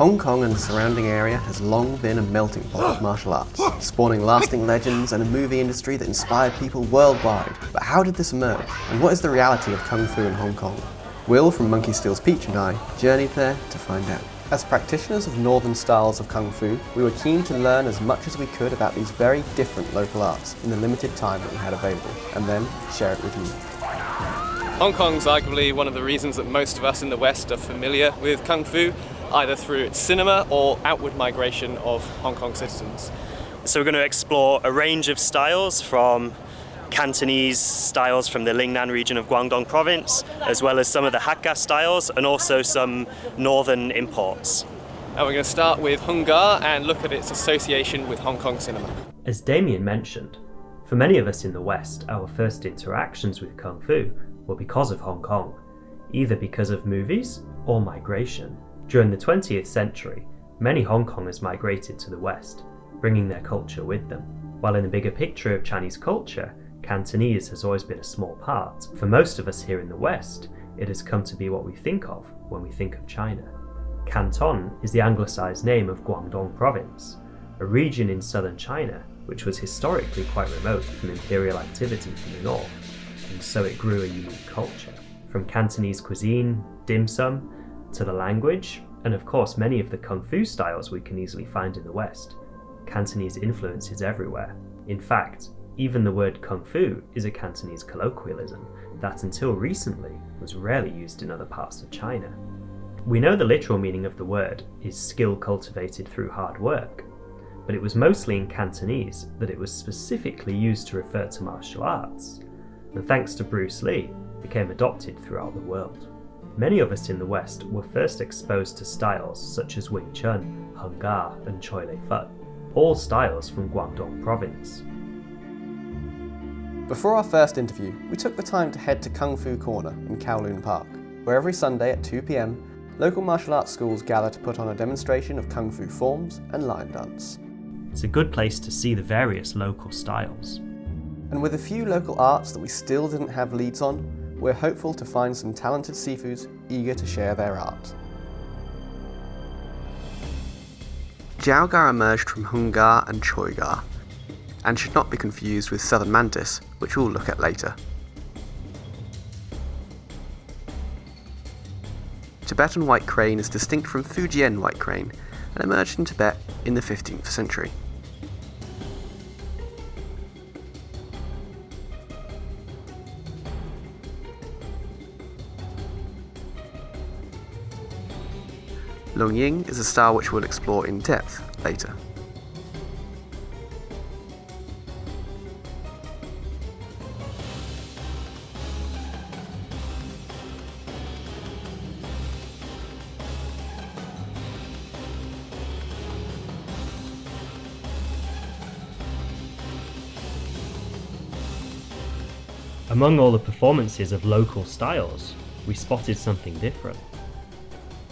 Hong Kong and the surrounding area has long been a melting pot of martial arts, spawning lasting legends and a movie industry that inspired people worldwide. But how did this emerge, and what is the reality of Kung Fu in Hong Kong? Will from Monkey Steals Peach and I journeyed there to find out. As practitioners of northern styles of Kung Fu, we were keen to learn as much as we could about these very different local arts in the limited time that we had available, and then share it with you. Hong Kong's arguably one of the reasons that most of us in the West are familiar with Kung Fu, either through its cinema or outward migration of Hong Kong citizens. So we're going to explore a range of styles, from Cantonese styles from the Lingnan region of Guangdong province, as well as some of the Hakka styles and also some northern imports. And we're going to start with Hung Gar and look at its association with Hong Kong cinema. As Damien mentioned, for many of us in the West, our first interactions with Kung Fu were because of Hong Kong, either because of movies or migration. During the 20th century, many Hong Kongers migrated to the West, bringing their culture with them. While in the bigger picture of Chinese culture, Cantonese has always been a small part. For most of us here in the West, it has come to be what we think of when we think of China. Canton is the anglicised name of Guangdong province, a region in southern China which was historically quite remote from imperial activity from the north, and so it grew a unique culture. From Cantonese cuisine, dim sum, to the language, and of course many of the Kung Fu styles we can easily find in the West, Cantonese influence is everywhere. In fact, even the word Kung Fu is a Cantonese colloquialism that until recently was rarely used in other parts of China. We know the literal meaning of the word is skill cultivated through hard work, but it was mostly in Cantonese that it was specifically used to refer to martial arts, and thanks to Bruce Lee, became adopted throughout the world. Many of us in the West were first exposed to styles such as Wing Chun, Hung Gar and Choi Lei Fut, all styles from Guangdong province. Before our first interview, we took the time to head to Kung Fu Corner in Kowloon Park, where every Sunday at 2 p.m, local martial arts schools gather to put on a demonstration of Kung Fu forms and line dance. It's a good place to see the various local styles. And with a few local arts that we still didn't have leads on, we're hopeful to find some talented Sifus eager to share their art. Jiao Gar emerged from Hung Gar and Choi Gar, and should not be confused with Southern Mantis, which we'll look at later. Tibetan white crane is distinct from Fujian white crane and emerged in Tibet in the 15th century. Long Ying is a style which we'll explore in depth later. Among all the performances of local styles, we spotted something different.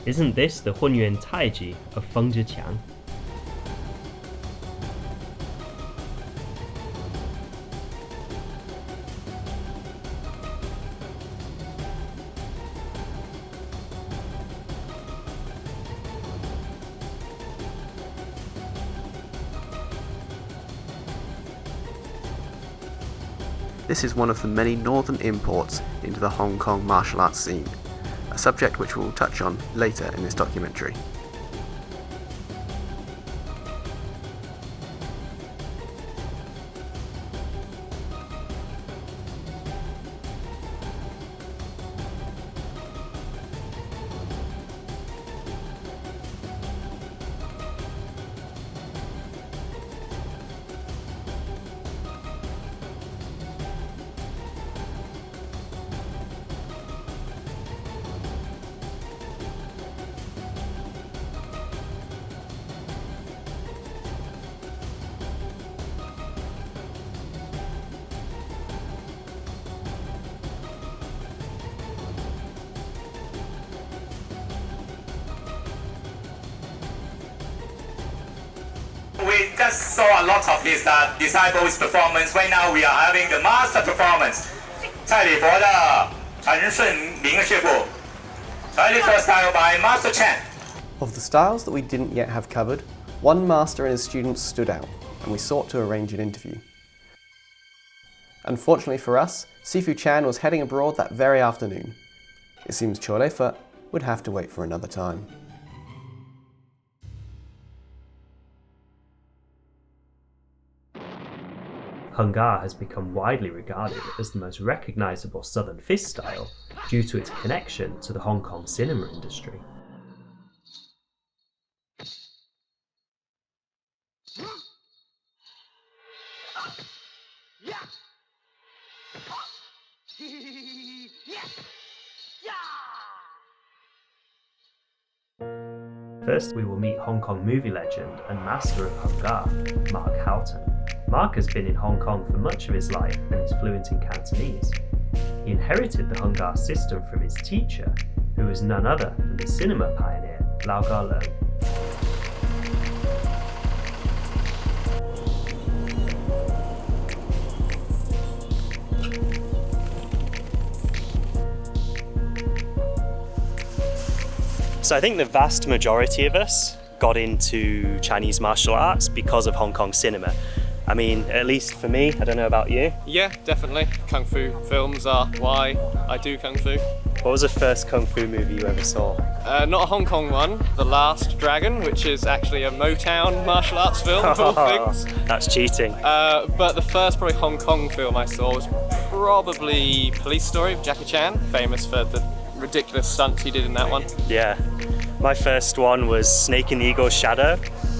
Isn't this the Huanyan Taiji of Feng Zhiqiang? This is one of the many northern imports into the Hong Kong martial arts scene, a subject which we'll touch on later in this documentary. We just saw a lot of his disciples' performance. Right now we are having the master performance. 蔡礼佛的传顺明师傅，传礼佛 style by Master Chen. Of the styles that we didn't yet have covered, one master and his students stood out, and we sought to arrange an interview. Unfortunately for us, Sifu Chan was heading abroad that very afternoon. It seems Chole Fut would have to wait for another time. Hungar has become widely regarded as the most recognisable Southern fist style due to its connection to the Hong Kong cinema industry. First, we will meet Hong Kong movie legend and master of Hungar, Mark Houghton. Mark has been in Hong Kong for much of his life and is fluent in Cantonese. He inherited the Hungar system from his teacher, who was none other than the cinema pioneer Lau Gar Leung. So I think the vast majority of us got into Chinese martial arts because of Hong Kong cinema. I mean, at least for me, I don't know about you. Yeah, definitely. Kung Fu films are why I do Kung Fu. What was the first Kung Fu movie you ever saw? Not a Hong Kong one, The Last Dragon, which is actually a Motown martial arts film, of all things. That's cheating. But the first probably Hong Kong film I saw was probably Police Story of Jackie Chan, famous for the ridiculous stunts he did in that one. Yeah. My first one was Snake in the Eagle's Shadow.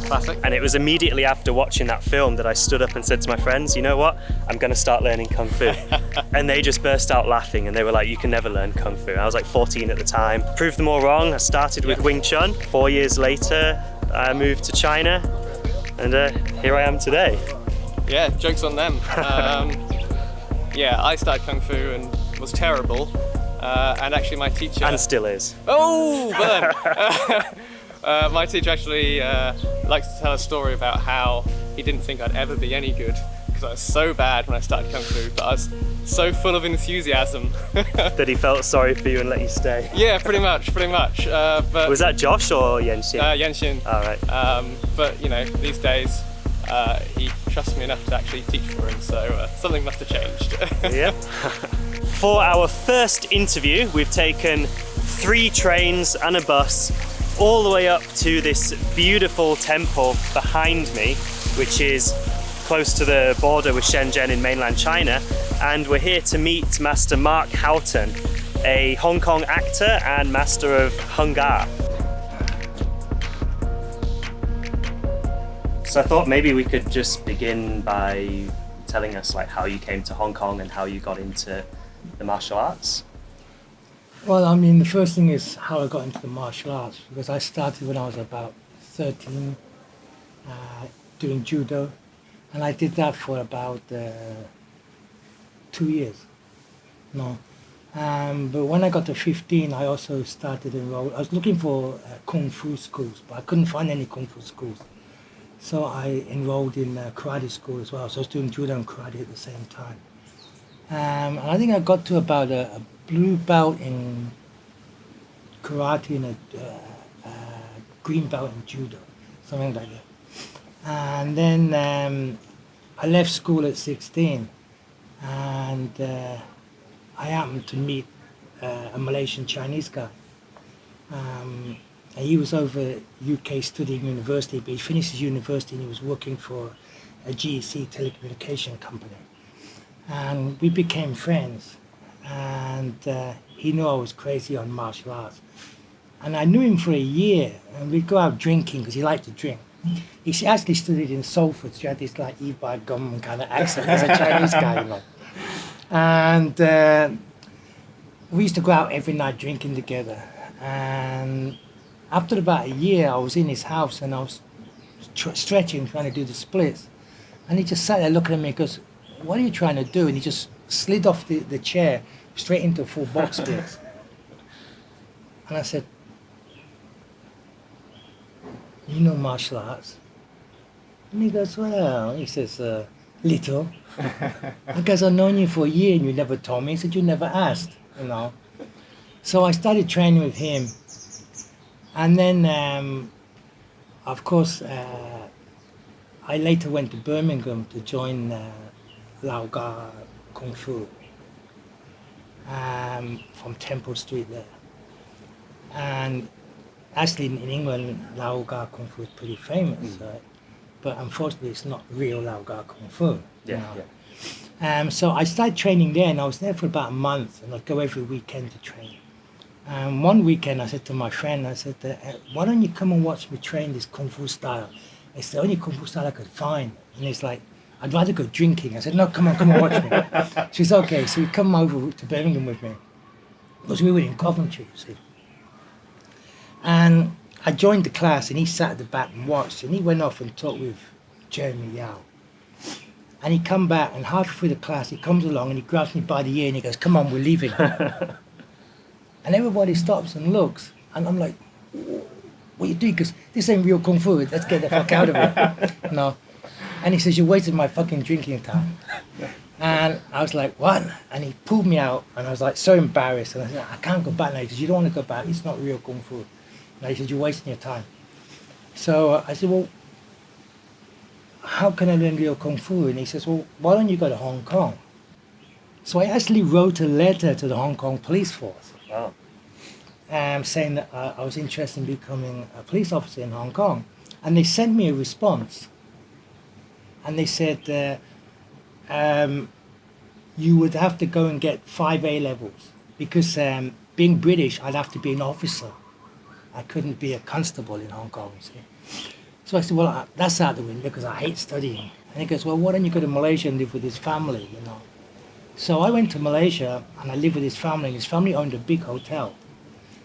Classic. And it was immediately after watching that film that I stood up and said to my friends, you know what, I'm going to start learning Kung Fu. And they just burst out laughing and they were like, you can never learn Kung Fu. I was like 14 at the time. Proved them all wrong. I started with Wing Chun. 4 years later, I moved to China and here I am today. Yeah, joke's on them. Yeah, I started Kung Fu and was terrible. And actually my teacher... And still is. Oh, burn! My teacher actually likes to tell a story about how he didn't think I'd ever be any good because I was so bad when I started Kung Fu, but I was so full of enthusiasm. That he felt sorry for you and let you stay. Yeah, pretty much. But was that Josh or Yenxin? Yenxin. All right. But you know, these days he trusts me enough to actually teach for him, so something must have changed. Yeah. For our first interview, we've taken 3 trains and a bus all the way up to this beautiful temple behind me, which is close to the border with Shenzhen in mainland China. And we're here to meet Master Mark Houghton, a Hong Kong actor and master of Hungar. So I thought maybe we could just begin by telling us like how you came to Hong Kong and how you got into the martial arts. Well, I mean, the first thing is how I got into the martial arts, because I started when I was about 13 doing judo, and I did that for about 2 years. No. But when I got to 15, I also started enroll. I was looking for kung fu schools, but I couldn't find any kung fu schools. So I enrolled in karate school as well. So I was doing judo and karate at the same time. And I think I got to about a blue belt in karate and a green belt in judo, something like that. And then I left school at 16, and I happened to meet a Malaysian Chinese guy. And he was over UK studying university, but he finished his university and he was working for a GEC telecommunication company. And we became friends, and he knew I was crazy on martial arts. And I knew him for a year, and we'd go out drinking because he liked to drink. He actually studied in Salford, so he had this like Ibai Gum kind of accent as a Chinese guy, you know. And we used to go out every night drinking together. And after about a year, I was in his house and I was stretching, trying to do the splits. And he just sat there looking at me and goes, "What are you trying to do?" And he just slid off the chair straight into full box splits. And I said, "You know martial arts?" And he goes, "Well," he says, "little." I guess I've known you for a year and you never told me. He said, "You never asked," you know. So I started training with him. And then, of course, I later went to Birmingham to join Lao Ga Kung Fu from Temple Street there. And actually in England, Lao Ga Kung Fu is pretty famous, right? But unfortunately, it's not real Lao Ga Kung Fu. You Yeah, know? yeah. So I started training there, and I was there for about a month, and I'd go every weekend to train. And one weekend, I said to my friend, I said, why don't you come and watch me train this Kung Fu style? It's the only Kung Fu style I could find. And he's like, I'd rather go drinking. I said, no, come on, watch me. She's okay. So he come over to Birmingham with me, because we were in Coventry, you see. And I joined the class, and he sat at the back and watched, and he went off and talked with Jeremy Yao. And he come back, and halfway through the class, he comes along and he grabs me by the ear and he goes, come on, we're leaving. And everybody stops and looks, and I'm like, what are you doing? Because this ain't real Kung Fu, let's get the fuck out of it. No. And he says, you wasted my fucking drinking time. And I was like, what? And he pulled me out, and I was like so embarrassed. And I said, I can't go back now. He says, you don't want to go back, it's not real Kung Fu. And he said, you're wasting your time. So I said, well, how can I learn real Kung Fu? And he says, well, why don't you go to Hong Kong? So I actually wrote a letter to the Hong Kong police force. Wow. Saying that I was interested in becoming a police officer in Hong Kong. And they sent me a response. And they said, you would have to go and get 5 A levels. Because being British, I'd have to be an officer. I couldn't be a constable in Hong Kong, you see. So I said, well, that's out the window because I hate studying. And he goes, well, why don't you go to Malaysia and live with his family, you know? So I went to Malaysia and I lived with his family, and his family owned a big hotel.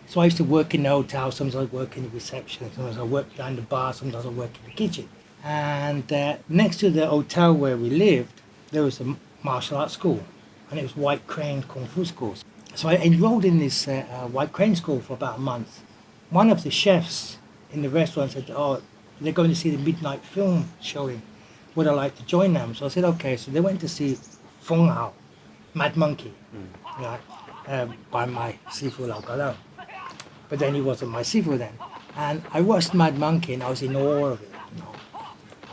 So I used to work in the hotel, sometimes I work in the reception, sometimes I work behind the bar, sometimes I work in the kitchen. And next to the hotel where we lived, there was a martial arts school, and it was White Crane Kung Fu School. So I enrolled in this White Crane school for about a month. One of the chefs in the restaurant said, oh, they're going to see the midnight film showing. Would I like to join them? So I said, okay. So they went to see Feng Hao, Mad Monkey, by my Sifu Lao Galao. But then he wasn't my Sifu then. And I watched Mad Monkey and I was in awe of it. You know?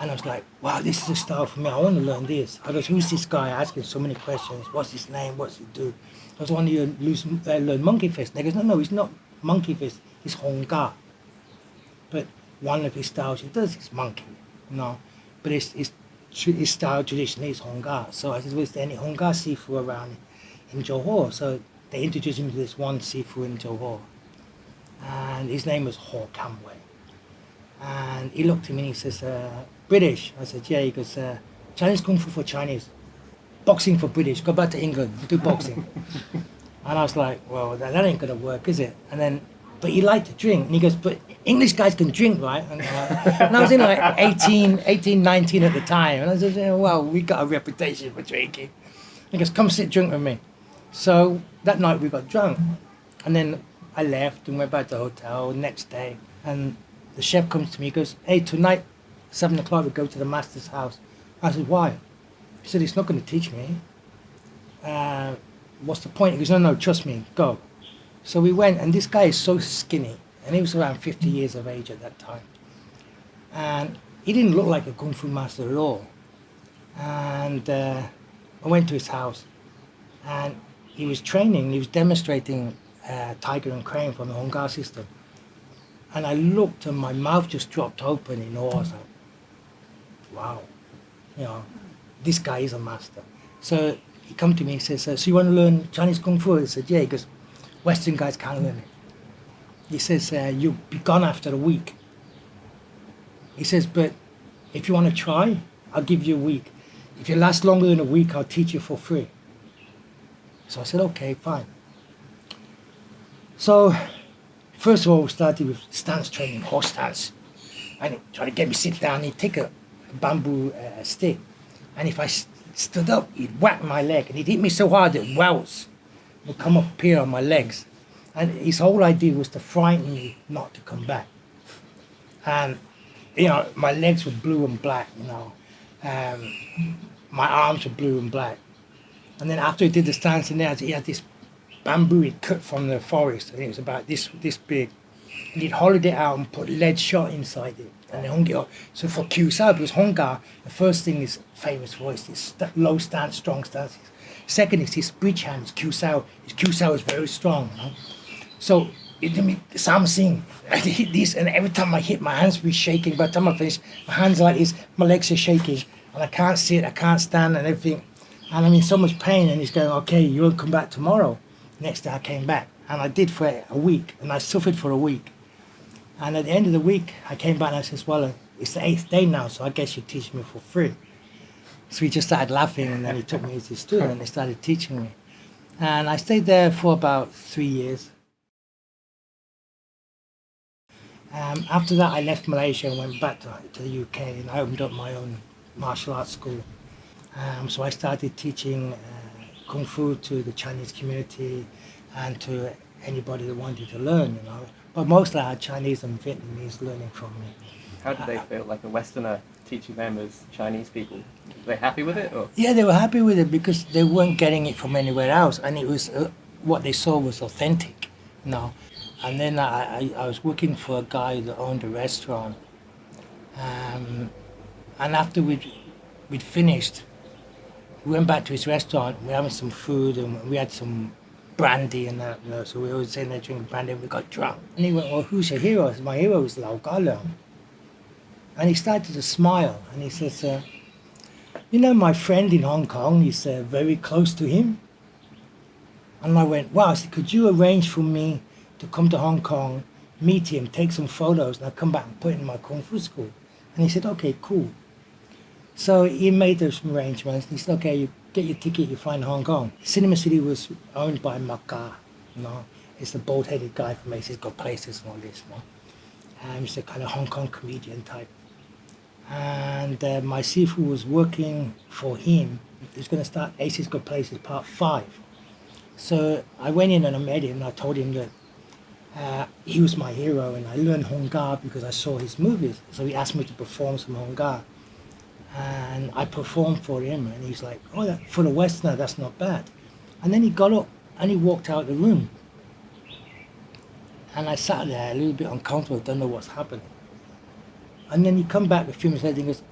And I was like, wow, this is a style for me. I want to learn this. I goes, who's this guy asking so many questions? What's his name? What's he do? I was wanting to learn Monkey Fist. And he goes, no, he's not Monkey Fist. He's Hong Ga. But one of his styles he does is monkey, you know. But his style traditionally is Hong Ga. So I said, well, is there any Hong Ga Sifu around in Johor? So they introduced him to this one Sifu in Johor. And his name was Ho Kam Wei. And he looked at me and he says, British? I said, yeah. He goes, Chinese Kung Fu for Chinese, boxing for British, go back to England, do boxing. And I was like, well, that ain't gonna work, is it? And then, but he liked to drink. And he goes, but English guys can drink, right? And I was in like 18, 19 at the time. And I said, well, we got a reputation for drinking. He goes, come sit drink with me. So that night we got drunk. And then I left and went back to the hotel next day. And the chef comes to me, he goes, hey, tonight, 7 o'clock, we go to the master's house. I said, why? He said, he's not going to teach me. What's the point? He goes, no, trust me, go. So we went, and this guy is so skinny, and he was around 50 years of age at that time. And he didn't look like a Kung Fu master at all. And I went to his house, and he was training, he was demonstrating Tiger and Crane from the Hong Ga system. And I looked, and my mouth just dropped open in awe. I was like, wow, you know, this guy is a master. So he come to me and says, so you want to learn Chinese Kung Fu? I said, yeah. He goes, Western guys can't learn it. He says, you'll be gone after a week. He says, but if you want to try, I'll give you a week. If you last longer than a week, I'll teach you for free. So I said, okay, fine. So first of all, we started with stance training, horse stance. And he tried to get me to sit down. He'd take a bamboo stick. And if I stood up, he'd whack my leg. And he'd hit me so hard that welts would come up here on my legs. And his whole idea was to frighten me not to come back. And, you know, my legs were blue and black, you know. My arms were blue and black. And then after he did the stance in there, he had this bamboo he'd cut from the forest. I think it was about this big. and he'd hollowed it out and put lead shot inside it, and then hung it up. So for Kyu Sao, because Hong Kong, the first thing is famous for is this low stance, strong stance. Second is his bridge hands, Kyu Sao. His Kyu Sao is very strong, you know? So something, I hit this, and every time I hit, my hands be shaking. By the time I finish, my hands are like this, my legs are shaking, and I can't sit, I can't stand, and everything. And I'm in so much pain, and he's going, okay, you won't come back tomorrow. Next day I came back, and I did for a week, and I suffered for a week. And at the end of the week, I came back and I says, well, it's the 8th day now, so I guess you teach me for free. So he just started laughing, and then he took me as his student, and they started teaching me. And I stayed there for about 3 years. After that, I left Malaysia and went back to the UK, and I opened up my own martial arts school. So I started teaching Kung Fu to the Chinese community and to anybody that wanted to learn, you know. But mostly I had Chinese and Vietnamese learning from me. How did they feel, like a Westerner teaching them as Chinese people? Were they happy with it? Or? Yeah, they were happy with it because they weren't getting it from anywhere else, and it was what they saw was authentic, you know. And then I was working for a guy that owned a restaurant, and after we'd finished, we went back to his restaurant. We were having some food, and we had some brandy and that, you know, so we were sitting there drinking brandy, and we got drunk. And he went, well, who's your hero? I said, my hero is Lau Ka Leung. And he started to smile, and he says, you know, my friend in Hong Kong is very close to him. And I went, wow. I said, could you arrange for me to come to Hong Kong, meet him, take some photos, and I'll come back and put it in my Kung Fu school? And he said, okay, cool. So he made those arrangements. He said, okay, you get your ticket, you fly in Hong Kong. Cinema City was owned by Maka, you know. It's the bald-headed guy from Aces Got Places and all this, you know. He's a kind of Hong Kong comedian type. And my Sifu was working for him. He was going to start Aces Got Places Part 5. So I went in and I met him, and I told him that he was my hero, and I learned Hong Ga because I saw his movies. So he asked me to perform some Hong Ga. And I performed for him, and he's like, oh, for the Westerner, that's not bad. And then he got up and he walked out of the room. And I sat there a little bit uncomfortable, don't know what's happening. And then he come back a few minutes later and he goes,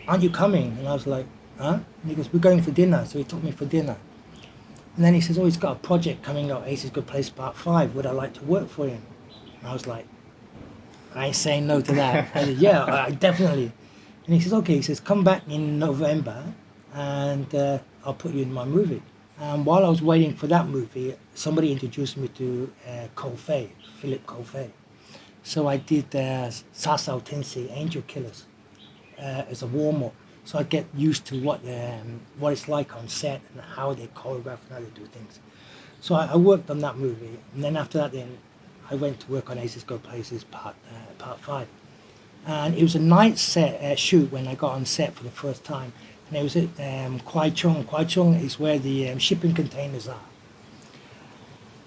aren't you coming? And I was like, huh? And he goes, we're going for dinner. So he took me for dinner. And then he says, oh, he's got a project coming out, Ace's Good Place Part 5. Would I like to work for him? And I was like, I ain't saying no to that. I said, yeah, definitely. And he says, okay, he says, come back in November and I'll put you in my movie. And while I was waiting for that movie, somebody introduced me to Ko Fei, Philip Ko Fei. So I did Sa Sao Tensei, Angel Killers, as a warm-up. So I get used to what it's like on set and how they choreograph and how they do things. So I worked on that movie. And then after that, then I went to work on Aces Go Places Part 5. And it was a night set shoot when I got on set for the first time. And it was at Kwai Chung. Kwai Chung is where the shipping containers are.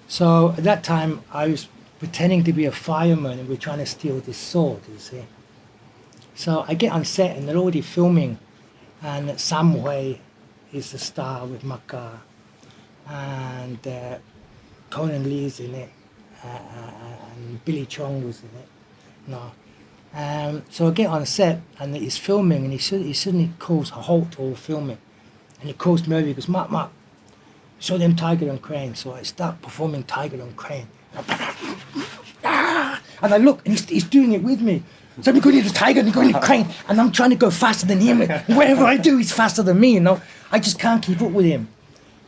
So at that time, I was pretending to be a fireman, and we're trying to steal this sword, you see. So I get on set, and they're already filming. And Sam Hui is the star with Maka. And Conan Lee's in it. And Billy Chong was in it. No. So I get on set, and he's filming, and he suddenly calls a halt to all filming. And he calls me over, he goes, Mark, show them Tiger and Crane. So I start performing Tiger and Crane. And I look, and he's doing it with me. So I'm going to Tiger and going to Crane, and I'm trying to go faster than him. Whatever I do, he's faster than me, you know. I just can't keep up with him.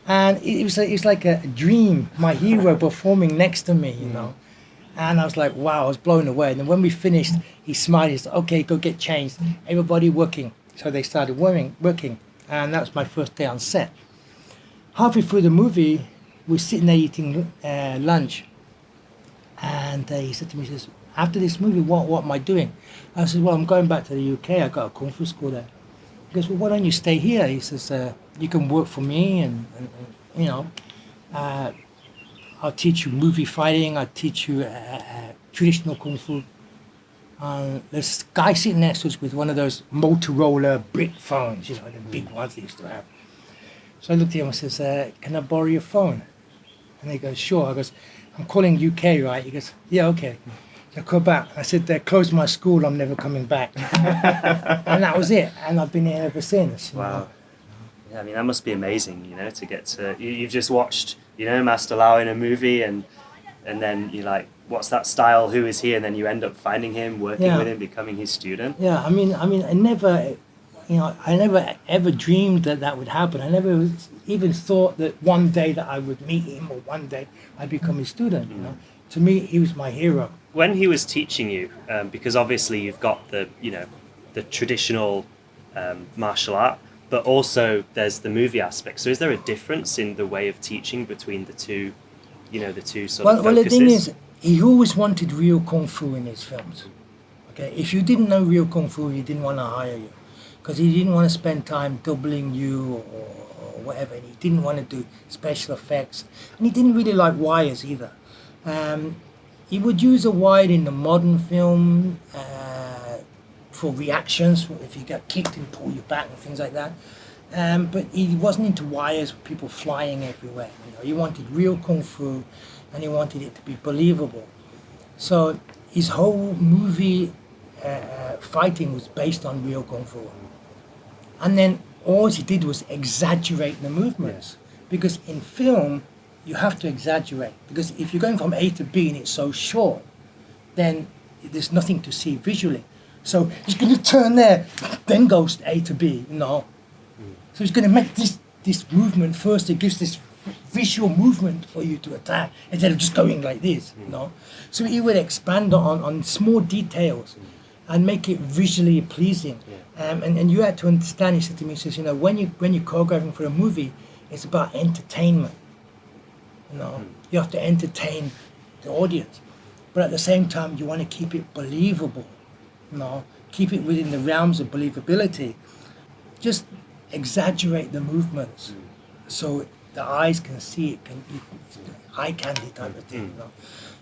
And it was like a dream, my hero performing next to me, you know. And I was like, wow, I was blown away. And then when we finished, he smiled. He said, okay, go get changed. Everybody working. So they started working. And that was my first day on set. Halfway through the movie, we're sitting there eating lunch. And he said to me, he says, after this movie, what am I doing? I said, well, I'm going back to the UK. I got a Kung Fu school there. He goes, well, why don't you stay here? He says, you can work for me and you know, I'll teach you movie fighting. I'll teach you traditional Kung Fu. This guy sitting next to us with one of those Motorola brick phones, you know, the big ones they used to have. So I looked at him and says, can I borrow your phone? And he goes, sure. I goes, I'm calling UK, right? He goes, yeah, okay. So I call back. I said, they closed my school, I'm never coming back. And that was it. And I've been here ever since. You know? Yeah, I mean, that must be amazing, you know, to get to... You've just watched, you know, Master Lau in a movie and then you're like, what's that style? Who is he? And then you end up finding him, working with him, becoming his student. Yeah, I mean, I never, you know, I never ever dreamed that that would happen. I never even thought that one day that I would meet him or one day I'd become his student, you know. To me, he was my hero. When he was teaching you, because obviously you've got the, you know, the traditional martial art, but also there's the movie aspect. So is there a difference in the way of teaching between the two, you know, the two sort of focuses? Well, the thing is, he always wanted real kung fu in his films. Okay, if you didn't know real kung fu, he didn't want to hire you, because he didn't want to spend time doubling you or whatever. And he didn't want to do special effects, and he didn't really like wires either. He would use a wire in the modern film for reactions, if you get kicked and pull you back and things like that. But he wasn't into wires, people flying everywhere. You know, he wanted real kung fu, and he wanted it to be believable. So his whole movie fighting was based on real kung fu. And then all he did was exaggerate the movements, because in film you have to exaggerate, because if you're going from A to B and it's so short, then there's nothing to see visually. So he's going to turn there, then goes to A to B, you know. So he's going to make this movement first. It gives this visual movement for you to attack instead of just going like this, you know. So he would expand on small details and make it visually pleasing. And you had to understand, he said to me, he says, you know, when you're choreographing for a movie, it's about entertainment. You know, you have to entertain the audience, but at the same time, you want to keep it believable. You know, keep it within the realms of believability. Just exaggerate the movements so the eyes can see it, can be eye candy type of thing. You know?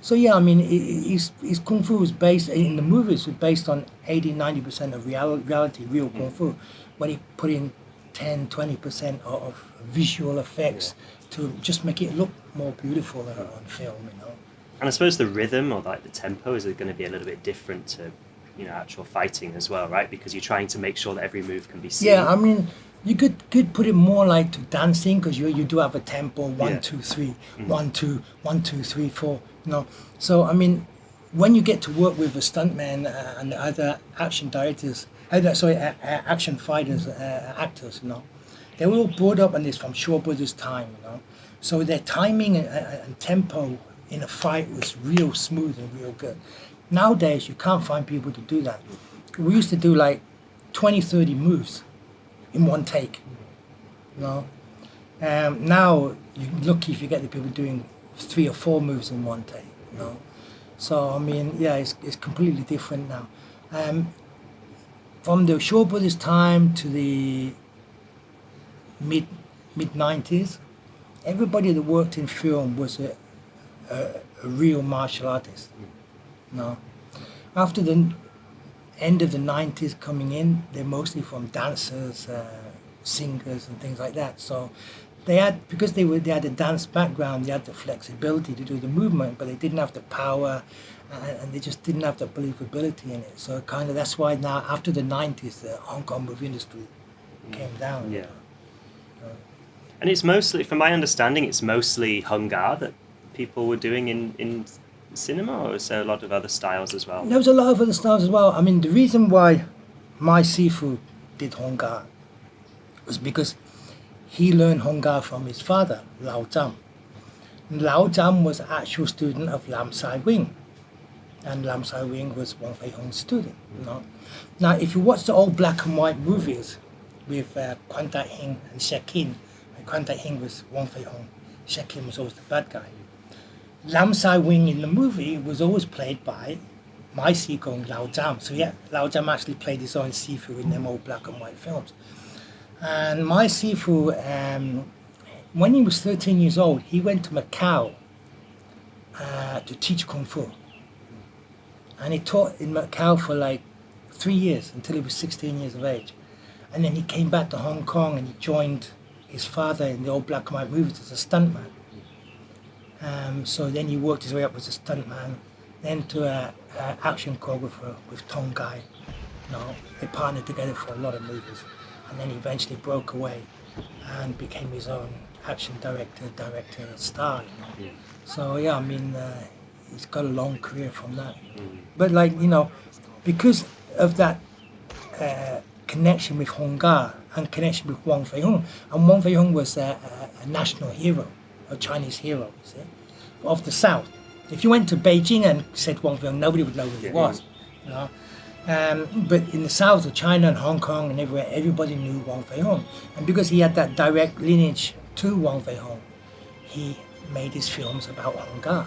So yeah, I mean, his kung fu was based in the movies was based on 80-90% of reality, real kung fu. When he put in 10-20% of visual effects to just make it look more beautiful on film, you know. And I suppose the rhythm or like the tempo is going to be a little bit different to, you know, actual fighting as well, right? Because you're trying to make sure that every move can be seen. Yeah, I mean, you could put it more like to dancing, because you do have a tempo 1 2 3 1 2 1 2 3 4. You know, so I mean, when you get to work with a stuntman and the other action directors, action fighters, actors, you know, they were all brought up on this from Shaw Brothers' time, you know. So their timing and tempo in a fight was real smooth and real good. Nowadays, you can't find people to do that. We used to do like 20-30 moves in one take, you know. Now, you're lucky if you get the people doing 3 or 4 moves in one take, you know. So, I mean, yeah, it's completely different now. From the Shaw Brothers' time to the mid-90s, everybody that worked in film was a real martial artist. No. After the end of the 90s coming in, they're mostly from dancers, singers and things like that. So they had, because they had a dance background, they had the flexibility to do the movement, but they didn't have the power and they just didn't have the believability in it. So kind of that's why now after the 90s, the Hong Kong movie industry came down. Yeah. And it's mostly, from my understanding, it's mostly Hungar that people were doing in cinema, or is there a lot of other styles as well? There was a lot of other styles as well. I mean, the reason why my Sifu did Hungar was because he learned Hungar from his father, Lao Zham. Lao Zham was an actual student of Lam Sai Wing, and Lam Sai Wing was Wong Fei Hung's student. You know? Now, if you watch the old black and white movies with Quan Tai Hing and Shekin, Quan Tai Hing was Wong Fei Hung, Shekin was always the bad guy. Lam Sai Wing in the movie was always played by my Sikong Lao Zham. So yeah, Lao Zham actually played his own Sifu in them old black and white films. And my Sifu, when he was 13 years old, he went to Macau to teach Kung Fu. And he taught in Macau for like 3 years until he was 16 years of age. And then he came back to Hong Kong and he joined his father in the old black and white movies as a stuntman. So then he worked his way up as a stuntman, then to a action choreographer with Tong Gai. They partnered together for a lot of movies, and then he eventually broke away and became his own action director star. So yeah, I mean, he's got a long career from that. But because of that connection with Hong Ga and connection with Wang Feihong, and Wang Feihong was a national hero, a Chinese hero, you see, of the South. If you went to Beijing and said Wang Feihong, nobody would know who he was. But in the south of China and Hong Kong and everywhere, everybody knew Wang Feihong. And because he had that direct lineage to Wang Feihong, he made his films about Hong Ga.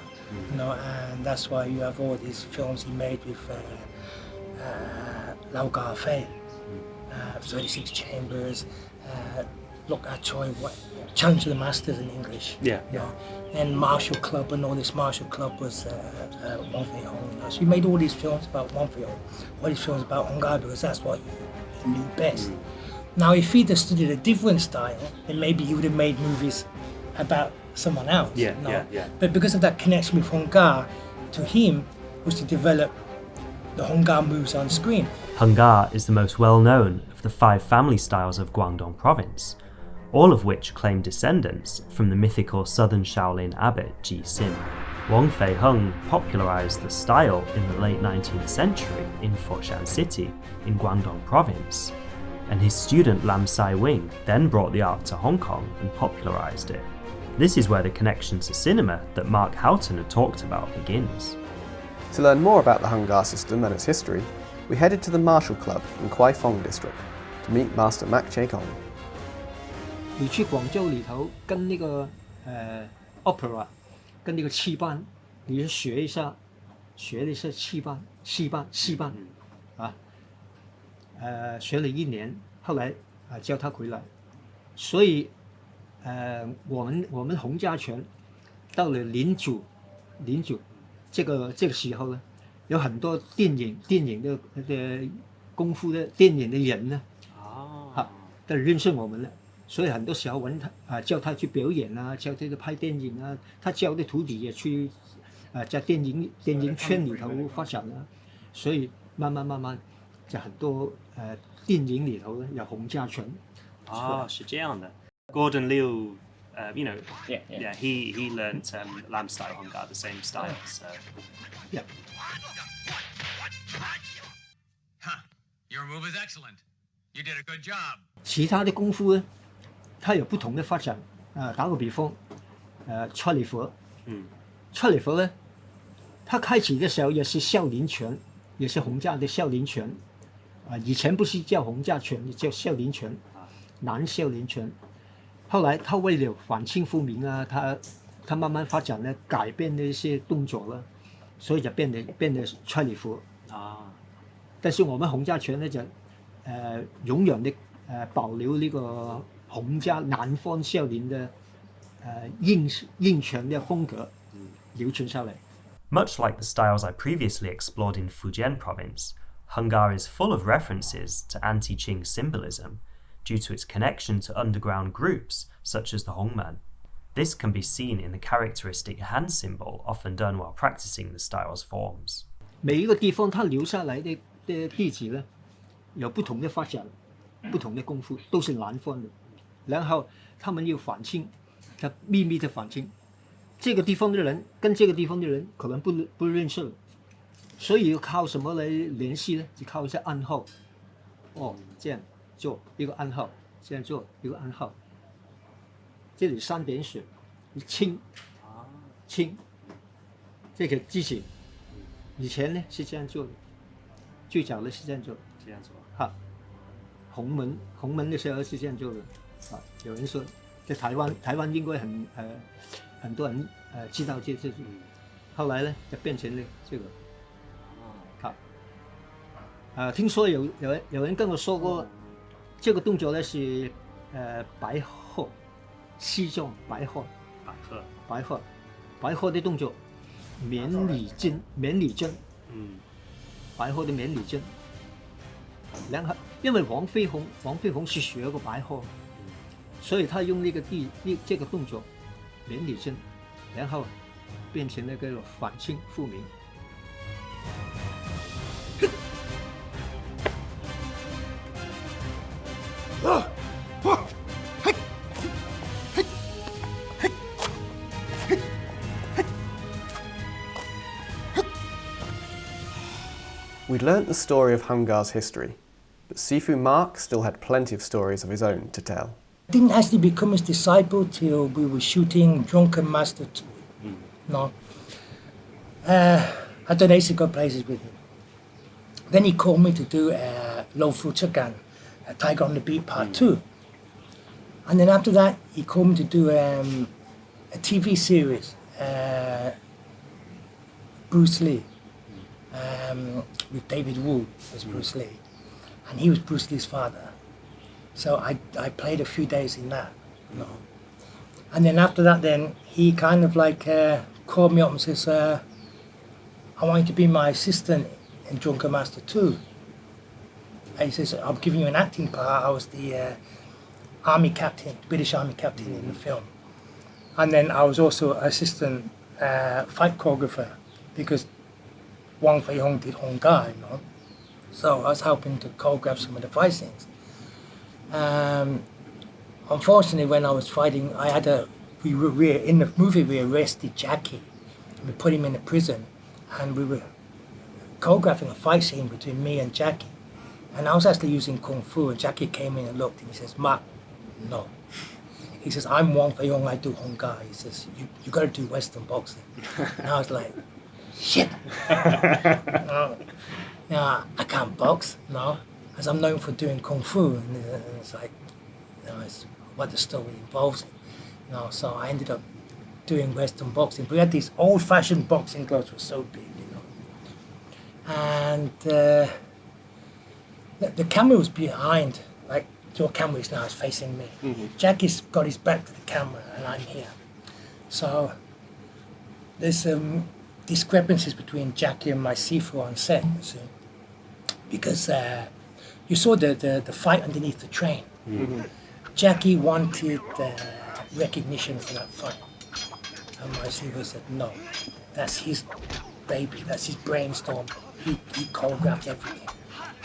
And that's why you have all these films he made with Lao Ga Fei, 36 Chambers, Look at Choi, Challenge of the Masters in English. And Martial Club, and all this Martial Club was Wang Feihong. So he made all these films about Wang Feihong, all these films about Hong Ga, because that's what he knew best. Now, if he'd have studied a different style, then maybe he would have made movies about someone else. But because of that connection with Hong Ga, to him was to develop the Hong Ga moves on screen. Hong Ga is the most well-known of the 5 family styles of Guangdong province, all of which claim descendants from the mythical southern Shaolin abbot Ji Xin. Wang Feihong popularized the style in the late 19th century in Foshan City in Guangdong province, and his student Lam Sai Wing then brought the art to Hong Kong and popularized it. This is where the connection to cinema that Mark Houghton had talked about begins. To learn more about the Hung Gar system and its history, we headed to the Martial Club in Kwai Fong district to meet Master Mak Che Kong. 你去广州里头跟那个opera， 跟那个戏班，你学一下，学了一下戏班，学了1年，后来叫他回来，所以我们洪家拳到了09这个时候呢，有很多电影的功夫的电影的人呢，都认识我们了。 所以很多时候叫他去表演啊，叫他去拍电影啊，他教的徒弟也去在电影圈里头发展啊，所以慢慢在很多电影里头有洪家拳。是这样的。Gordon Liu, he learnt Lam style Hong Gar, the same style. So. Yeah. Your move is excellent. You did a good job. 其他的功夫呢？ 它有不同的发展打个比方，蔡李佛，蔡李佛呢，他开始的时候也是少林拳，也是洪家的少林拳，以前不是叫洪家拳，叫少林拳，南少林拳。后来他为了反清复明啊，他慢慢发展呢，改变了一些动作了，所以就变得蔡李佛。但是我们洪家拳呢，就永远的保留那个。 洪家南方少林的硬拳的风格流传下来。Much like the styles I previously explored in Fujian province, Hung Gar is full of references to anti-Qing symbolism due to its connection to underground groups such as the Hongman. This can be seen in the characteristic hand symbol often done while practicing the style's forms. 每一个地方它留下来的弟子呢，有不同的发展，不同的功夫，都是南方的。 然后他们又反清，他秘密的反清，这个地方的人跟这个地方的人可能不认识了，所以要靠什么来联系呢？就靠一些暗号。这样做一个暗号，这样做一个暗号。这里3点水，清，这个记起。以前呢是这样做的，最早的是这样做。洪门的时候是这样做的。 有人说，在台湾应该很多人知道这后来呢就变成了这个。听说有人跟我说过，这个动作呢是白鹤，西藏白鹤的动作，绵里针，白鹤的绵里针。然后因为王飞鸿是学过白鹤。 所以他用这个动作，连里针，然后变成那个反清复明。We'd learnt the story of Hungar's history, but Sifu Mark still had plenty of stories of his own to tell. I didn't actually become his disciple till we were shooting Drunken Master 2. No. I donated got places with him. Then he called me to do Lo Fu Chagan, Tiger on the Beat Part 2. And then after that, he called me to do a TV series, Bruce Lee, with David Wu as Bruce Lee. And he was Bruce Lee's father. So I played a few days in that. You know. And then after that, then he kind of like called me up and says, I want you to be my assistant in Drunken Master 2. And he says, I'm giving you an acting part. I was the army captain, British army captain in the film. And then I was also assistant fight choreographer because Wang Fei Hong did Hong Ga, you know. So I was helping to choreograph some of the fight scenes. Unfortunately, when I was fighting, in the movie we arrested Jackie. We put him in a prison, and we were choreographing a fight scene between me and Jackie. And I was actually using Kung Fu, and Jackie came in and looked, and he says, "Mark, no." He says, "I'm Wang Fei Hong, I do Hong Ga." He says, you got to do Western boxing. And I was like, shit. I can't box, no, as I'm known for doing Kung Fu. And it's like, it's what the story involves. So I ended up doing Western boxing. But we had these old-fashioned boxing gloves, were so big, And the camera was behind, like your camera is now is facing me. Mm-hmm. Jackie's got his back to the camera, and I'm here. So there's discrepancies between Jackie and my Sifu on set, you see, because you saw the fight underneath the train. Mm-hmm. Jackie wanted recognition for that fight, and my Sifu said, "No, that's his baby, that's his brainstorm. He choreographed everything.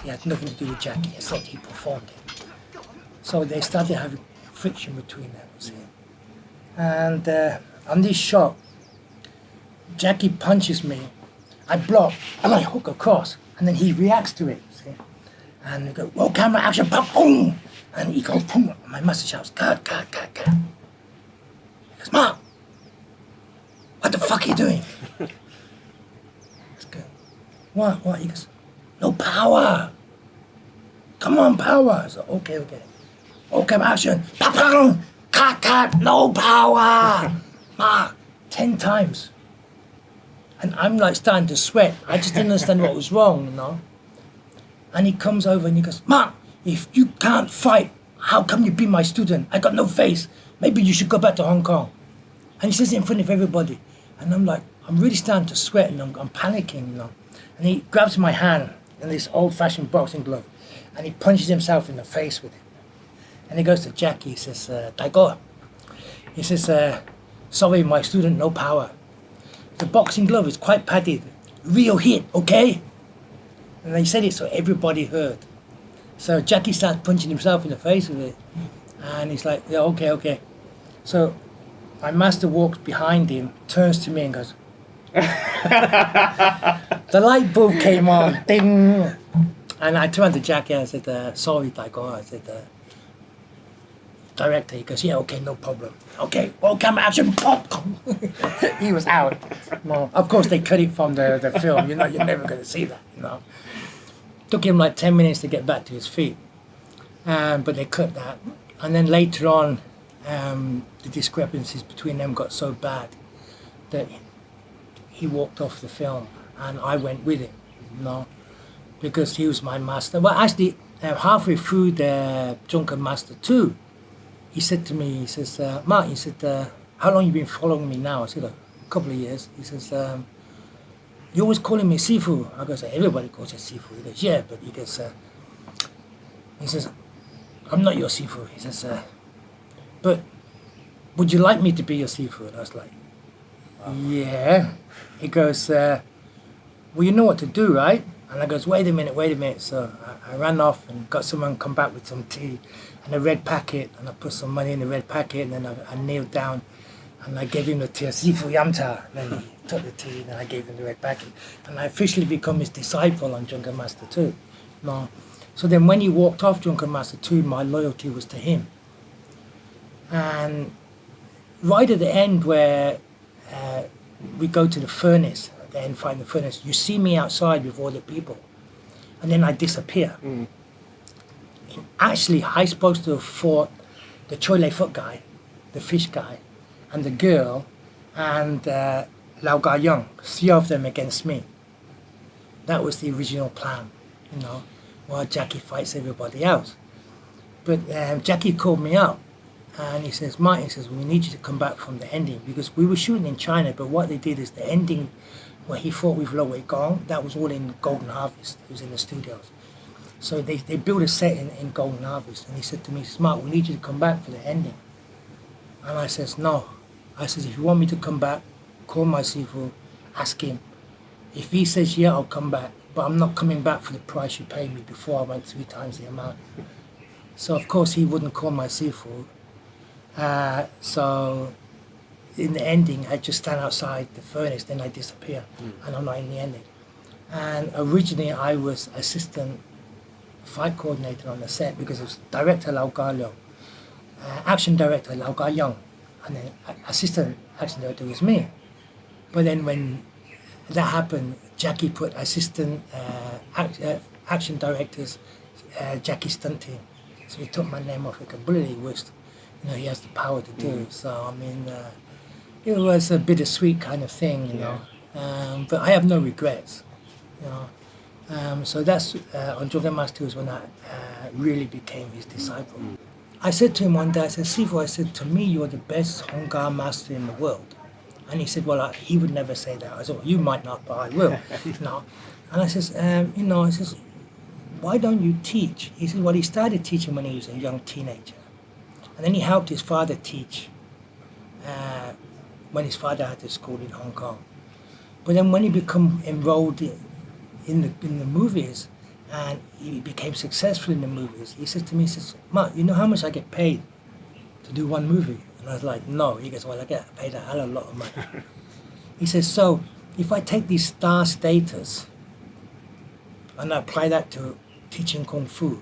He had nothing to do with Jackie, except he performed it." So they started having friction between them, see. And on this shot, Jackie punches me, I block, and I hook across, and then he reacts to it, see. And we go, "Roll camera, action, pop, boom!" And he goes, boom, and my master shouts, "Cut, cut, cut, cut." He goes, "Mark, what the fuck are you doing?" Let's go. What? He goes, "No power. Come on, power." I said, okay. Okay, action. Pop, cut, no power. Mark, 10 times. And I'm like starting to sweat. I just didn't understand what was wrong, And he comes over and he goes, "Mark, if you can't fight, how come you be my student? I got no face. Maybe you should go back to Hong Kong." And he says it in front of everybody. And I'm like, I'm really starting to sweat and I'm panicking, And he grabs my hand in this old-fashioned boxing glove and he punches himself in the face with it. And he goes to Jackie, he says, "Daigo," he says, "Sorry, my student, no power. The boxing glove is quite padded. Real hit, okay?" And he said it so everybody heard. So Jackie starts punching himself in the face with it. And he's like, "Yeah, okay." So my master walks behind him, turns to me and goes, the light bulb came on, ding. And I turned to Jackie and I said, "Sorry, Daigo." I said, "Director," he goes, "Yeah, okay, no problem. Okay, roll camera, action, pop." He was out. No, of course, they cut it from the film. You're never going to see that, Took him like 10 minutes to get back to his feet. But they cut that. And then later on, the discrepancies between them got so bad that he walked off the film and I went with him, because he was my master. Well, actually, halfway through the Drunken Master 2, he said to me, he says, "Mark," he said, "how long you been following me now?" I said, "A couple of years." He says, "You always calling me Sifu." I go, "Everybody calls you Sifu." He goes, "Yeah," but he says, "I'm not your Sifu." He says, "But would you like me to be your Sifu?" And I was like, Yeah. He goes, well, you know what to do, right? And I goes, wait a minute. So I ran off and got someone come back with some tea and a red packet, and I put some money in the red packet, and then I kneeled down and I gave him the tea, Sifu Yamta. Then he took the tea, and I gave him the red packet. And I officially become his disciple on Drunken Master 2. No. So then when he walked off Drunken Master 2, my loyalty was to him. And right at the end where we go to the furnace, then find the furnace, you see me outside with all the people, and then I disappear. Actually, I supposed to have fought the Choi Lei Foot guy, the fish guy, and the girl, and Lao Ga Young, 3 of them against me. That was the original plan, you know, while Jackie fights everybody else. But Jackie called me up, and he says, Martin, he says, we need you to come back from the ending, because we were shooting in China, but what they did is the ending where he fought with Lo Wei Gong, that was all in Golden Harvest. It was in the studios. So they built a set in Golden Harvest, and he said to me, Mark, we need you to come back for the ending. And I says, no. I says, if you want me to come back, call my Sifu, ask him. If he says, yeah, I'll come back, but I'm not coming back for the price you paid me before I went 3 times the amount. So of course he wouldn't call my Sifu. So in the ending, I just stand outside the furnace, then I disappear, and I'm not in the ending. And originally I was assistant fight coordinator on the set, because it was director Lao Ga Leong, action director Lao Ga Young, and then assistant action director was me. But then when that happened, Jackie put assistant action directors, Jackie stunt team. So he took my name off it completely, which, you know, he has the power to do. So I mean, it was a bittersweet kind of thing, you know. But I have no regrets, you know. So that's on Drunken Master 2 is when I really became his disciple. I said to him one day, I said, Sifu, I said, to me, you're the best Hongar master in the world. And he said, well, he would never say that. I said, well, you might not, but I will. No. And I says, you know, I says, why don't you teach? He said, well, he started teaching when he was a young teenager. And then he helped his father teach when his father had a school in Hong Kong. But then when he became enrolled in the movies, and he became successful in the movies, he said to me, he says, Mark, you know how much I get paid to do one movie? And I was like, no. He goes, well, I get paid a hell of a lot of money. He says, so if I take this star status and I apply that to teaching Kung Fu,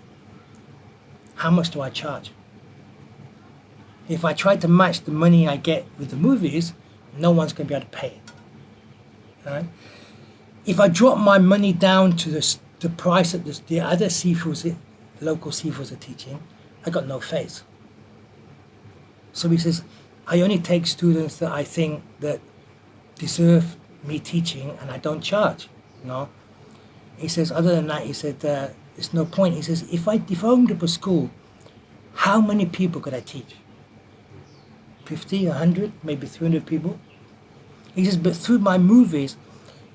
how much do I charge? If I try to match the money I get with the movies, no one's going to be able to pay it. Right? If I drop my money down to the price that the other Sifus, local Sifus are teaching, I got no face. So he says, I only take students that I think that deserve me teaching, and I don't charge. You know? He says, other than that, he said, there's no point. He says, if I owned up a school, how many people could I teach? 50, 100, maybe 300 people? He says, but through my movies,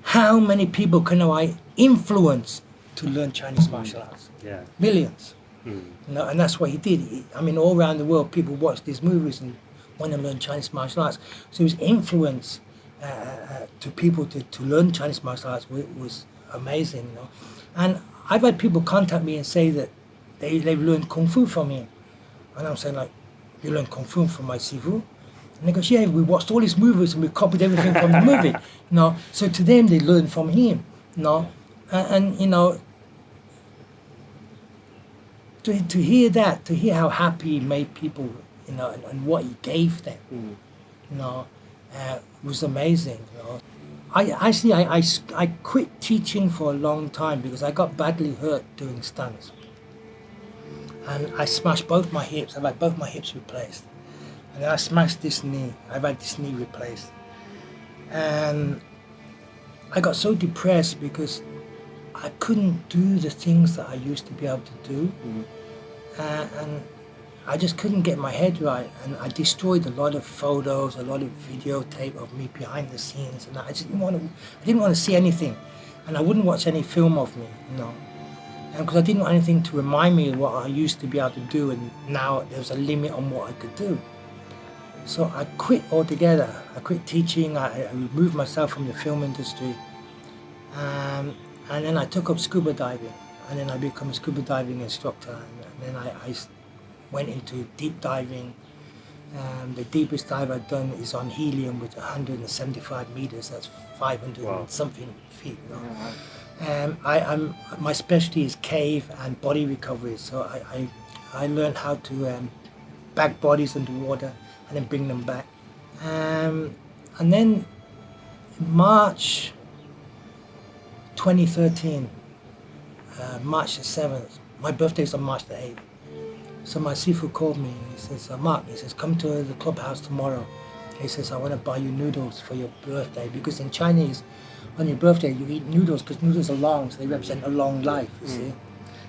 how many people can I influence to learn Chinese martial arts? Yeah. Millions. You know, and that's what he did. I mean, all around the world, people watch these movies and want to learn Chinese martial arts. So his influence to people to learn Chinese martial arts was amazing. You know? And I've had people contact me and say that they've learned Kung Fu from him. And I'm saying, like, you learned Kung Fu from my Sifu? And they go, yeah, we watched all his movies and we copied everything from the movie. You know? So to them, they learned from him. You know? And you know, to hear that, to hear how happy he made people, you know, and what he gave them, you know, was amazing. You know, I quit teaching for a long time because I got badly hurt doing stunts, and I smashed both my hips. I've had both my hips replaced, and then I smashed this knee. I've had this knee replaced, and I got so depressed because I couldn't do the things that I used to be able to do, and I just couldn't get my head right, and I destroyed a lot of photos, a lot of videotape of me behind the scenes, and I just didn't want to see anything, and I wouldn't watch any film of me, you know, and because I didn't want anything to remind me of what I used to be able to do, and now there was a limit on what I could do. So I quit altogether. I quit teaching. I removed myself from the film industry. And then I took up scuba diving. And then I became a scuba diving instructor. And then I went into deep diving. The deepest dive I've done is on helium with 175 meters. That's 500 and something feet. You know? My specialty is cave and body recovery. So I learned how to bag bodies underwater and then bring them back. And then in March 2013, March the 7th, my birthday is on March the 8th. So my Sifu called me, he says, Mark, he says, come to the clubhouse tomorrow. He says, I want to buy you noodles for your birthday, because in Chinese, on your birthday, you eat noodles, because noodles are long, so they represent a long life, you see.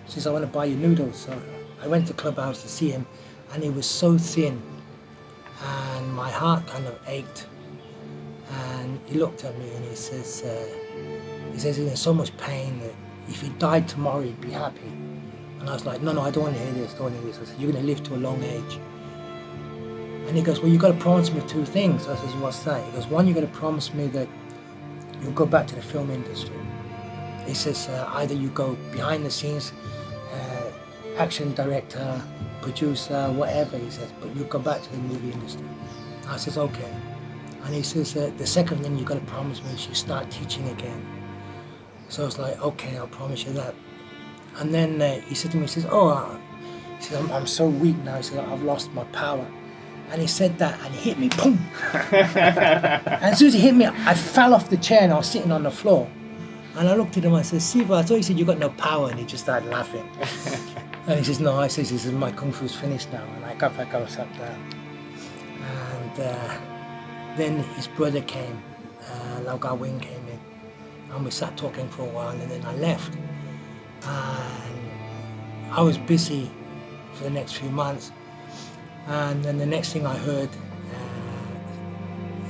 He says, I want to buy you noodles. So I went to the clubhouse to see him, and he was so thin, and my heart kind of ached. And he looked at me and he says, he's in so much pain that if he died tomorrow, he'd be happy. And I was like, no, I don't want to hear this, I said, you're going to live to a long age. And he goes, well, you've got to promise me two things. I says, what's that? He goes, one, you've got to promise me that you'll go back to the film industry. He says, either you go behind the scenes, action director, producer, whatever, he says, but you'll go back to the movie industry. I says, okay. And he says, the second thing you've got to promise me is you start teaching again. So I was like, okay, I'll promise you that. And then he said to me, he says, I'm so weak now. He said, I've lost my power. And he said that and he hit me, boom. And as soon as he hit me, I fell off the chair and I was sitting on the floor. And I looked at him, I said, Siva, I thought you said you got no power. And he just started laughing. And he says, no, he says, my kung fu's finished now. And I got back, I sat down. And then his brother came, Lau Ga Wing came in. And we sat talking for a while, and then I left. And I was busy for the next few months. And then the next thing I heard,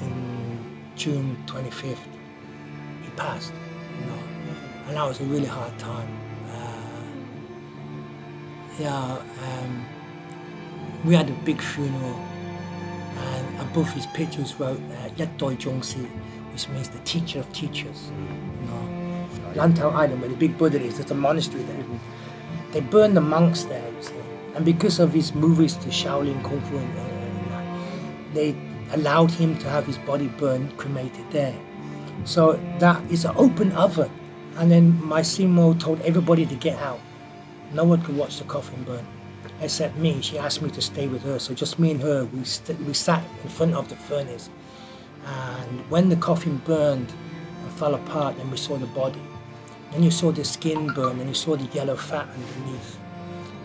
in June 25th, he passed. You know? And that was a really hard time. We had a big funeral, and above his pictures wrote Yat Doi Zhong Si, which means the teacher of teachers. You know? Lantau Island, where the big Buddha is, there's a monastery there. They burned the monks there, you see. And because of his movies to Shaolin Kung Fu, they allowed him to have his body burned, cremated there. So that is an open oven. And then my Simo told everybody to get out. No one could watch the coffin burn, except me. She asked me to stay with her. So just me and her, we sat in front of the furnace. And when the coffin burned and fell apart, then we saw the body. Then you saw the skin burn, and you saw the yellow fat underneath.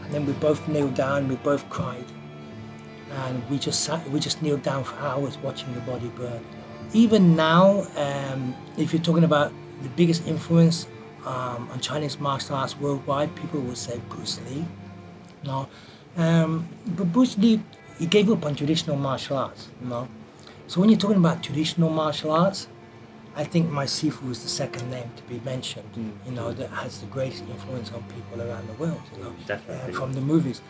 And then we both kneeled down, we both cried. And we just kneeled down for hours watching the body burn. Even now, if you're talking about the biggest influence on Chinese martial arts worldwide, people would say Bruce Lee. No, but Bruce Lee, he gave up on traditional martial arts. You know? So when you're talking about traditional martial arts, I think my Sifu is the second name to be mentioned. You know, that has the greatest influence on people around the world. You know, Definitely. From the movies.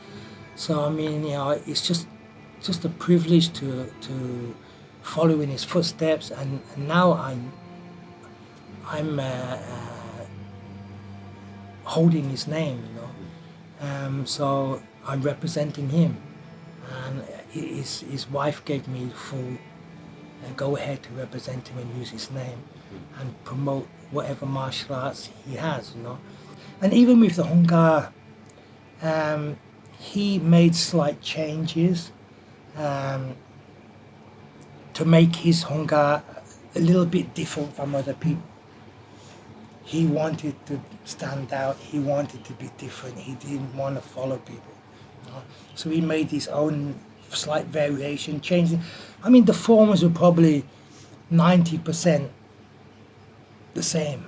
So I mean, you know, it's just a privilege to follow in his footsteps, and now I'm holding his name. You know, so I'm representing him, and his wife gave me full go ahead to represent him and use his name and promote whatever martial arts he has, you know. And even with the Honga, he made slight changes to make his Honga a little bit different from other people. He wanted to stand out, he wanted to be different, he didn't want to follow people. You know? So he made his own slight variation, changing. I mean, the forms were probably 90% the same,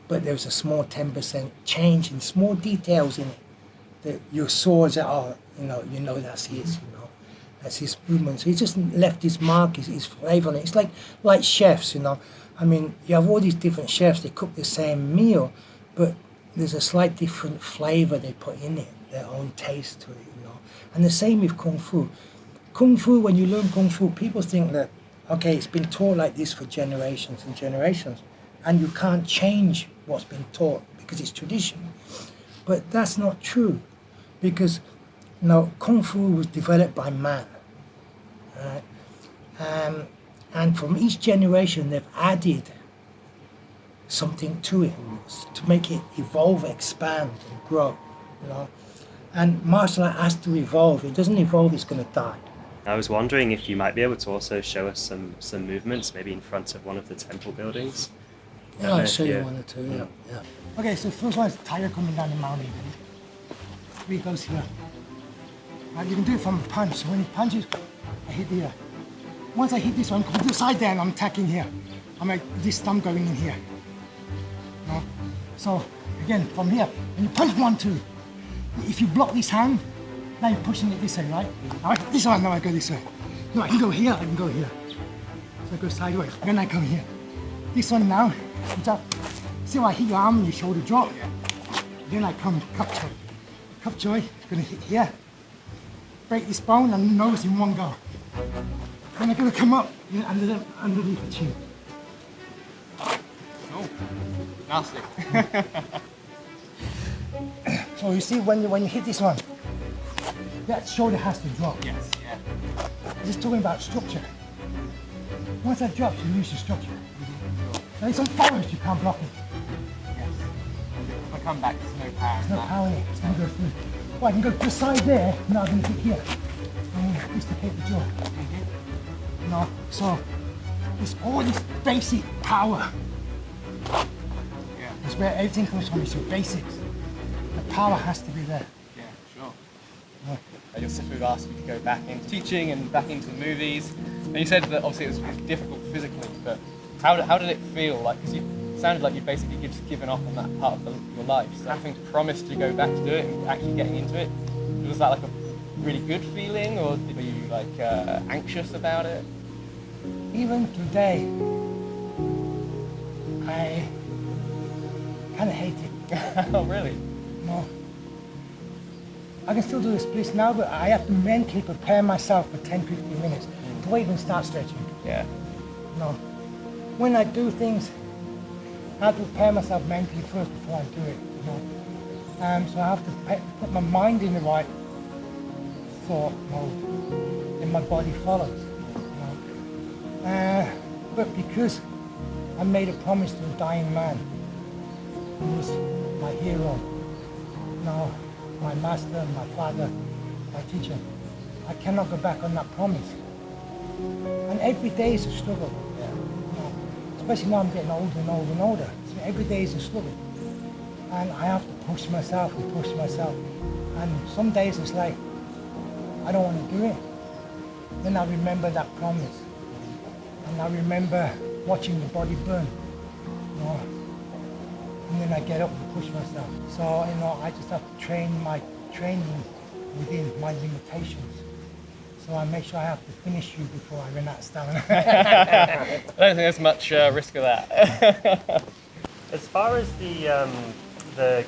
but there was a small 10% change in small details in it that you saw that, oh, you know that's his, you know, that's his movement. So he just left his mark, his flavor on it. It's like chefs, you know. I mean, you have all these different chefs, they cook the same meal, but there's a slight different flavor they put in it, their own taste to it, you know. And the same with Kung Fu. Kung Fu, when you learn Kung Fu, people think that, okay, it's been taught like this for generations and generations, and you can't change what's been taught because it's tradition. But that's not true, because Kung Fu was developed by man, right? And from each generation, they've added something to it to make it evolve, expand, and grow. And martial art has to evolve. If it doesn't evolve, it's going to die. I was wondering if you might be able to also show us some movements, maybe in front of one of the temple buildings. Yeah, I'll show you one or two. Yeah. Okay, so first one is Tiger coming down the mountain. He goes here. You can do it from a punch. So when he punches, I hit here. Once I hit this one, come to the side there, and I'm attacking here. I'm like this thumb going in here. So again, from here, and you punch 1, 2. If you block this hand, now you're pushing it this way, right? Now this one, now I go this way. No, I can go here, I can go here. So I go sideways, then I come here. This one now, see how I hit your arm and your shoulder drop? Then I come cup choy. Cup choy, gonna hit here. Break this bone and nose in one go. Then I'm gonna come up underneath the chin. Oh, nasty. So you see when you hit this one, that shoulder has to drop. Yes, yeah. Just talking about structure. Once that drops, you lose your structure. There's some forest, you can't block it. Yes. If I come back, there's no power. There's no power in it, it's going to go through. Well, I can go to the side there, now I'm going to hit here. I'm going to dislocate the jaw. So it's all this basic power. Yeah. That's where everything comes from, it's your basics. The power has to be there. Yeah, sure. Your sifu asked you to go back into teaching and back into movies, and you said that obviously it was difficult physically, but how did it feel like? Because you sounded like you'd basically just given up on that part of your life. So having to promise to go back to do it and actually getting into it, was that like a really good feeling, or were you like anxious about it? Even today, I kind of hate it. Oh, really? No. I can still do the splits now, but I have to mentally prepare myself for 10-15 minutes before I even start stretching. Yeah. No. When I do things, I have to prepare myself mentally first before I do it. So I have to put my mind in the right thought mode, and my body follows. But because I made a promise to a dying man, who was my hero, my master, my father, my teacher, I cannot go back on that promise. And every day is a struggle. Especially now I'm getting older and older and older. So every day is a struggle. And I have to push myself and push myself. And some days it's like, I don't want to do it. Then I remember that promise. And I remember watching the body burn. And then I get up and push myself. So, I just have to train my training within my limitations. So I make sure I have to finish you before I run out of stamina. I don't think there's much risk of that. As far as it's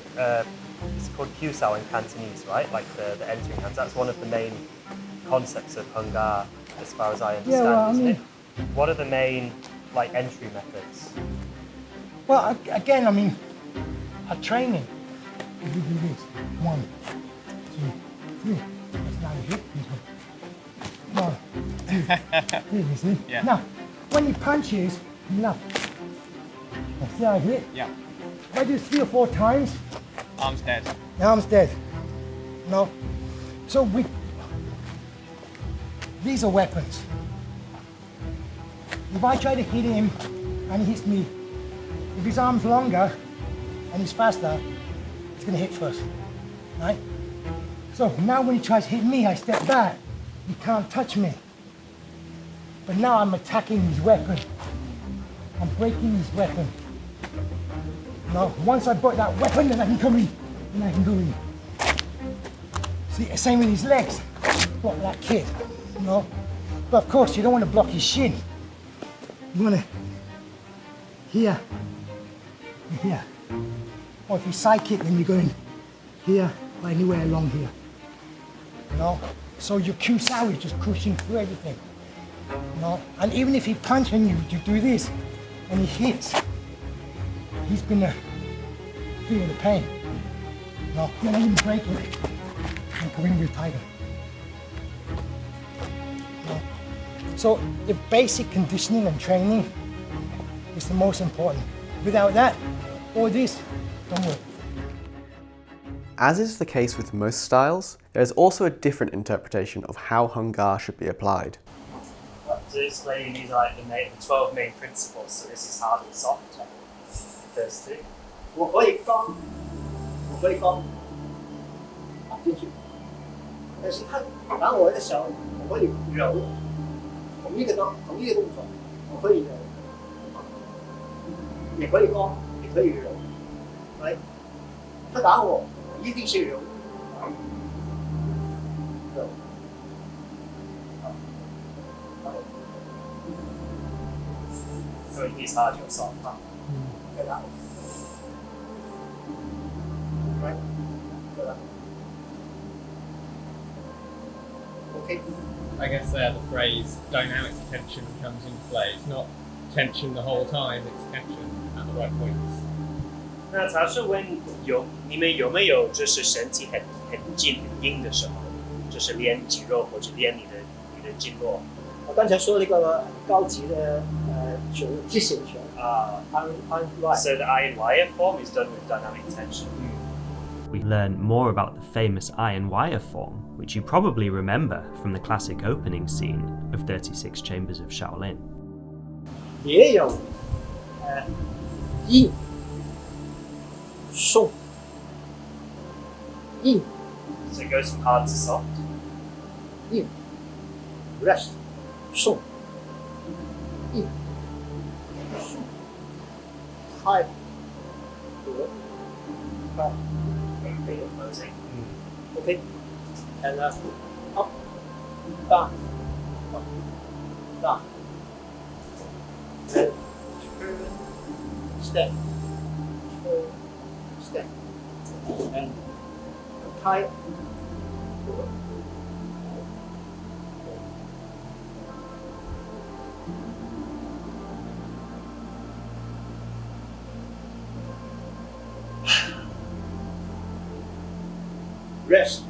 called Kyusao in Cantonese, right? Like the entering hands. That's one of the main concepts of Hung Gar, as far as I understand, isn't it? What are the main entry methods? Well, again, a training. If you do this, 1, 2, 3. That's not a hit. 1, 2, 3. You see? Yeah. Now, when he punches, enough. See how I hit? Yeah. If I do 3 or 4 times, Arm's dead. the arm's dead. So these are weapons. If I try to hit him and he hits me, if his arm's longer and he's faster, it's going to hit first, right? So now when he tries to hit me, I step back. He can't touch me. But now I'm attacking his weapon. I'm breaking his weapon. Once I break that weapon, then I can come in. Then I can go in. See, same with his legs. Block that kid, But of course, you don't want to block his shin. You want to here, and here. Or if you side kick, then you're going here or anywhere along here. So your Kusao is just pushing through everything. You know? And even if he punches and you do this and he hits, he's gonna feel the pain. You know? You're not even breaking it. And come in with tiger. You know? So the basic conditioning and training is the most important. Without that, all this don't work. As is the case with most styles, there is also a different interpretation of how Hung Gar should be applied. To explain these are like the 12 main principles, so this is hard and soft. First two. 我可以刚，我可以刚，打进去。但是他打我的时候，我可以揉，同一个动作，我可以揉，也可以刚，也可以揉。来，他打我，一定是揉，揉。So it is hard or soft. Get out. Right? Get out. Okay. I guess the phrase dynamic tension comes into play. It's not tension the whole time, it's tension at the right points. 那他是问你们有没有就是身体很紧很硬的时候，就是练肌肉或者练你的经络。我刚才说了一个高级的球击拳拳，iron wire. So the iron wire form is done with dynamic tension. We learn more about the famous iron wire form, which you probably remember from the classic opening scene of 36 Chambers of Shaolin. 也有硬送硬 So it goes from hard to soft. 硬 rest 送硬送开合开 Opening and closing. okay and up down up down and turn step turn step and 开合rest.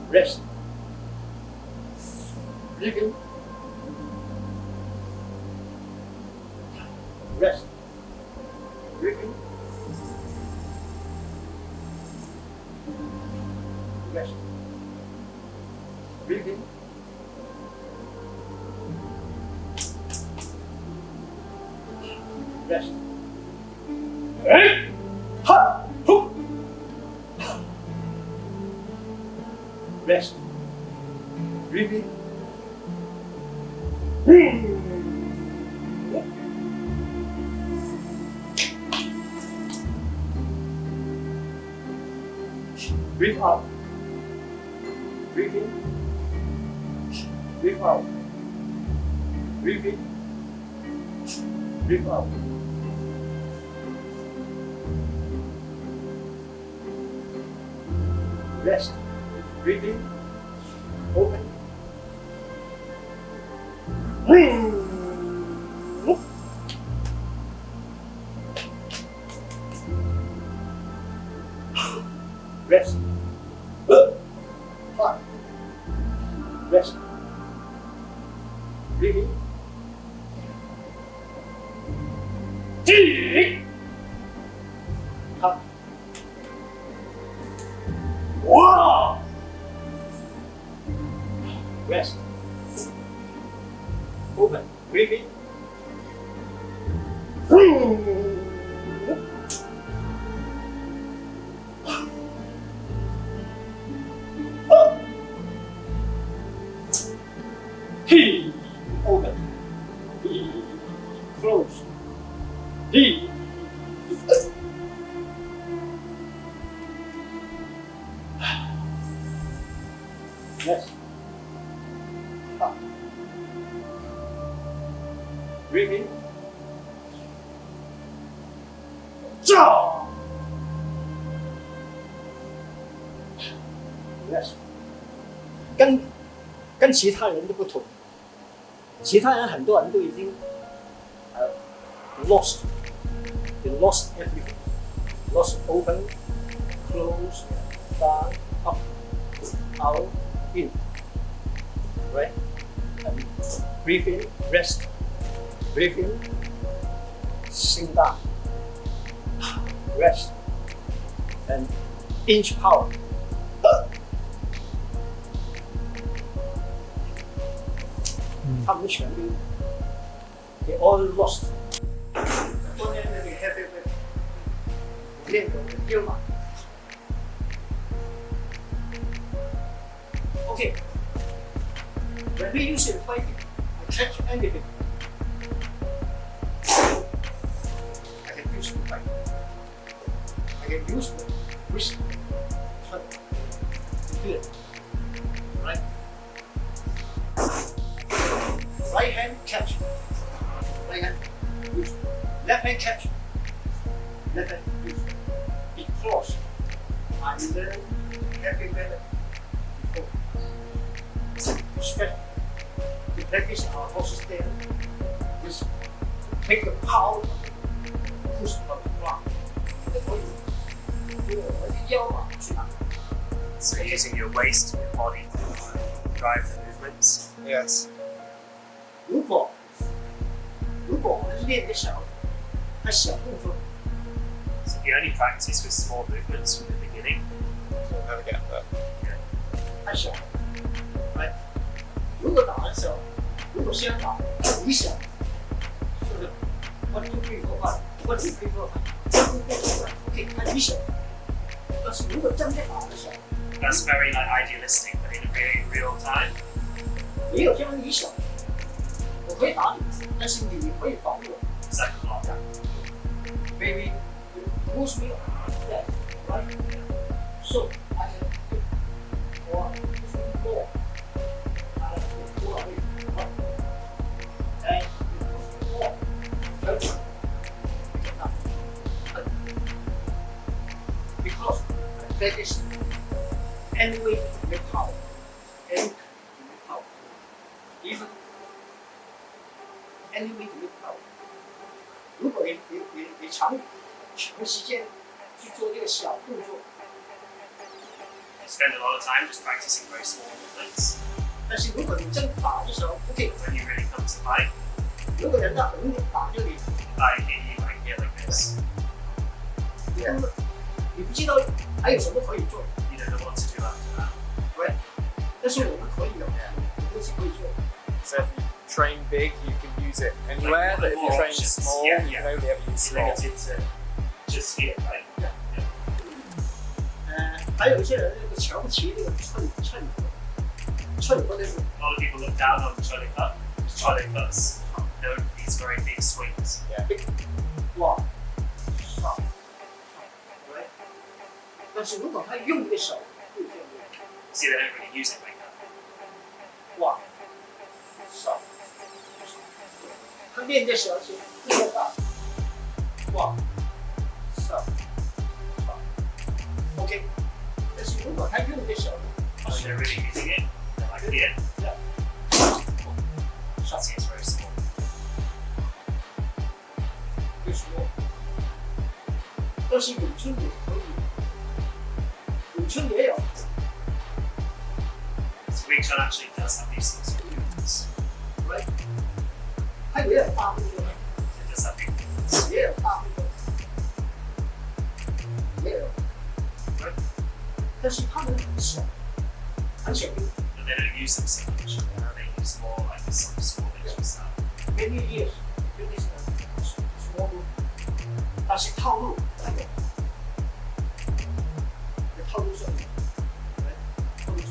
Rest. Breathing. Rest. Breathing. Rest. Breathing. Rest. Rest. Breathing. Breathe out. Breathe in. Breathe out. Breathe in. Breathe out. Rest. Breathe in. Open. Rest. Hard. Rest. Breathe in. Hard. Wow! Rest. Open. Breathe in. He. Open. He. Close. He. Rest. Up. Breathe in. Jaw. rest，跟其他人都不同，其他人很多人都已经they lost everything, lost open, close, down, up, out, in, right? And breathe in, rest, breathe in, sink down, rest, and inch power. They all lost. Okay. When we use it fighting, I catch anything. I can use to fight. I can use the wrist to do it. Right? Right hand catch. Right hand use. Left hand catch. Left hand use. Because I learned heavy weapon before. To stretch. To practice our horse's tail. Just take the power, push on the ground. So you're using your waist and your body to drive the movements. Yes. 如果我们练得小，它小动作， So if you only practice with small movements from the beginning, We'll never get that. 太小了，right？如果打的时候，如果先打你小，是不是？1 2 3 4 5 1 2 3 4 5 1 2 3 4 5 OK， 它你小。但是如果真的打的时候， that's very like idealistic, but in a really real time, 也有这样你小，我可以打你，但是你可以防我。 second law. Maybe you push me left, right? So I can hit or push me more. I can pull away, right? And you push me more. Right? Because that is any way to make power. Any to make power. Even any way to make power. 如果你长时间去做这个小动作， You spend a lot of time just practicing very small movements. 但是如果你真打的时候 ，OK， When you really come to fight, 如果人家横打着你， if I hit you like here like this, 你不知道还有什么可以做 you don't know what to do after that. ，right？但是我们可以有东西可以做。 So if you train big, you can use it anywhere. But if you train small, Yeah, you yeah. can only ever use It's small. limited to just here, right? Yeah. 还有一些人那个瞧不起那个寸的是 A lot of people look down on Charlie Putt. Charlie Putt's known for these very big swings. Yeah. 哇，少，right？但是如果他用的手，就这样 See, they don't really use it like that. 哇，少，他练的时候是这么大，哇，少，OK。但是如果他用的时候，他 When 手 they're really using it, they're like here. 少 See, it's very small. 就说，但是咏春也可以，咏春也有， So Wing Chun actually does have these sorts of movements. right？他也有大部分， It does have big movements. 也有大部分，也有，right？但是他们很小，很小的。 But they don't use them so much. They use more like some small inches style. Many years do this small group，但是套路还有，套路是，套路是，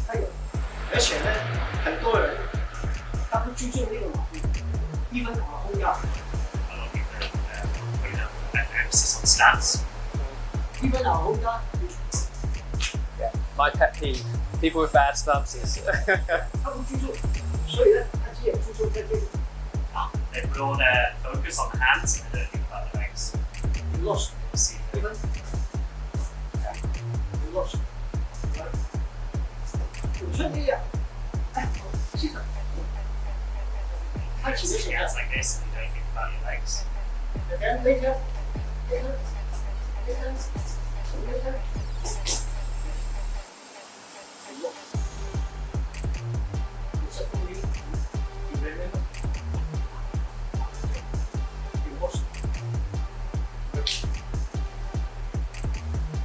还有，而且呢，很多人他不注重那个马步，一分马后压， A lot of people put emphasis on stance. 一分马后压， Yeah. My pet peeve: people with bad stances. 他不注重，所以呢，他只有注重在这里， They put all their focus on the hands and they don't think about the legs. lost。 See Hands like this and you don't think about your legs.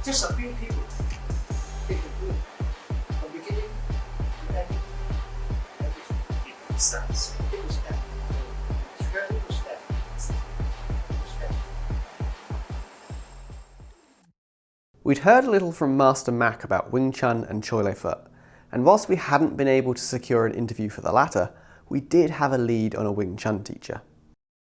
Just a few people they can do it. From beginning to ending, everything. Steps. Little step. It's very little step. Little step. We'd heard a little from Master Mac about Wing Chun and Choi Lei Fut, and whilst we hadn't been able to secure an interview for the latter, we did have a lead on a Wing Chun teacher.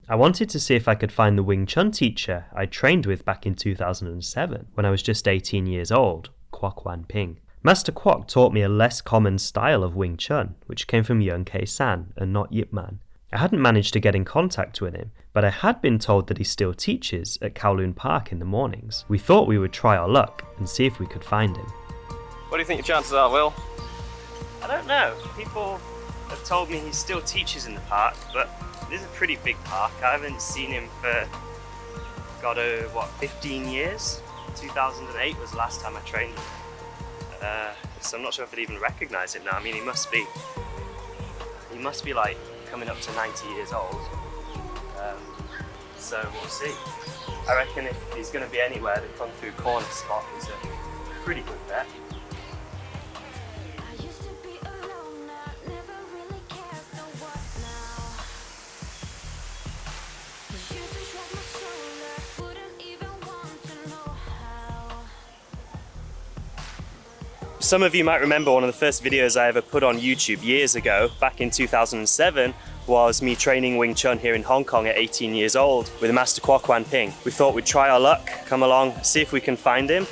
I wanted to see if I could find the Wing Chun teacher I trained with back in 2007 when I was just 18 years old, Kwok Wan Ping. Master Kwok taught me a less common style of Wing Chun, which came from Yuen Kei San and not Yip Man. I hadn't managed to get in contact with him, but I had been told that he still teaches at Kowloon Park in the mornings. We thought we would try our luck and see if we could find him. What do you think your chances are, Will? I don't know. People have told me he still teaches in the park, but it is a pretty big park. I haven't seen him for, 15 years? 2008 was the last time I trained him. So I'm not sure if I'd even recognise him now. I mean, he must be like coming up to 90 years old. So we'll see. I reckon if he's going to be anywhere, the Kung Fu corner spot is a pretty good bet. Some of you might remember one of the first videos I ever put on YouTube years ago, back in 2007, was me training Wing Chun here in Hong Kong at 18 years old with Master Kwok Wan Ping. We thought we'd try our luck, come along, see if we can find him,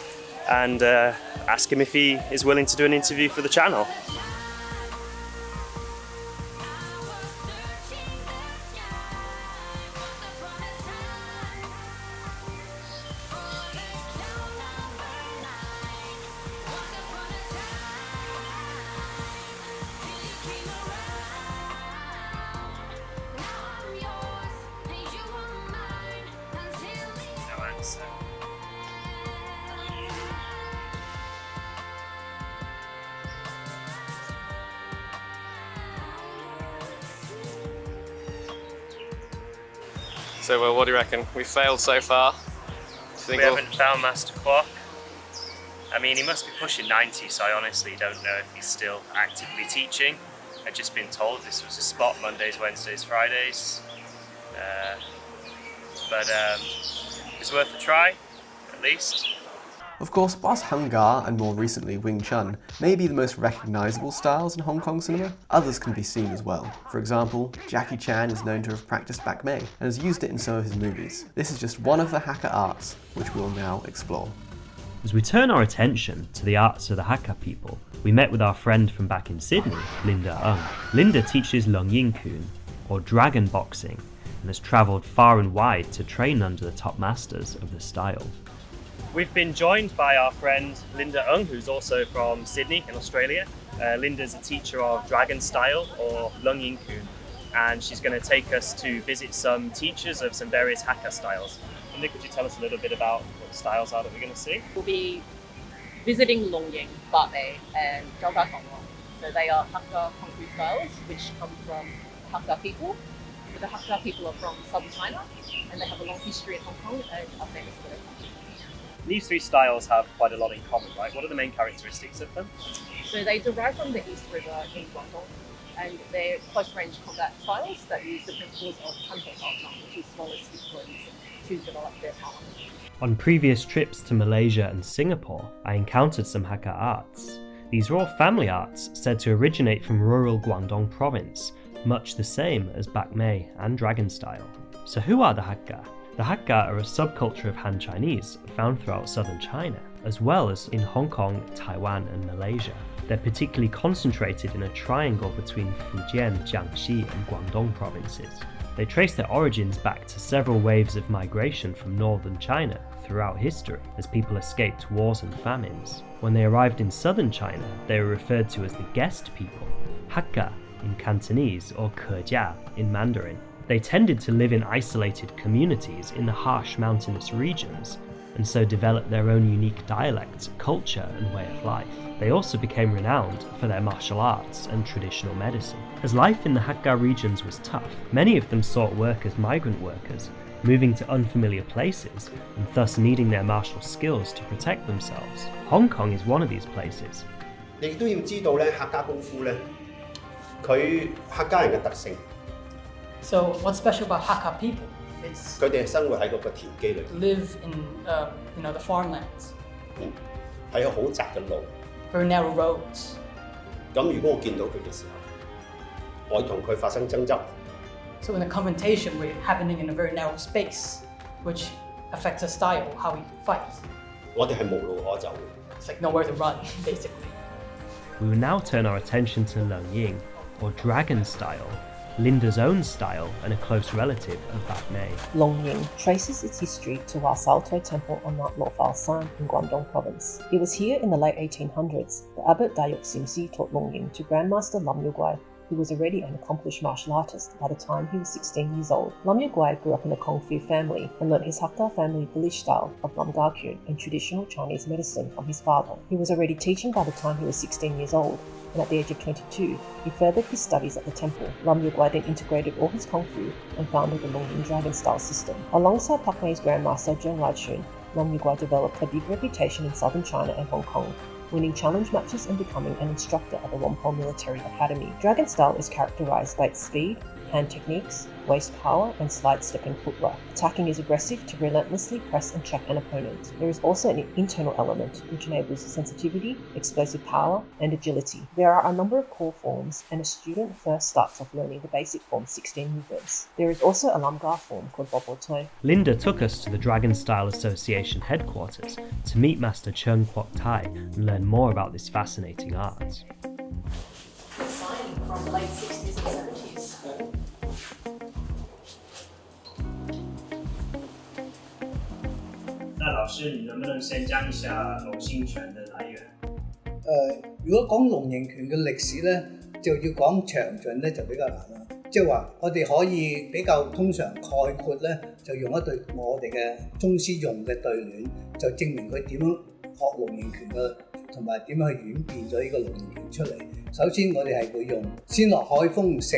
and ask him if he is willing to do an interview for the channel. So, Will, what do you reckon? We failed so far. We haven't found Master Kwok. I mean, he must be pushing 90, so I honestly don't know if he's still actively teaching. I've just been told this was a spot Mondays, Wednesdays, Fridays. But it's worth a try, at least. Of course, whilst Hung Gar and more recently Wing Chun may be the most recognisable styles in Hong Kong cinema, others can be seen as well. For example, Jackie Chan is known to have practiced Bak Mei and has used it in some of his movies. This is just one of the Hakka arts, which we'll now explore. As we turn our attention to the arts of the Hakka people, we met with our friend from back in Sydney, Linda Ng. Linda teaches Lung Yin Kun, or dragon boxing, and has travelled far and wide to train under the top masters of the style. We've been joined by our friend Linda Ng, who's also from Sydney in Australia. Linda's a teacher of Dragon Style, or Lung Yin Kun, and she's going to take us to visit some teachers of some various Hakka styles. Linda, could you tell us a little bit about what the styles are that we're going to see? We'll be visiting Long Ying, Bak Mei, and Zhao Da Tong Long. So they are Hakka Kung Fu styles, which come from Hakka people. The Hakka people are from southern China, and they have a long history in Hong Kong and are famous for their Kung Fu. These three styles have quite a lot in common, right? What are the main characteristics of them? So they derive from the East River in Guangdong, and they're close-range combat styles that use the principles of Hanhei Hao, which is smaller disciplines, to develop their power. On previous trips to Malaysia and Singapore, I encountered some Hakka arts. These are all family arts said to originate from rural Guangdong province, much the same as Bak Mei and Dragon Style. So who are the Hakka? The Hakka are a subculture of Han Chinese found throughout southern China, as well as in Hong Kong, Taiwan and Malaysia. They're particularly concentrated in a triangle between Fujian, Jiangxi and Guangdong provinces. They trace their origins back to several waves of migration from northern China throughout history as people escaped wars and famines. When they arrived in southern China, they were referred to as the guest people, Hakka in Cantonese or Kejia in Mandarin. They tended to live in isolated communities in the harsh mountainous regions, and so developed their own unique dialect, culture, and way of life. They also became renowned for their martial arts and traditional medicine. As life in the Hakka regions was tough, many of them sought work as migrant workers, moving to unfamiliar places and thus needing their martial skills to protect themselves. Hong Kong is one of these places. 你亦都要知道咧，客家功夫咧，佢客家人嘅特性， So what's special about Hakka people? It's 佢哋係生活喺嗰個田基裏， live in the farmlands, 喺個好窄嘅路。 very narrow roads. 咁如果我見到佢嘅時候，我同佢發生爭執， So in a confrontation, we're happening in a very narrow space, which affects the style, how we fight. 我哋係無路可走嘅。 It's like nowhere to run, basically. We will now turn our attention to Longying, or dragon style, Linda's own style and a close relative of Bat Mei. Longying traces its history to Wa Sao Toi Temple on Mount Lofal San in Guangdong Province. It was here in the late 1800s that Abbot Dayok Simsi taught Longying to Grandmaster Lam Yugwai, who was already an accomplished martial artist by the time he was 16 years old. Lam Yugwai grew up in a Kung Fu family and learnt his Hakka family village style of Lam Ga Kyun and traditional Chinese medicine from his father. He was already teaching by the time he was 16 years old, and at the age of 22, he furthered his studies at the temple. Lam Yugwai then integrated all his Kung Fu and founded the Longying Dragon style system. Alongside Pak Mei's grandmaster Zheng Waichun, Lam Yugwai developed a big reputation in southern China and Hong Kong, winning challenge matches and becoming an instructor at the Whampoa Military Academy. Dragon style is characterized by its speed, hand techniques, waist power, and side-stepping footwork. Attacking is aggressive to relentlessly press and check an opponent. There is also an internal element which enables sensitivity, explosive power, and agility. There are a number of core forms, and a student first starts off learning the basic form 16 movements. There is also a Lamgar form called Bobo Toi. Linda took us to the Dragon Style Association headquarters to meet Master Cheung Kwok Tai and learn more about this fascinating art. Design from the late 60s and 70s. 那老师，你能不能先讲一下龙兴拳的来源？如果講龍形拳嘅歷史咧，就要講詳盡咧就比較難啦。即係話我哋可以比較通常概括咧，就用一對我哋嘅宗師用嘅對聯，就證明佢點樣學龍形拳嘅，同埋點樣去演變咗呢個龍形拳出嚟。首先我哋係會用先落海風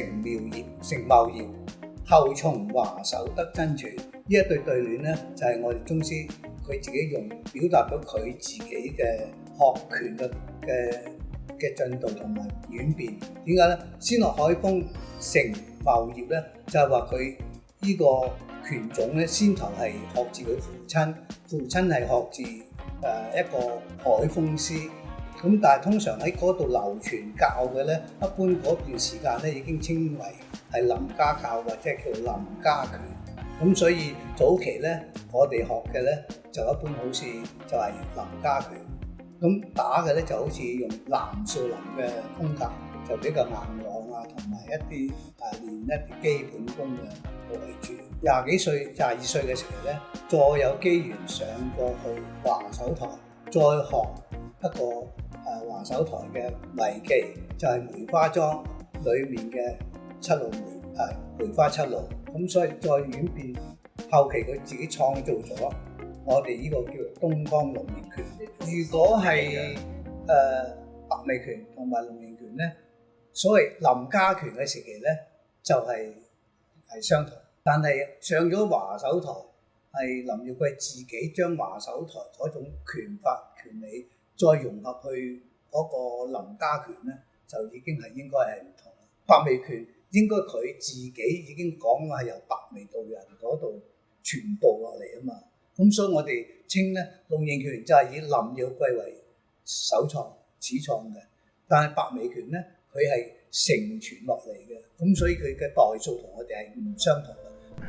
成茂業，後從華手得真傳。呢一對對聯咧，就係我哋宗師佢自己用表達咗佢自己嘅學拳嘅進度同埋演變。點解咧？先落海風成茂業咧，就係話佢呢個拳種咧，先頭係學自佢父親係學自一個海風師。咁但係通常喺嗰度流傳教嘅咧，一般嗰段時間咧已經稱為係林家教或者叫林家拳。咁所以早期咧，我哋學嘅咧就一般好似就係林家拳。咁打嘅咧就好似用藍少林嘅風格，就比較硬朗啊，同埋一啲練一啲基本功嘅為主。22歲嘅時候咧，再有機緣上過去華手台，再學一個華手台嘅迷技，就係梅花莊裡面嘅梅花七路。咁所以再演變，後期佢自己創造咗我哋呢個叫做東江龍形拳。如果係白眉拳同埋龍形拳咧，所謂林家拳嘅時期咧，就係相同。但係上咗華手台，係林耀貴自己將華手台嗰種拳法拳理再融合去嗰個林家拳咧，就已經係應該係唔同。白眉拳應該佢自己已經講係由白眉道人嗰度傳導落嚟啊嘛。咁所以我哋稱咧龍形拳就係以林耀貴為首創始創嘅，但係白眉拳咧佢係承傳落嚟嘅，咁所以佢嘅代數同我哋係唔相同嘅。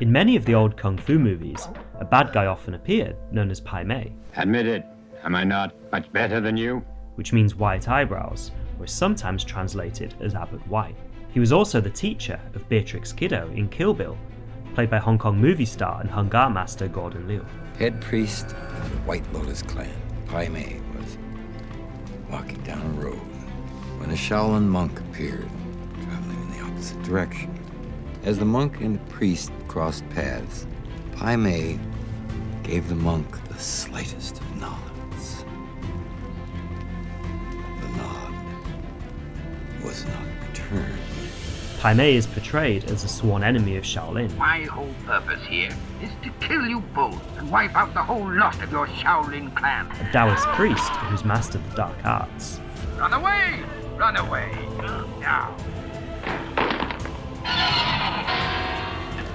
In many of the old kung fu movies, a bad guy often appeared, known as Pai Mei. Admit it, am I not much better than you? Which means white eyebrows, or is sometimes translated as Abbot White. He was also the teacher of Beatrix Kiddo in Kill Bill, played by Hong Kong movie star and Hung Gar master Gordon Liu. Head priest of the White Lotus clan, Pai Mei, was walking down a road when a Shaolin monk appeared, traveling in the opposite direction. As the monk and the priest crossed paths, Pai Mei gave the monk the slightest of nods. The nod was not returned. Pai Mei is portrayed as a sworn enemy of Shaolin. My whole purpose here is to kill you both and wipe out the whole lot of your Shaolin clan. A Taoist priest who's mastered the dark arts. Run away! Run away! Now.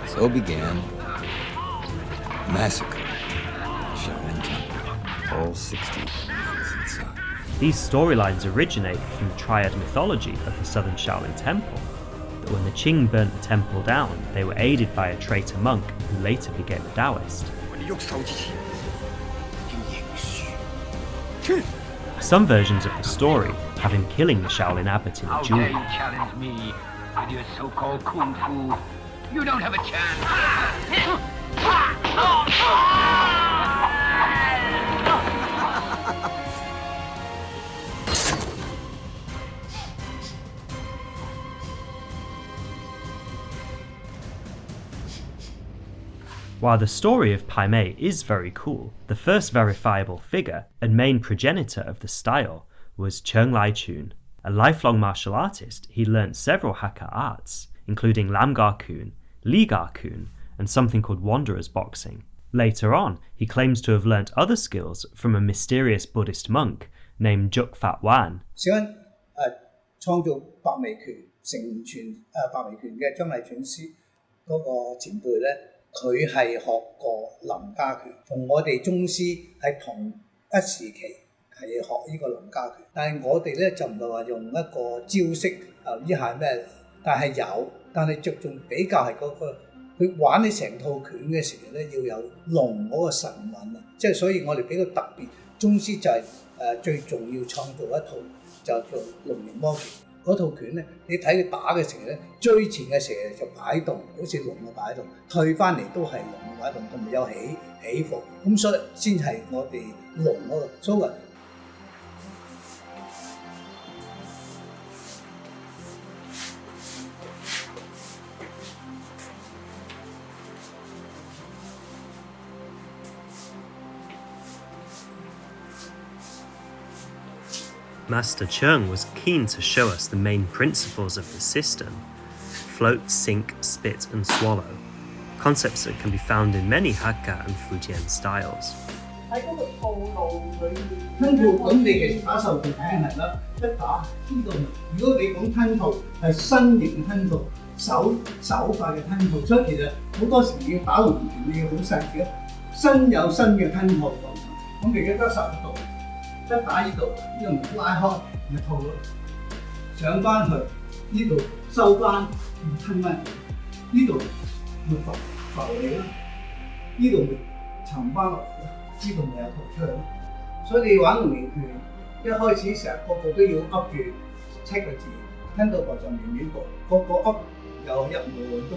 So began a massacre of the Shaolin Temple, all 60 monks inside. These storylines originate from the triad mythology of the Southern Shaolin Temple, that when the Qing burnt the temple down, they were aided by a traitor monk who later became a Taoist. Some versions of the story have him killing the Shaolin abbot in a How duel. dare you challenge me with your so-called kung fu? You don't have a chance. While the story of Pai Mei is very cool, the first verifiable figure and main progenitor of the style was Cheng Lai Chun. A lifelong martial artist, he learnt several Hakka arts, including Lam Gar Kun, Li Gar Kun, and something called Wanderer's Boxing. Later on, he claims to have learnt other skills from a mysterious Buddhist monk named Juk Fat Wan. 想創造白眉拳成全白眉拳嘅張麗全師嗰個前輩咧。佢係學過林家拳，同我哋宗師係同一時期係學呢個林家拳，但係我哋咧就唔係話用一個招式呢下咩，但係有，但係着重比較係嗰個佢玩你成套拳嘅時候咧要有龍嗰個神韻啊，即係所以我哋比較特別，宗師就係最重要創造一套就叫龍形魔拳。嗰套拳咧，你睇佢打嘅時候咧，追前嘅時候就擺動，好似龍嘅擺動；退翻嚟都係龍嘅擺動，同埋有起伏，咁所以先係我哋龍嗰個。所以話Master Cheng was keen to show us the main principles of the system: float, sink, spit, and swallow. Concepts that can be found in many Hakka and Fujian styles. 喺嗰個套路裏面，吞吐咁你其實打受條片係啦，一打呢度。如果你講吞吐係身形嘅吞吐，手法嘅吞吐，所以其實好多時你要打龍拳你要好細嘅，身有身嘅吞吐。咁你而家得10度。一打呢度，呢度唔拉開，咪套咯，上翻去呢度收翻，吞翻，呢度咪浮你啦，呢度咪沉翻落嚟啦，呢度咪有吐出嚟咯。所以你玩龍形拳，一開始成日個個都要噏住7個字，吞到台上面面部，個個噏由入門到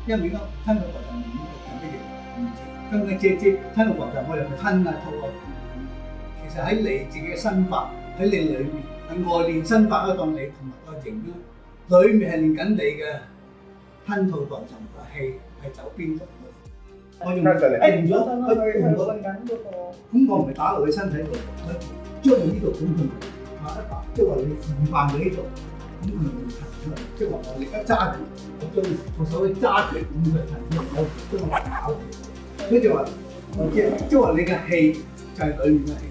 一面噏，吞到台上面面部，有啲嘢唔知，根本接吞到台上，我哋咪吞啊吐啊。其實喺你自己嘅身法，喺你裏面係外練身法啦，當你同埋個形啦，裏面係練緊你嘅吞吐代沉個氣係走邊度。我用咗佢用緊嗰個，咁我唔係打落佢身體度，將佢呢度咁去一打，即係話你示範佢呢度，咁唔騰出嚟，即係話我而家揸住，我將個手去揸住咁去騰出嚟，我將我搞掂，所以就話即係話你嘅氣就係裏面嘅氣。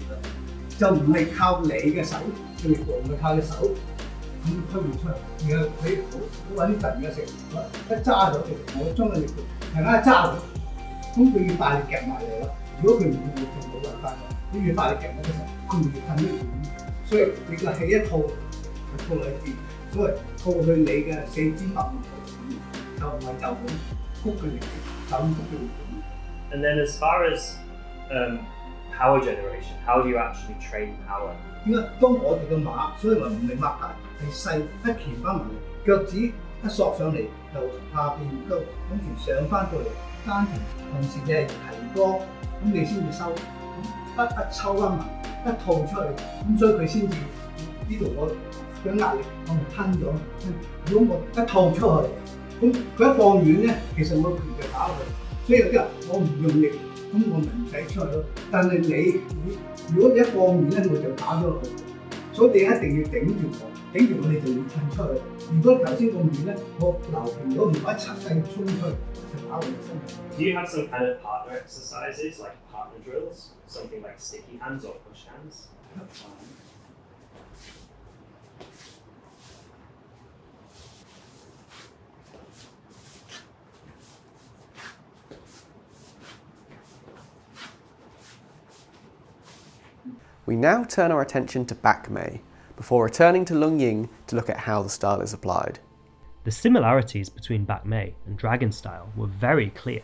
就唔係靠你嘅手嘅力度，唔係靠隻手咁推唔出嚟，而係佢好穩陣嘅時候，一揸咗佢，我將個力度係啱揸咗，咁佢要大力夾埋嚟咯。如果佢唔會就冇辦法嘅，你越大力夾嗰陣時候，佢越褪得遠。所以你個氣一套係套裏邊，所謂套去你嘅四肢百脈就唔係就咁谷嘅力，就咁谷嘅力。And then as far as power generation, how do you actually train power? 點解當我哋嘅馬，所以話唔係擘大，係細一鉗翻埋嚟，腳趾一索上嚟由下邊到跟住上翻到嚟丹田，同時你係提肛，咁你先至收，咁一抽一埋，一吐出去，咁所以佢先至呢度個壓力我咪吞咗。如果我一吐出去，咁佢一放軟咧，其實我拳就打落去。所以有啲人我唔用力，咁我咪唔使出去咯。但係你如果你一放軟咧，我就打咗落去。所以你一定要頂住我，頂住我你就要褪出去。如果頭先咁軟咧，我留平咗，唔可以一插勢衝出去，就打落你身上。Do you have some kind of partner exercises like partner drills? Something like sticky hands or push hands? We now turn our attention to Bak Mei, before returning to Lung Ying to look at how the style is applied. The similarities between Bak Mei and Dragon style were very clear.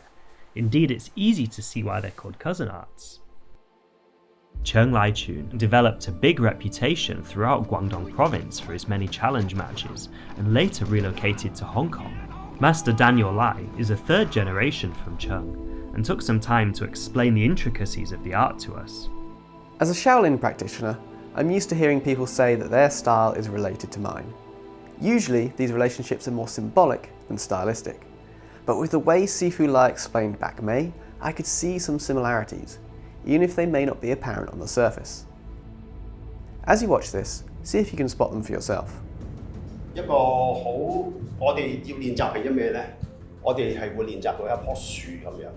Indeed, it's easy to see why they're called cousin arts. Cheng Lai-chun developed a big reputation throughout Guangdong province for his many challenge matches, and later relocated to Hong Kong. Master Daniel Lai is a third generation from Cheng, and took some time to explain the intricacies of the art to us. As a Shaolin practitioner, I'm used to hearing people say that their style is related to mine. Usually, these relationships are more symbolic than stylistic. But with the way Sifu Lai explained Bak Mei, I could see some similarities, even if they may not be apparent on the surface. As you watch this, see if you can spot them for yourself. 一個好，我哋要練習係啲咩咧？我哋係會練習到一棵樹咁樣，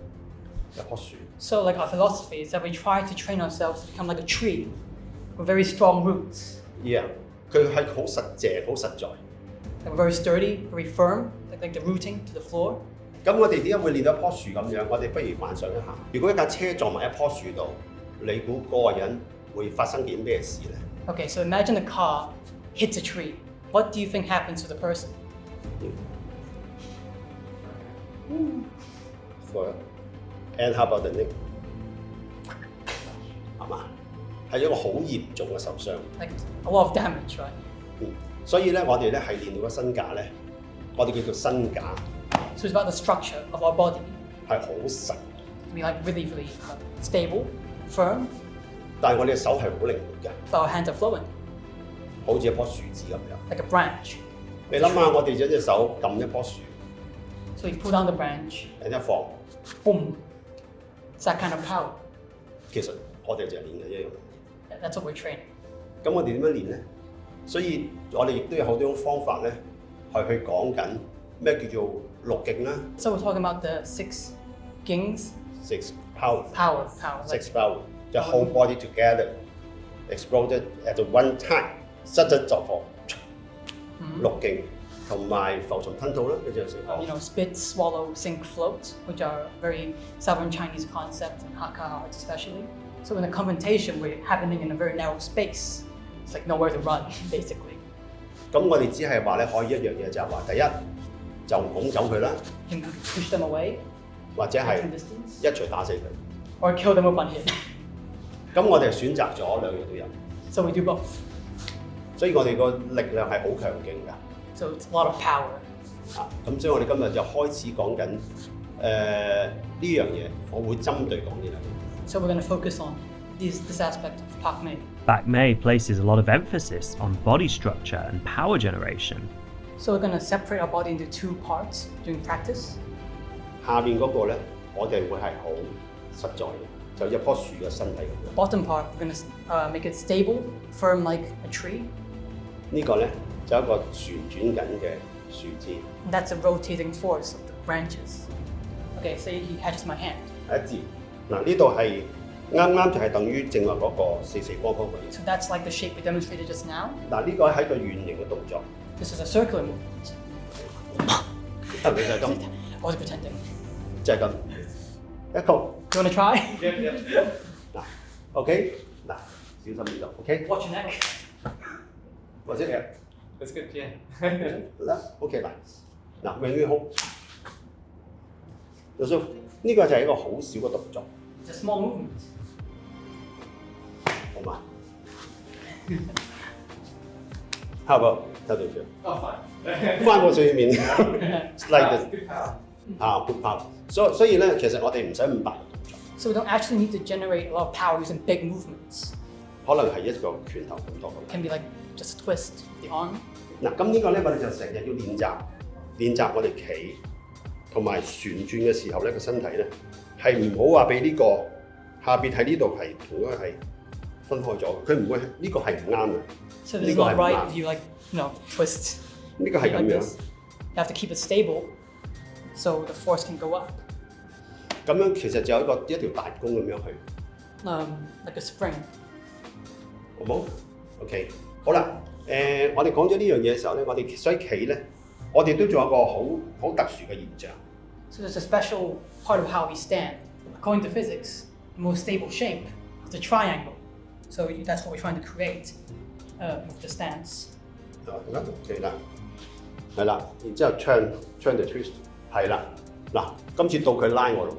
一棵樹。So like our philosophy is that we try to train ourselves to become like a tree with very strong roots. Yeah，佢係好實淨，好實在。Like very sturdy, very firm, like the rooting to the floor. 咁我哋點解會練到一棵樹咁樣？我哋不如幻想一下，如果一架車撞埋一棵樹度，你估嗰個人會發生件咩事咧 Okay, so imagine a car hits a tree. What do you think happens to the person? And how about the neck？ 係嘛？係一個好嚴重嘅受傷。Like a lot of damage, right? 所以咧，我哋咧係練到個身架咧，我哋叫做身架。So it's about the structure of our body. 係好實。To be like really, really stable, firm. 但係我哋嘅手係好靈活嘅。But our hands are flowing. 好似一棵樹枝咁樣。 Like a branch. 你諗下，我哋隻手撳一棵樹。So you pull down the branch. 一放。Boom. It's that kind of power. 其實我哋就係練嘅一樣。That's what we're training. 咁我哋點樣練咧？所以我哋亦都有好多種方法咧，係去講緊咩叫做六勁啦。So we're talking about the 6 gings. 6 power. Power. 6 power. The whole body together, exploded at one time. 失質作火。六勁同埋浮沉吞吐啦，呢隻成個。You know, spit, swallow, sink, float, which are very southern Chinese concepts and Hakka arts especially. So in a confrontation, we're happening in a very narrow space. It's like nowhere to run, basically. 咁我哋只係話咧，可以一樣嘢就係話，第一就拱走佢啦， You can push them away, 或者係一錘打死佢。or kill them with one hit. 咁我哋選擇咗兩樣都有。So we do both. 所以我哋個力量係好強勁㗎。So it's a lot of power. 咁所以我哋今日就開始講緊呢樣嘢，我會針對講呢兩樣。So we're going to focus on this aspect of Bak Mei. Bak Mei places a lot of emphasis on body structure and power generation. So we're going to separate our body into 2 parts during practice. 下面嗰個咧，我哋會係好實在嘅，就一棵樹嘅身體咁樣。Bottom part, we're going to make it stable, firm like a tree. 呢個咧就一個旋轉緊嘅樹枝。And that's a rotating force of the branches. Okay, so he catches my hand. 一支嗱，呢度係啱啱就係等於正話嗰個四方嗰個。So that's like the shape we demonstrated just now. 嗱，呢個係個圓形嘅動作。This is a circular movement. 係咪就係咁 I was pretending. 就係咁。一個。You want to try? 嗱 ，OK， 嗱，小心呢度 ，OK。Watch your neck. 或者係。That's good, yeah. 啦 ，OK 嗱，永遠好。老師，呢個就係一個好少嘅動作。It's a small movement. 好嘛？How about How do you feel? Oh, fine. 翻過水面 like the Good power. good power。所以咧，其實我哋唔使咁大。 So we don't actually need to generate a lot of power using big movements. 可能係一個拳頭咁多。It can be like just a twist the arm. 嗱，咁呢個咧，我哋就成日要練習我哋企同埋旋轉嘅時候咧，個身體咧係唔好話俾呢個下邊喺呢度係同嗰個係分開咗，佢唔會呢個係唔啱嘅。So this is not right if you like twist. 呢個係咁樣。You have to keep it stable, so the force can go up. 咁樣其實就有一條彈弓咁樣去。Like a spring. 好冇 ？OK， 好啦，我哋講咗呢樣嘢嘅時候咧，我哋所以企咧，我哋都仲有一個好特殊嘅現象。So there's a special part of how we stand. According to physics, the most stable shape is a triangle. So that's what we're trying to create with the stance. 係啦，係啦，然之後 turn the twist， 係啦，嗱，今次到佢拉我咯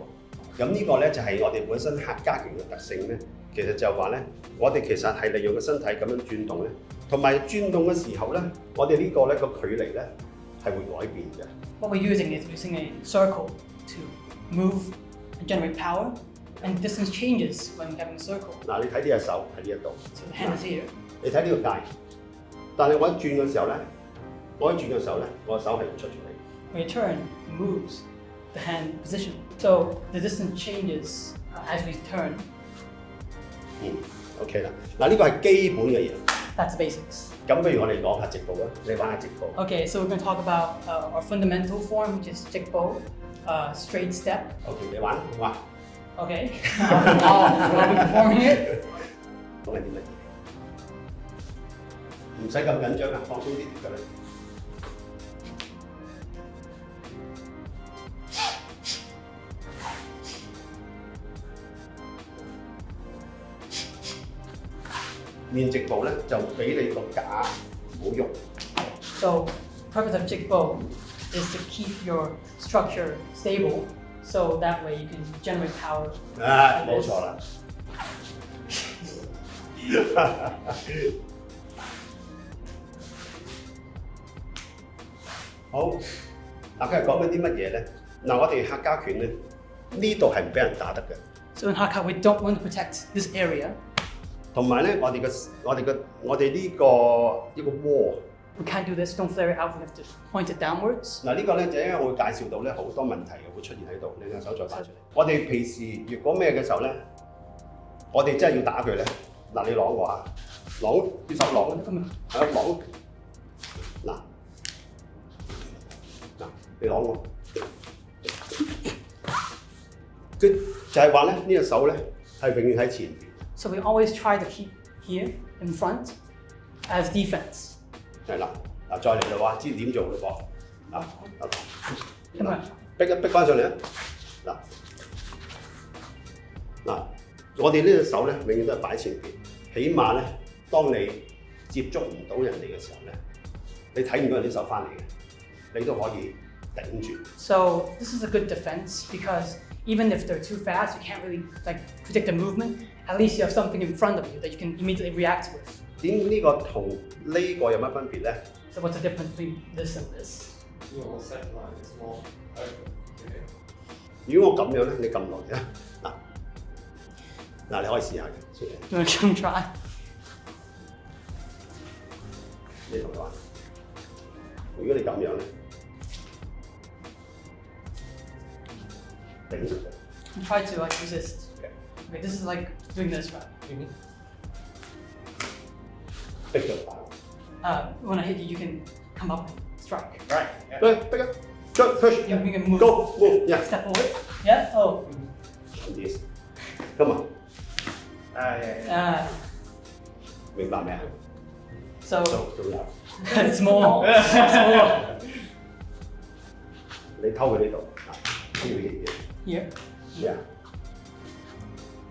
喎，咁呢個咧就係我哋本身客家拳嘅特性咧，其實就係話咧，我哋其實係利用個身體咁樣轉動咧，同埋轉動嘅時候咧，我哋呢個咧個距離咧係會改變嘅。What we're using is using a circle to move and generate power, and the distance changes when having a circle. 嗱，你睇呢隻手喺呢一度， So the hand is here. 你睇呢個界，但係我一轉嘅時候咧，我個手係唔出咗嚟。When you turn, it moves the hand position. So the distance changes as we turn. OK 啦，嗱呢個係基本嘅嘢。That's the basics. 咁不如我哋講下直步啦，你玩下直步。Okay, so we're going to talk about our fundamental form, which is jikbo, straight step. OK， 你玩，好嘛 Okay, I'll be performing it. 講係啲乜嘢？唔使咁緊張啊，放鬆啲得啦。練直步咧，就俾你個架唔好喐。So, purpose of jikbo is to keep your structure stable, so that way you can generate power. 冇錯啦。好，嗱，今日講緊啲乜嘢咧？嗱，我哋客家拳咧，呢度係唔俾人打得嘅。So in Hakka, we don't want to protect this area. 同埋咧，我哋呢個wall。We can't do this. Don't flare it out. We have to point it downwards. 嗱，呢個咧就因為我會介紹到咧好多問題嘅會出現喺度，你隻手再擺出嚟。我哋平時如果咩嘅時候咧，我哋真係要打佢咧。嗱，你攞我啊，攞隻手攞啦，係啊攞。嗱，你攞我。即就係話咧，呢隻手咧係永遠喺前邊。So we always try to keep here in front as defense. 係啦，嗱再嚟啦喎，知點做嘞噃？嗱，逼翻上嚟啊！嗱，我哋呢隻手咧，永遠都係擺前邊，起碼咧，當你接觸唔到人哋嘅時候咧，你睇唔到人啲手翻嚟嘅，你都可以頂住。So this is a good defense because even if they're too fast, you can't really predict the movement. At least you have something in front of you that you can immediately react with. 點呢個同呢個有乜分別咧 So what's the difference between this and this? 如果我咁樣咧，你撳落嚟啊！嗱，你可以試下嘅。You want to try? 你同佢玩。如果你咁樣咧，頂住佢。You try to resist. Okay, this is like doing this, right? 逼佢打。When I hit you, you can come up and strike. Right. Pick up. Push. You can move. Go. Move. Yeah. Step forward. Yeah. Oh. Yes. Come on. 明白未啊 So 都有。it's more. It's 你偷佢呢度，呢度嘢。Here. Yeah.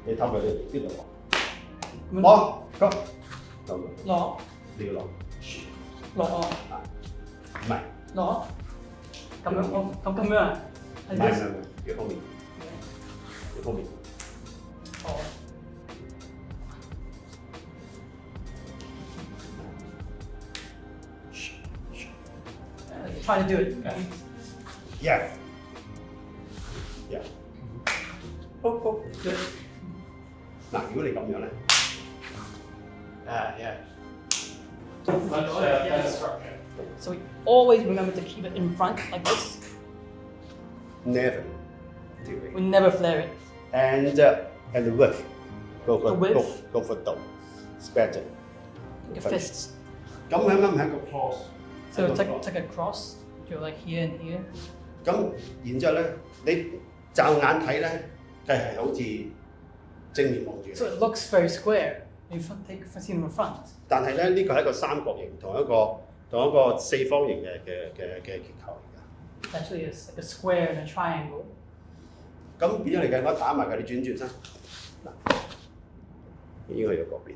你偷佢呢度攞。攞。Go. 攞。你要攞。攞。唔係。攞。咁樣咁樣啊？唔係，幾方面？幾方面？哦。try to do it. Yeah. Yeah. 好好。嗱，如果你咁樣咧， Yeah. So we always remember to keep it in front like this. never do it. We never flare it. And the width. Go The width? Go for the better. Your fists. 咁啱啱係一個 cross。 So it's like a cross. You're like here and here. 咁然之後咧，你驟眼睇咧，佢係好似正面望住你。 So it looks very square. You see in the front. 但係咧，呢個係一個三角形同一個四方形嘅結構嚟㗎。 It's actually like a square and a triangle. 咁變咗嚟計，我打埋佢，你轉身。嗱，應該去到嗰邊。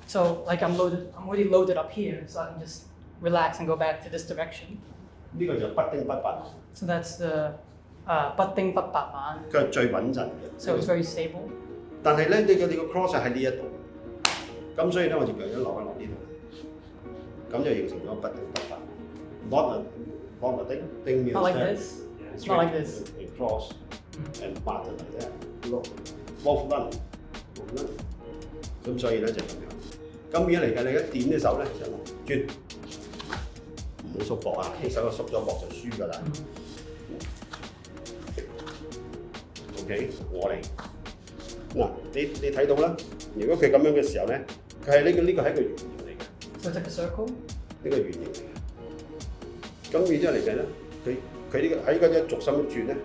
So like I'm already loaded up here, so I can just relax and go back to this direction. 呢個就不丁不拔。 So that's the 不丁不拔板. 佢係最穩陣嘅。 So it's very stable. 但係咧，你個 cross 喺呢一度，咁所以咧我就腳一落呢度，咁就形成咗不丁不拔。Not a丁面。 Not like this. It's not like this. A cross and pattern like that. Both run. 咁所以咧就咁樣。咁變咗嚟計，你一點啲手咧就轉，唔好縮膊啊！啲手縮咗膊就輸㗎啦。OK， 我嚟。嗱，你睇到啦，如果佢咁樣嘅時候咧，佢係呢個係一個圓形嚟嘅。So it's like a circle. 呢個圓形嚟嘅。咁變咗嚟計咧，佢呢個喺嗰隻軸心一轉咧，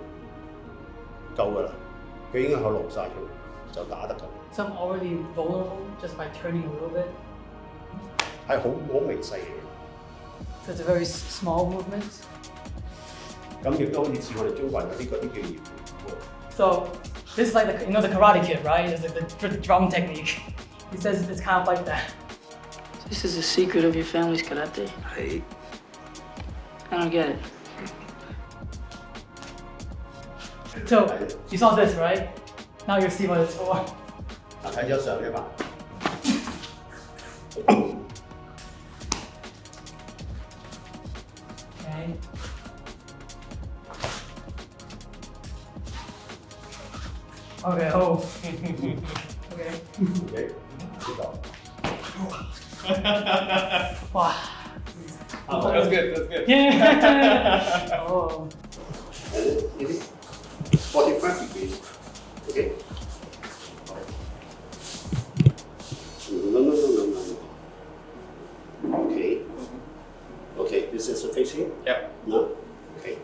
夠㗎啦。佢已經係落晒佢，就打得㗎。 So I'm already vulnerable just by turning a little bit. 係好微細嘅。 So it's a very small movement. 咁亦都好似似我哋中國人有啲嗰啲叫搖。 So this is like the Karate Kid, right? It's like the drum technique. He says it's kind of like that. This is the secret of your family's karate. Hey. I don't get it. So you saw this, right? Now you see what it's for. 睇咗相嘅嘛。Okay. Okay. Oh. Okay. Okay. 呢個。哇。Oh, that's good. That's good. Yeah. Oh. And it is 45 degrees. Okay. No. Okay. Okay, this is the facing? Yep. No? Okay.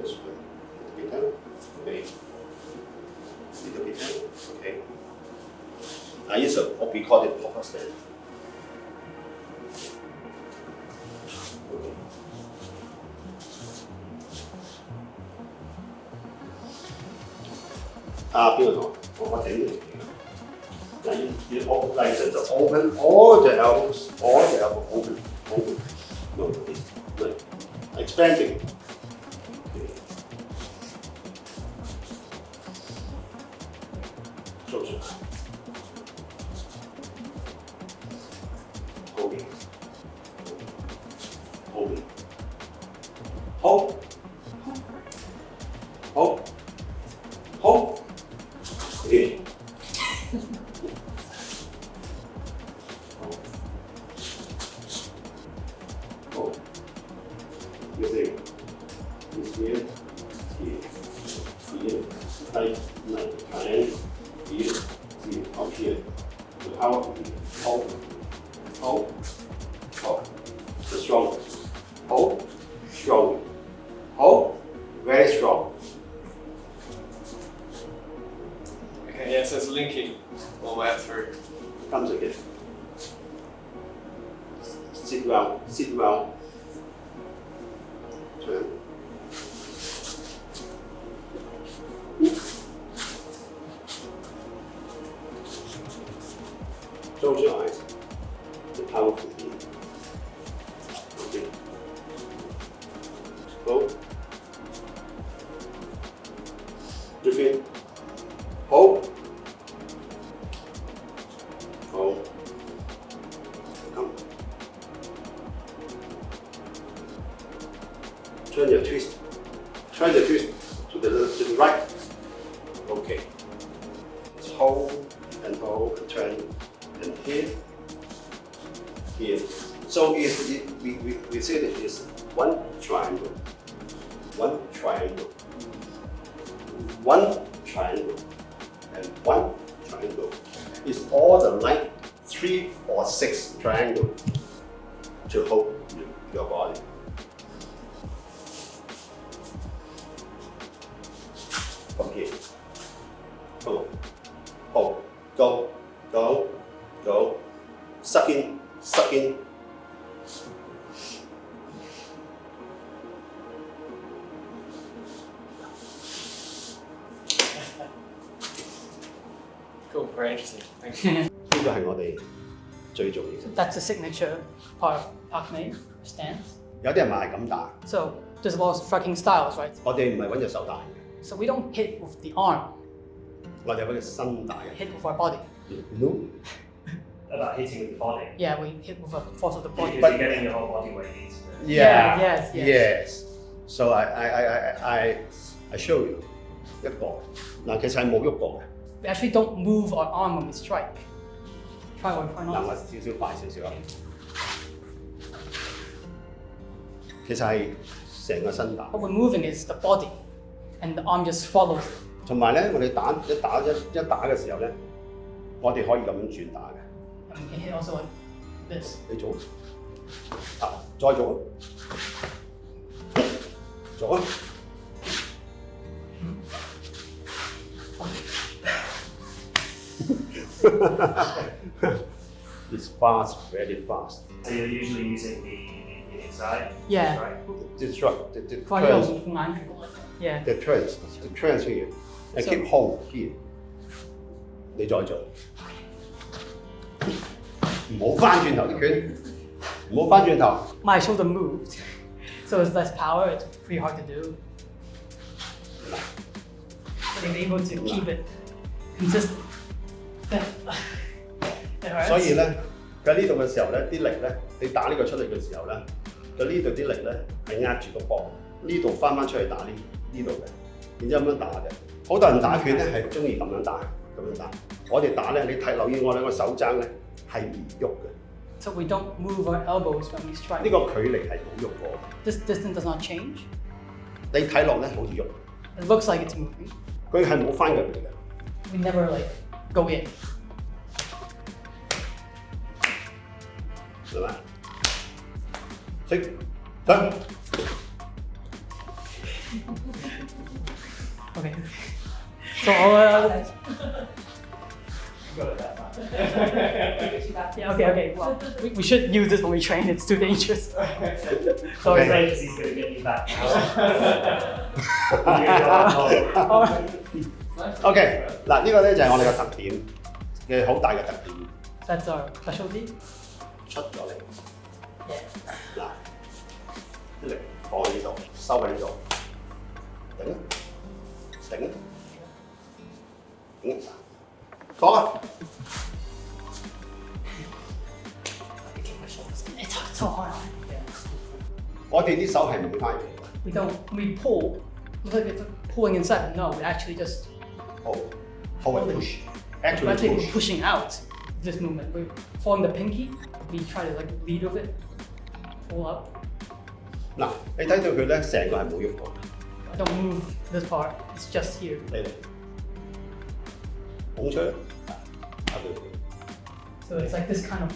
This one. A little bit down. Okay. Little bit down. Okay. Yes, what we call it proper stand. Okay. Ah, 邊個講？我整嘅。Now you like to open all the elbows open. No, expanding. Closer. Holding. Hold. Okay. You see, it's here, like, triangle, here, up here, out, hold, the strong, hold, strong, hold, very strong. Okay, yeah, so it's linking all the way up through. Comes again. Sit well. Turn. Close your eyes. The powerful thing. Okay. Go. Breathe in. Hold. Hold. Come. to the right. Okay. It's hold and turn and here. So we say that it's one triangle, and one triangle. It's all the like 3 or 6 triangles to hold your body. From here. Come on. Hold. Go. Suck in. Cool, very interesting. Thank you. 呢個係我哋最重要嘅。 That's the signature part of Pak Mei stance. 有啲人話係咁打， So there's a lot of striking styles, right? 我哋唔係揾隻手打嘅， So we don't hit with the arm, 我哋揾隻身打嘅。 hit with our body. No. About hitting with the body. Yeah, we hit with the force of the body. Because you're getting your whole body weight into it. Yeah. Yes. So I show you 一個嗱，其實係冇喐過嘅。 We actually don't move our arm when we strike. Try one, try 嗱，我 not. 少少快少少啊。其實係成個身打， What we're moving is the body, and the arm just follows. 同埋咧，我哋打嘅時候咧，我哋可以咁樣轉打嘅。 And we can hit also like this. 你做啊，再做，做啊。It's fast, very fast. So you're usually using the inside? Yeah. Right. The turns. Yeah. The turns here. And So- keep hold here. 你再做，唔好翻轉頭啲拳，唔好翻轉頭。 My shoulder moved, so it's less power. It's pretty hard to do. But I'm able to keep it consistent. It hurts. 所以咧，佢喺呢度嘅時候咧，啲力咧，你打呢個出嚟嘅時候咧，佢呢度啲力咧係壓住個膊，呢度翻出去打呢度嘅，然之後咁樣打嘅。好多人打拳咧係中意咁樣打，咁樣打。我哋打咧，你睇留意我兩個手踭咧係唔喐嘅， So we don't move our elbows when we strike. 呢個距離係冇喐過。 This distance does not change. 你睇落咧好似喐， It looks like it's moving. 佢係冇翻入嚟嘅。 We never like go in. 係咪？識得。 Okay. So yeah, okay. Well, we should use this when we train. It's too dangerous. Sorry. Okay, he's going to get you back. OK， 嗱呢個咧就係我哋嘅特點嘅好大嘅特點， That's our specialty. 出咗嚟。嗱，啲力放喺呢度，收喺呢度，頂，講啊！ It's so hard. 我哋啲手係唔會翻嚟嘅。 We don't. We pull. Looks like it's pulling inside. No, we actually just. Hold and push. We're Actually actually push. pushing out this movement. We're following the pinky. We try to like lead with it. Pull up. 嗱，你睇到佢咧，成個係冇喐過。 I don't move this part. It's just here. 你嚟，拱出去，打佢。 So it's like this kind of.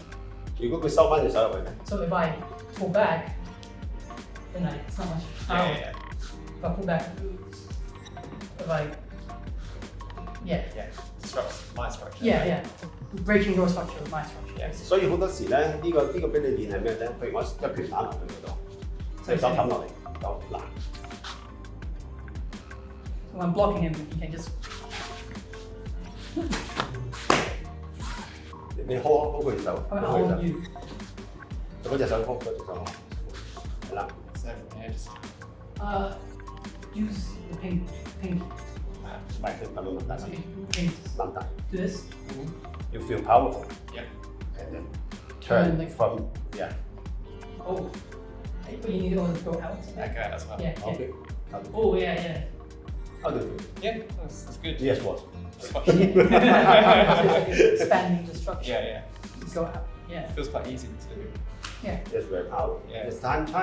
如果佢收翻隻手入去咧， So if I pull back, then it's not much power. If I pull back, if I. Yeah. My structure. Yeah. Breaking your structure with my structure. Yeah. 所以好多時咧，呢個俾你練係咩咧？譬如我一拳打落去嗰度，隻手冚落嚟，就難。 When I'm blocking him, he can just. 你 hold 佢隻手 I hold you. 就嗰隻手 hold 嗰隻手，係啦。 So from here, just Use the pink. 唔係咁樣問題， Pink. 問題。 Do this. You feel powerful. Yeah. And then Turn turn like- from yeah. Oh. But you need to go out. that guy as well. Yeah. Okay. Oh yeah. How do you feel? Yeah, that's good. Yes, what? Expanding the structure. Yeah. So, yeah. It feels quite easy to do. Yeah. It's very powerful. Yeah. It's time佢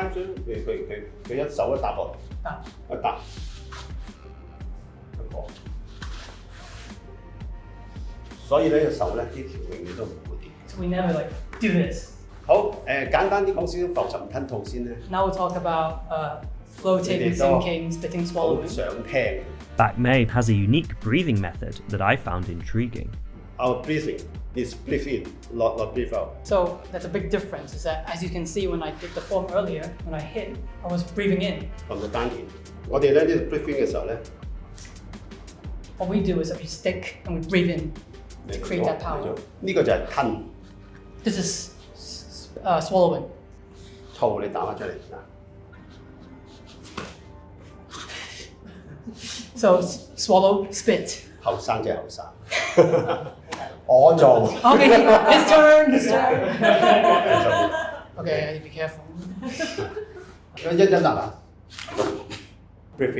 一手一搭落，一搭，一個。所以咧隻手咧啲條永遠都唔會跌。So we never like do this. 好，簡單啲講少少浮沉吞吐先咧。Now we'll talk about floating, sinking, spitting, swallowing. 想聽。 Back May has a unique breathing method that I found intriguing. Our breathing is breathe in, not breathe out. So that's a big difference, is that as you can see when I did the form earlier, when I hit, I was breathing in. from the 丹田，我哋咧呢度 breathe in 嘅時候咧， What we do is that we stick and we breathe in to create that power. 呢個就係吞， This is swallowing. 吐你打翻出嚟嗱。 So swallow, spit. 後生即係後生，我做。Okay, his turn. Okay, I need to be careful. 一啦 breathe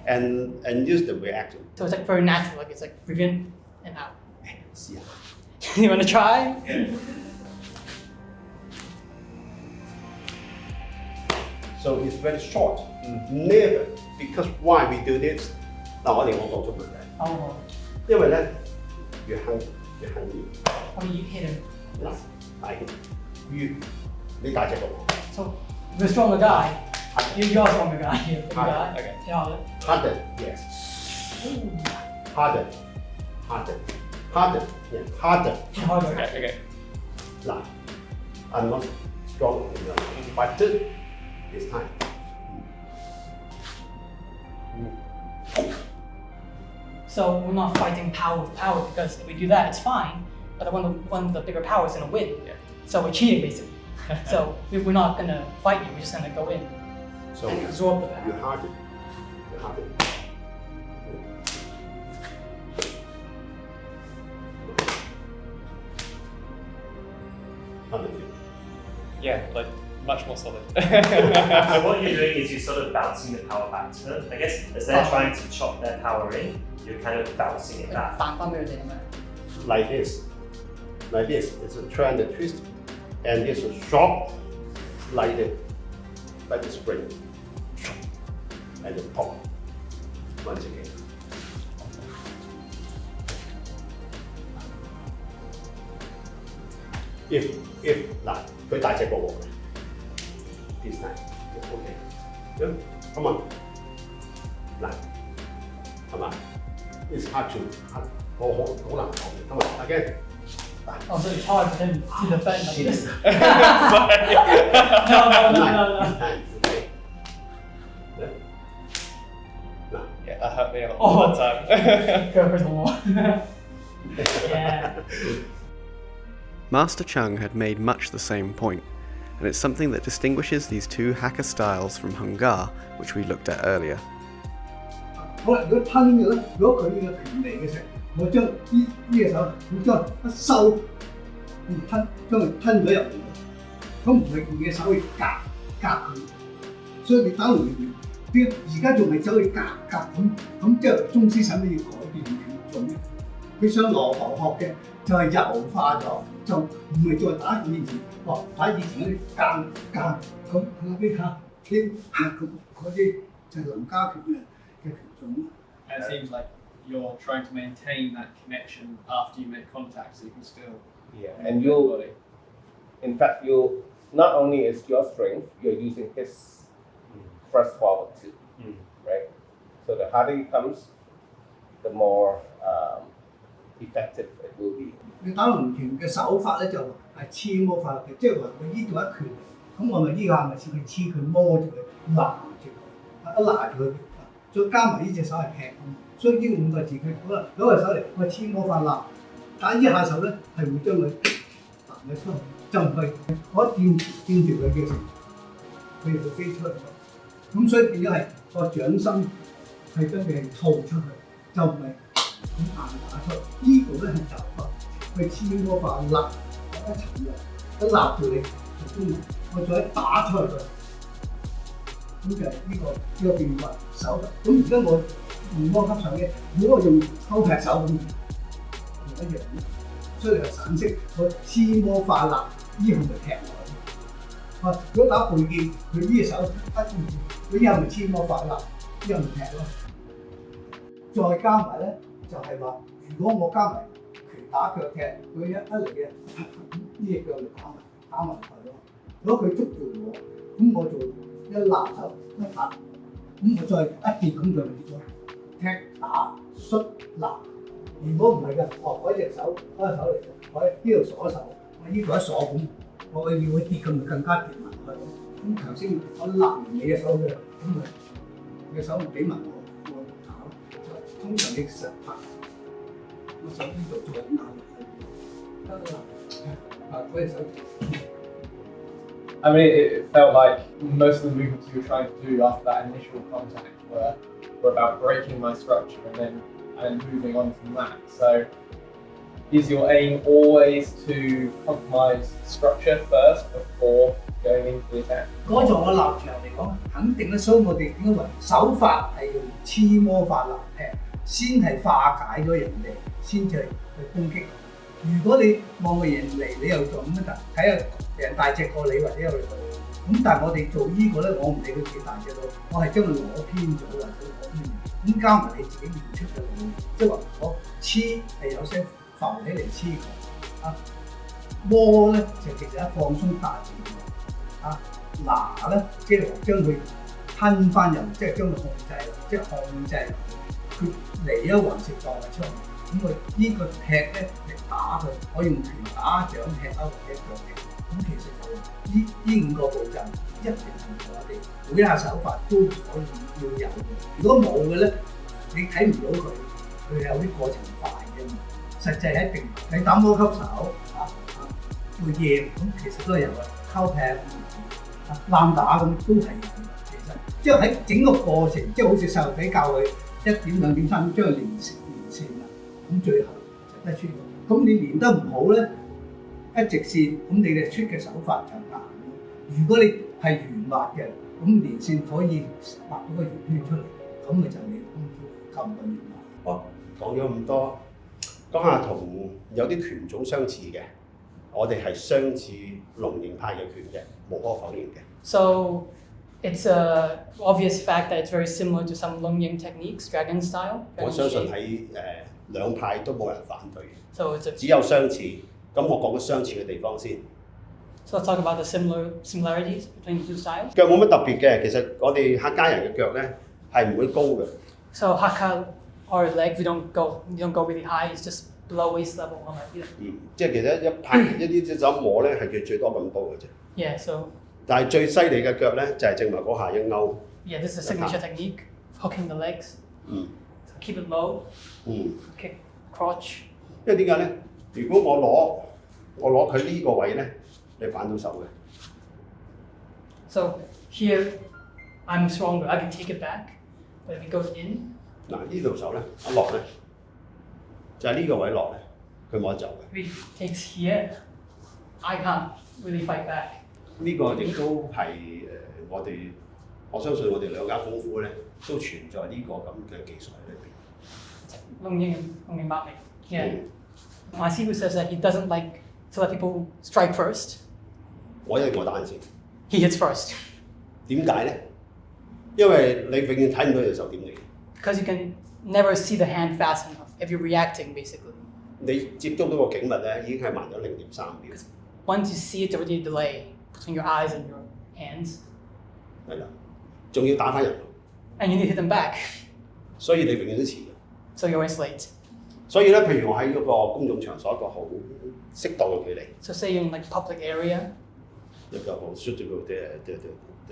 in and use the reaction. So it's like very natural, like it's like breathe in and out. 試下。You want to try? So it's very short. Never, because why we do this？嗱，我講中文嘅。 Oh. 因為咧，越狠要。Oh, you hit him. 嗱，係越你大隻過我。 So the stronger guy. You're a stronger guy. You're a bigger guy. Okay. Yeah. Harder, yes. Harder. Yeah, harder. Okay. Now, I'm not strong enough, but this time. So we're not fighting power with power, because if we do that, it's fine. But one of the bigger powers is gonna win. Yeah. So we're cheating basically. So we're not gonna fight you. We're just gonna go in So and absorb the power. you're harder. How do you feel? Yeah, like much more solid. So what you're doing is you're sort of bouncing the power back to them. I guess as they're trying to chop their power in, you're kind of bouncing it back. Like this. It's a try and a twist, and it's a sharp, like the spring, and the pop. Once again. If 嗱，佢大隻過我，this time okay. Come on， 嗱，係嘛 ？It's hard to 好難講嘅。Come on again。 Oh, so it's hard for him to defend like this. Sorry. No. No. Yeah, that hurt me all the time. Go for the wall. Yeah. Master Chung had made much the same point, and it's something that distinguishes these two hacker styles from Hung Gar, which we looked at earlier. 好啦，如果吞嘅咧，如果佢呢個拳嚟嘅時候，我將呢隻手，我將一收，將佢吞咗入嚟，咁唔係你嘅手去夾佢，所以你打龍拳，啲而家仲係走去夾咁即係宗師使乜要改變拳種咧？佢想羅浮學嘅就係柔化咗，就唔係再打以前，打以前嗰啲間咁啲嚇嗰啲就係林家拳嘅拳種。 And it seems like you're trying to maintain that connection after you make contact, so you can still. Yeah, and you, in fact, you not only is your strength, you're using his first power too, right? So the harder it comes, the more effective it will be. 你打龍拳嘅手法咧就係黐摸法嘅，即係話佢呢度一拳，咁我咪呢下咪似佢黐佢摸住佢，拿住佢，一拿住佢，再加埋呢隻手係劈咁，所以呢5個字佢好啦，攞個手嚟我黐摸法拿，但係呢下手咧係會將佢彈咗出去，就唔係我掂住佢嘅時候，佢就會飛出去，咁所以變咗係個掌心係將佢吐出去，就唔係。 咁硬打出，呢度咧係習法，去黐摸法立一層嘅，一立住你就中，我再打出去佢，咁就係呢個變法手法。咁而家我用摩吸上嘅，如果我用偷劈手咁，一樣，所以係散式，我黐摩發力，依項就劈落去。啊，如果打背劍，佢呢隻手佢依項咪黐摩發力，依項咪劈咯。再加埋咧，就係話，如果我加埋拳打腳踢，佢一嚟嘅呢隻腳就打埋佢咯。如果佢捉住我，咁我就一拿手一拍，咁我再一跌咁就跌咗。踢打摔拿，如果唔係嘅，嗰隻手嚟嘅，我呢度鎖手，我呢度一鎖咁，我要佢跌咁就更加跌埋去。咁頭先我拿完你嘅手嘅，咁咪你嘅手咪俾埋我打咯。通常你實拍，我手呢度再拿落去，得啦。嗰隻手。I mean, it felt like most of the movements you were trying to do after that initial contact were about breaking my structure and moving on from that. So, is your aim always to compromise structure first before going into the attack? 嗰在我立場嚟講，肯定咧，所以我哋點解話手法係用黐摩法立劈，先係化解咗人哋，先至去攻擊。如果你望個人嚟，你又做咁樣睇下人大隻過你或者有佢，咁但係我哋做呢個咧，我唔理佢幾大隻咯，我係將佢攞偏咗或者攞咩嘢，咁加埋你自己練出嘅路，即係話我黐係有聲浮起嚟黐佢，啊摩咧就其實一放鬆大住佢，啊拿咧即係話將佢吞翻入，即係將佢控制，即係控制佢嚟一橫食放出嚟。咁佢呢個踢咧嚟打佢，我用拳打、掌踢啊或者腳踢，咁其實就呢5個步驟一定係我哋每一下手法都可以要有嘅。如果冇嘅咧，你睇唔到佢有啲過程快嘅嘛。實際係一定你打摩吸手會贏，咁其實都係有嘅。溝劈攬打咁都係有嘅。其實即係喺整個過程，即係好似細路仔教佢1點、2點、3點將佢連線啦。咁最後就得出嚟。咁你練得唔好咧，一直線，咁你哋出嘅手法就硬。如果你係圓滑嘅，咁連線可以畫到個圓圈出嚟，咁咪就係你功夫夠唔夠圓滑。哦，講咗咁多，講下同有啲拳種相似嘅，我哋係相似龍形派嘅拳嘅，無可否認嘅。So it's a obvious fact that it's very similar to some Longying techniques, dragon style. 我相信喺兩派都冇人反對嘅， So it's 只有相似。咁我講個相似嘅地方先。So let's talk about the similarities between the two styles. 腳冇乜特別嘅，其實我哋客家人嘅腳咧係唔會高嘅。So Hakka, our leg, we don't go really high. It's just below waist level on our heel. 即係其實一拍一啲隻手摸咧係佢最多咁高嘅啫。Yeah. So. 但係最犀利嘅腳咧就係正話嗰下一勾。Yeah, this is a signature technique, hooking the legs. So keep it low. Kick crotch. 因為點解咧？如果我攞佢呢個位咧，你反到手嘅。So here, I'm stronger. I can take it back, but if it goes in. 嗱呢度手咧一落咧，就係呢個位落咧，佢冇得走嘅。If it takes here, I can't really fight back. 呢個亦都係我相信我哋兩家功夫咧都存在呢個咁嘅技術喺裏邊。Longying Bapmi. Yeah. My Sifu says that he doesn't like to let people strike first. 我一定我打先。He hits first. 點解咧？因為你永遠睇唔到隻手點嚟。Because you can never see the hand fast enough if you're reacting, basically. 你接觸到個景物咧，已經係慢咗0.3秒。Once you see it, there's already a delay between your eyes and your hands. 係啦，仲要打翻人。And you need to hit them back. 所以你永遠都遲嘅。So you're always late. 所以咧，譬如我喺嗰個公眾場所一個好適當嘅距離。So say in like public area. 一個好 suitable 嘅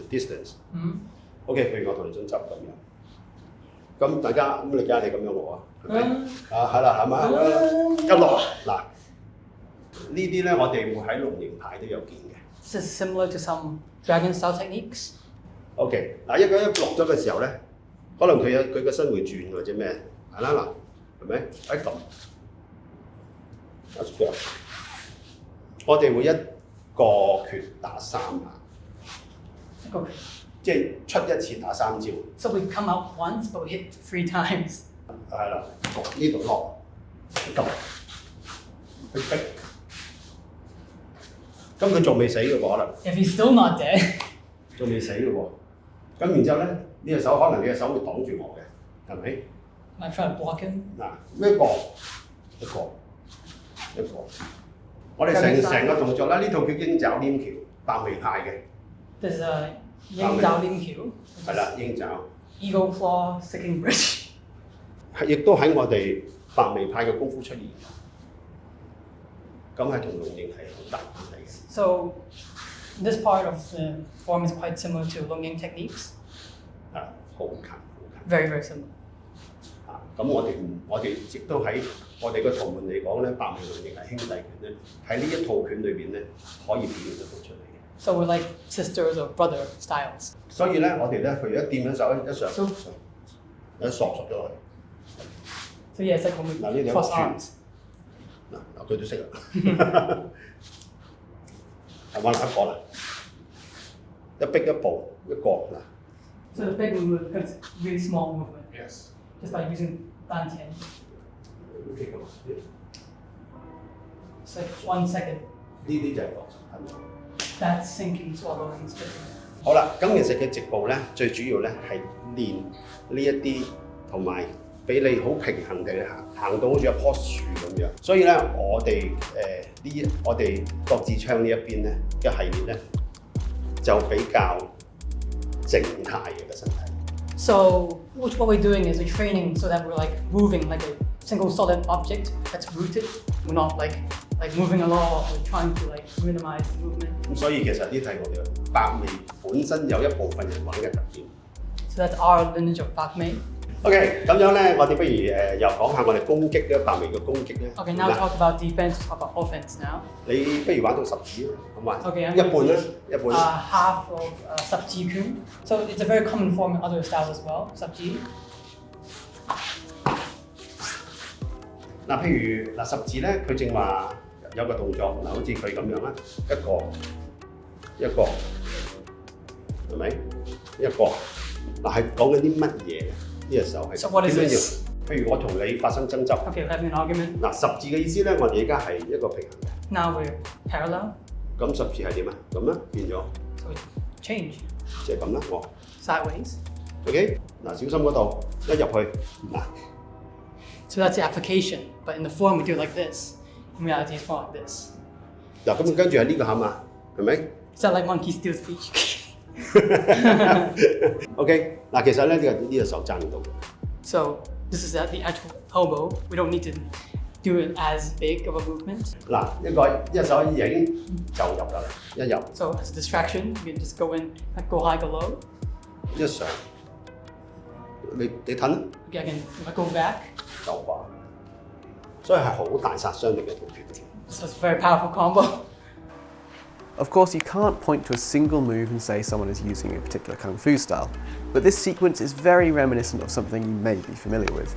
distance。OK， 譬如我同你爭執咁樣，咁大家咁你梗係你咁樣喎，係咪？係啦，係咪？一落嗱，呢啲咧我哋會喺龍形牌都有見嘅。This is similar to some dragon style techniques. OK， 嗱一落咗嘅時候咧，可能佢個身會轉或者咩，係啦嗱，係咪？一撳，一腳，我哋會一個拳打3下。Okay. 即係出一次打3招。So we come out once, but we hit 3 times. 係啦，呢度落，撳，去逼。咁佢仲未死嘅喎，可能。If he's still not dead. 仲未死嘅喎。咁然之後咧，呢隻手可能你隻手會擋住我嘅，係咪？ I try to block him. 嗱，一個。我哋成個動作咧，呢套叫鷹爪黏橋，白眉派嘅。There's a 鷹爪黏橋。係啦，鷹爪。Eagle claw sticking bridge. 亦都喺我哋白眉派嘅功夫出現。咁係同龍形係好大關係嘅。So this part of the form is quite similar to Longying techniques. 係好近。Very, very similar. 咁我哋亦都喺我哋個圖門嚟講咧，白眉龍形係兄弟拳咧，喺呢一套拳裏邊咧可以表現得到出嚟嘅。So we're like sisters or brother styles. 所以咧，我哋咧，譬如一掂咗手，一上，一索咗佢。So yeah, it's like when we 嗱呢兩 cross 轉， arms. 嗱佢都識啦。係揾一個啦，一逼一步一個嗱。So the big movement becomes really small movement. Yes. Just by using 丹田. It's like 1 second. 呢啲就係落手係咪？ That's sinking, swallowing, spitting. 好啦，咁其實嘅直步咧，最主要咧係練呢一啲，同埋俾你好平衡地行到好似一棵樹咁樣。所以咧，我哋國字槍呢一邊咧嘅系列咧，就比較靜態嘅個身體。So what we're doing is we're training so that we're like moving like a single solid object that's rooted. We're not like moving along. We're trying to like minimize the movement. 咁所以其實呢係我哋白眉本身有一部分人玩嘅特點。So that's our lineage of Bakmei. OK， 咁樣咧，我哋不如又講下我哋攻擊咧，白眉嘅攻擊咧。Okay, now talk about defense, talk about offense now. 你不如玩到10指好嘛？ Okay, I'm 一半啦，一半。half of Sabji Kun. So it's a very common form in other styles as well, Sabji. 嗱，譬如嗱10字咧，佢正話有個動作，嗱，好似佢咁樣啦，一個，係咪？一個，嗱係講緊啲乜嘢？呢隻手係 So what is 點樣 this? 要？譬如我同你發生爭執。Okay, we're having an argument. 嗱10字嘅意思咧，我哋而家係一個平衡嘅。Now we're parallel. 咁10字係點啊？咁啦，變咗。So we change. 就係咁啦，Sideways. OK， 嗱，小心嗰度，一入去，嗱。So that's the application, but in the form we do it like this. In reality, it's more like this. 嗱，咁跟住係呢個係嘛？係咪 Is that like monkey steal speech? OK， 嗱，其實咧呢隻手爭唔到嘅。So this is the actual elbow. We don't need to do it as big of a movement. 嗱，一隻手一影就入㗎啦，一入。So as a distraction, you can just go in, go high, go low. 一上，你褪。Okay, I can go back. 就話，所以係好大殺傷力嘅套拳。So it's a very powerful combo. Of course, you can't point to a single move and say someone is using a particular kung fu style, but this sequence is very reminiscent of something you may be familiar with.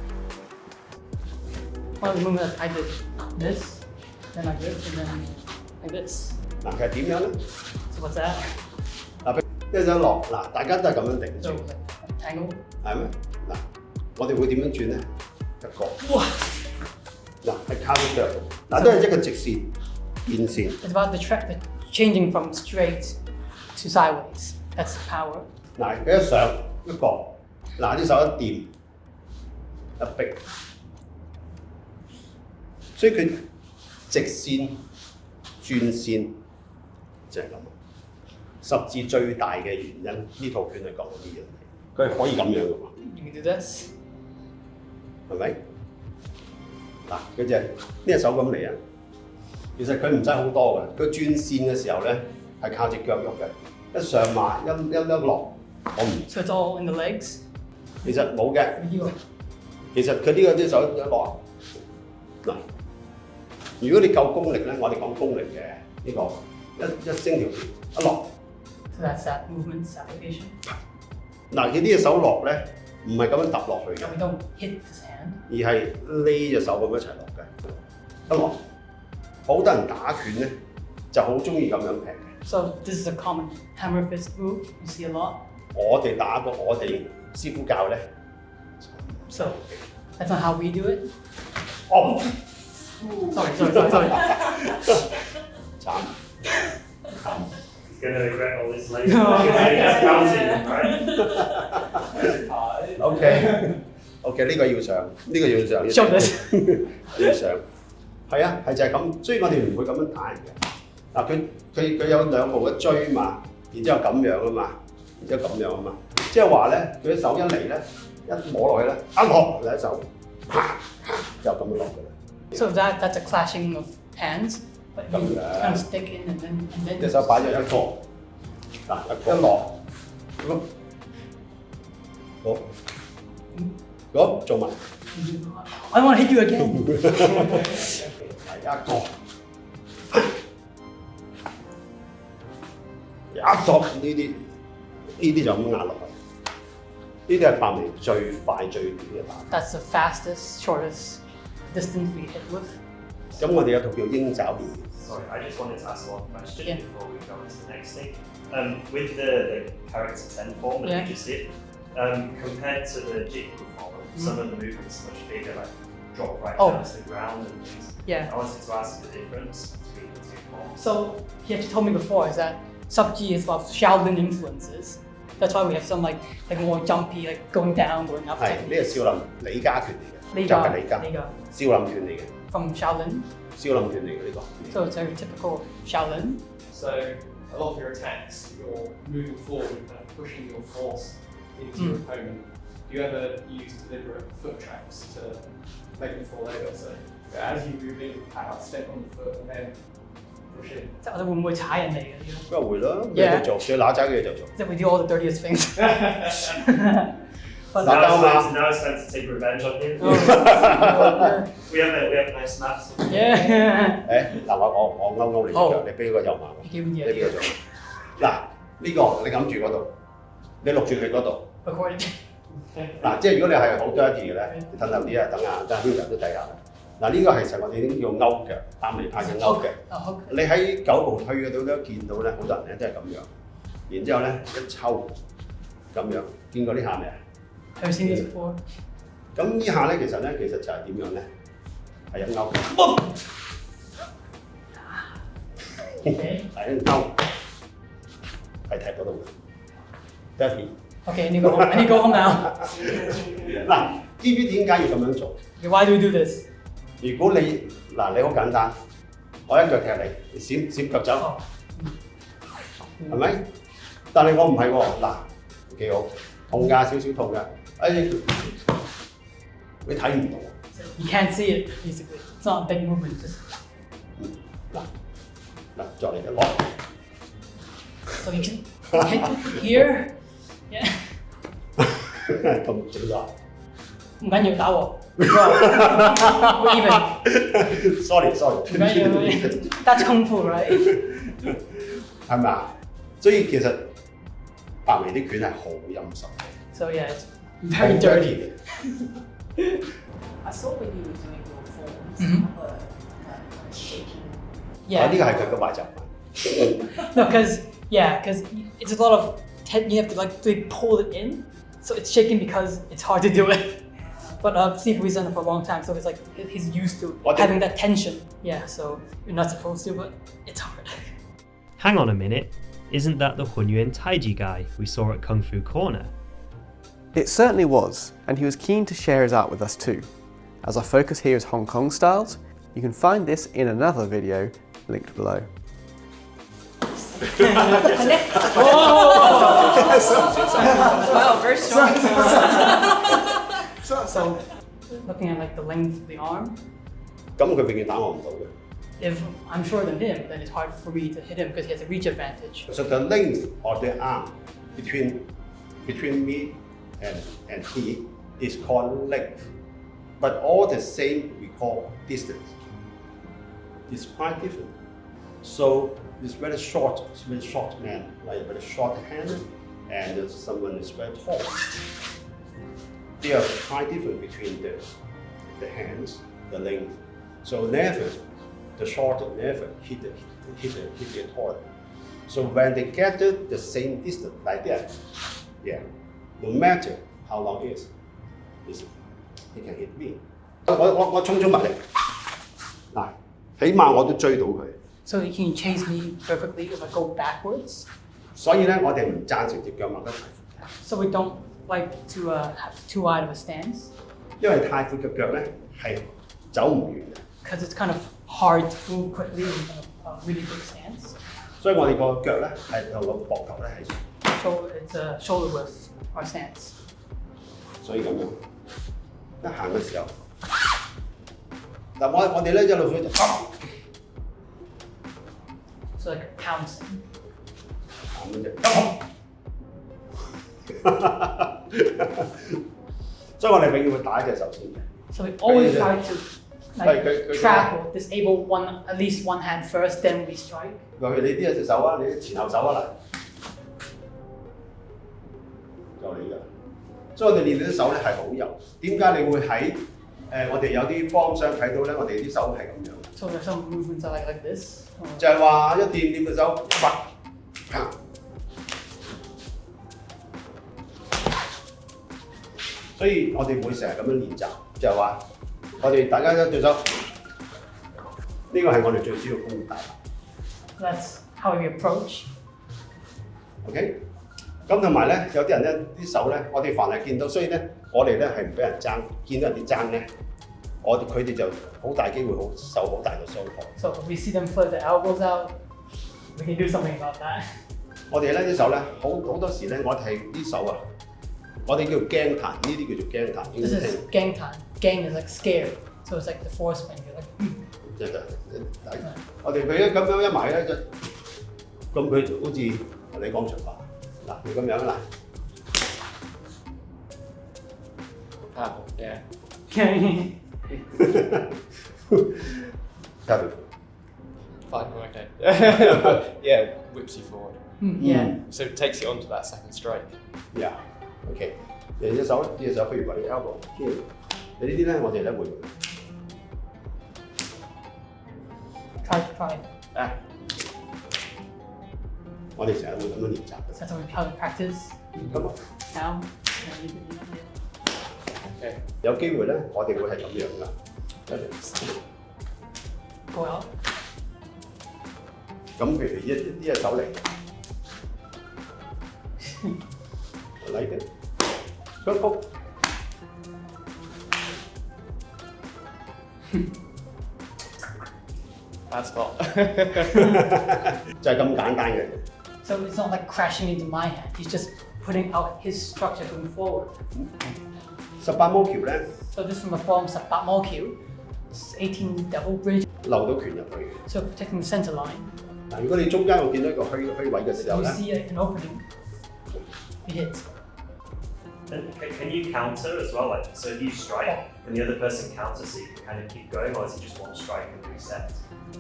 One of the movements I did this, then like this, and then like this. 嗱，其實點樣咧？ So what's that? 嗱，一隻落，嗱，大家都係咁樣頂住， So like angle. 係咩？嗱，我哋會點樣轉咧？一個，哇！嗱，係靠隻腳，嗱，都係一個直線、變線。It's about the changing from straight to sideways. That's the power. 嗱，佢一上一個，嗱，啲手一掂一逼，所以佢直線轉線就係咁。10字最大嘅原因，呢套拳係講呢樣嘢，佢係可以咁樣嘅喎。You can do this. 係咪？嗱，佢呢隻手咁嚟啊！其實佢唔使好多嘅，佢轉線嘅時候咧係靠隻腳喐嘅，一上馬一落，我唔。So it's all in the legs. 其實冇嘅，其實佢呢手一落嗱，如果你夠功力咧，我哋講功力嘅呢個一升條條一落。So that's that movement's application. 嗱，佢呢隻手落咧，唔係咁樣揼落去嘅。We don't hit his hand. 而係呢隻手咁一齊落嘅，一落。好多人打拳咧，就好中意咁樣劈嘅。So this is a common hammer fist move you see a lot. 我哋打過我哋師傅教咧。So that's not how we do it. 哦 Sorry. 慘。 He's gonna regret all this later. He's counting, right? OK， 呢個要上，呢個要上，要上。係啊，係就係咁，所以我哋唔會咁樣打人嘅。嗱，佢有兩步一追嘛，然之後咁樣啊嘛，然之後咁樣啊嘛，即係話咧，佢手一嚟咧，一摸落去咧，一落你一手，啪就咁樣落嘅啦。So that's a clashing of hands, but you kind of stick in and then. 隻手擺咗一個，嗱一落，好做埋。I want to hit you again. 一個，一索呢啲就咁壓落去，呢啲係白眉最快最短嘅打。That's the fastest, shortest distance we hit with. 咁我哋有套叫鷹爪面。Sorry, I just wanted to ask one question before we go into the next thing. With the character 10 form that you just did, compared to the Jigsaw form, some of the movements are much bigger, like drop right down to the ground and things. Yeah. I wanted to ask the difference between the two forms. So he actually told me before is that Sub-G is about Shaolin influences. That's why we have some like more jumpy, like going down, going up. 係呢個少林李家拳嚟嘅，李就係李家少林拳嚟嘅。From Shaolin. 少林拳嚟嘅呢個。So it's very typical Shaolin. So a lot of your attacks, you're moving forward, kind of pushing your force into your opponent. Do you ever use deliberate foot traps to make them fall over? So as you move in, step on the foot and then push in. 即係我哋會唔會踩人哋嘅？梗係會啦，你哋做最揦仔嘅嘢就做。即係 we do all the dirtiest things. But now it's time to take revenge on him. we have a nice map. Yeah. 誒嗱，我勾你隻腳，你俾個右馬我，你俾個左。嗱呢個你揞住嗰度，你錄住佢嗰度。嗱，即係如果你係好 dirty 嘅咧，你褪後啲啊，等下Huanyan都睇下。嗱呢個其實我哋已經叫勾腳，白眉派嘅勾腳。你喺9步推嗰度都見到咧，好多人咧都係咁樣，然之後咧一抽咁樣，見過呢下未啊？ Have you seen this before? 咁呢下咧，其實就係點樣咧？係一勾，係一勾，係踢嗰度嘅。Dirty。Okay, I need to go home now. 嗱，知唔知點解要咁樣做 ？Why do we do this? 如果你好簡單，我一腳踢你，閃腳走，係咪？但係我唔係喎，嗱幾好，痛㗎，少少痛㗎。你睇唔到。You can't see it basically. It's not a big movement. Just 嗱，再嚟一落。So you can hit here. Yeah. 咁整咗。唔緊要，打我。Even. Sorry。唔緊要 ，That's kung fu, right? 係咪啊？所以其實白眉啲拳係好陰濕。So yeah, it's very dirty. I saw when you were doing your forms, shaking. Yeah. 呢個係佢嘅壞習慣。No, because it's a lot of you have to like pull it in, so it's shaking because it's hard to do it. But Sifu's done it for a long time, so it's like he's used to having that tension. Yeah, so you're not supposed to, but it's hard. Hang on a minute, isn't that the Huanyan Taiji guy we saw at Kung Fu Corner? It certainly was, and he was keen to share his art with us too. As our focus here is Hong Kong styles, you can find this in another video linked below. Wow, very strong. So, looking at like the length of the arm. 咁佢永遠打我唔到嘅。If I'm shorter than him, then it's hard for me to hit him because he has a reach advantage. So the length of the arm between me and he is called length, but all the same we call distance. It's quite different. So it's very short man, like very short hand, and someone is very tall. They are quite different between the hands, the length. So the short never hit the tall. So when they get the same distance like that, Yeah. No matter how long it is, he can hit me. 我衝埋嚟，嗱，起碼我都追到佢。So he can chase me perfectly if I go backwards. 所以咧，我哋唔贊成隻腳擘得太闊。So we don't like to have too wide of a stance. 因為太闊嘅腳咧係走唔遠嘅。Because it's kind of hard to move quickly in a really big stance. 所以我哋個腳咧係同個膊頭咧係。So it's a shoulder width our stance. 所以咁樣，一行嘅時候，嗱我哋咧一路水就。So like pouncing. 咁樣啫。所以我哋永遠會打一隻手先嘅。So we always try to like trap or disable at least one hand first, then we strike. 譬如你呢一隻手啊，你前後手啊嗱，就你㗎。所以我哋練啲手咧係好柔。點解你會喺我哋有啲方相睇到咧？我哋啲手係咁樣。So there's some movements are like this. 就係話一掂嘅手，啪。所以我哋會成日咁樣練習，就係話我哋大家一對手，呢個係我哋最主要攻擊打法。That's how we approach. OK， 咁同埋咧，有啲人咧啲手咧，我哋凡係見到，所以咧我哋咧係唔俾人爭，見到人哋爭咧，佢哋就好大機會受好大嘅傷害。So if we see them flirt their elbows out, we can do something about that. 我哋咧啲手咧，好多時咧，我哋係啲手啊。我哋叫驚彈，呢啲叫做驚彈。This is 驚彈。驚 is like scared, so it's like the force when you're like. 我哋佢咁樣一埋咧，咁佢好似你講長話，嗱你咁樣嗱。Ah, yeah. Fine, okay. Yeah, whips you forward. Yeah. So it takes you onto that second strike. Yeah. OK， 你隻手譬如話你 elbow， 你呢啲咧我哋咧會。Try. 我哋成日會咁樣練習嘅。So that's how we practice. 咁啊。Now. OK。有機會咧，我哋會係咁樣噶。Go out. 咁譬如呢隻手嚟。嚟嘅，雙曲。Bad spot. 就係咁簡單嘅。So it's not like crashing into my hand. He's just putting out his structure going forward. 18魔橋咧。So this from a form 18魔橋 18 Devil Bridge. 漏到拳入去嘅。So protecting the center line. 嗱，如果你中間我見到一個虛位嘅時候咧。You see an opening. You hit. And can you counter as well? Like, so if you strike, and the other person counters, so you can kind of keep going, or is it just one strike and reset?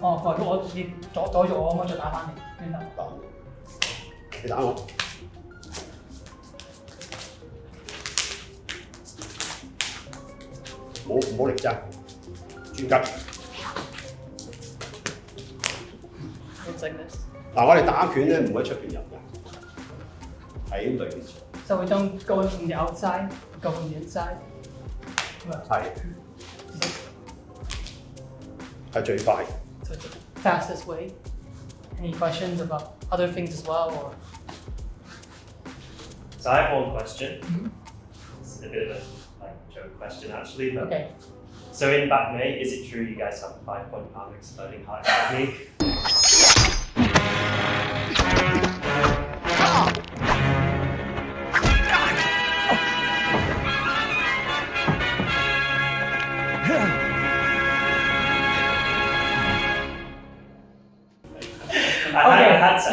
哦，你阻咗我，我再打翻你，邊度？你打我。唔好力爭，專吉。It's like this. 嗱，我哋打拳咧唔會喺出邊入嘅，喺裏邊。So we don't go from the outside, go from the inside. 係最快。So it's the fastest way. Any questions about other things as well, or? So I have one question. It's a bit of a joke question actually, but okay. So in Back May, is it true you guys have a 5-point arm exploding heart technique?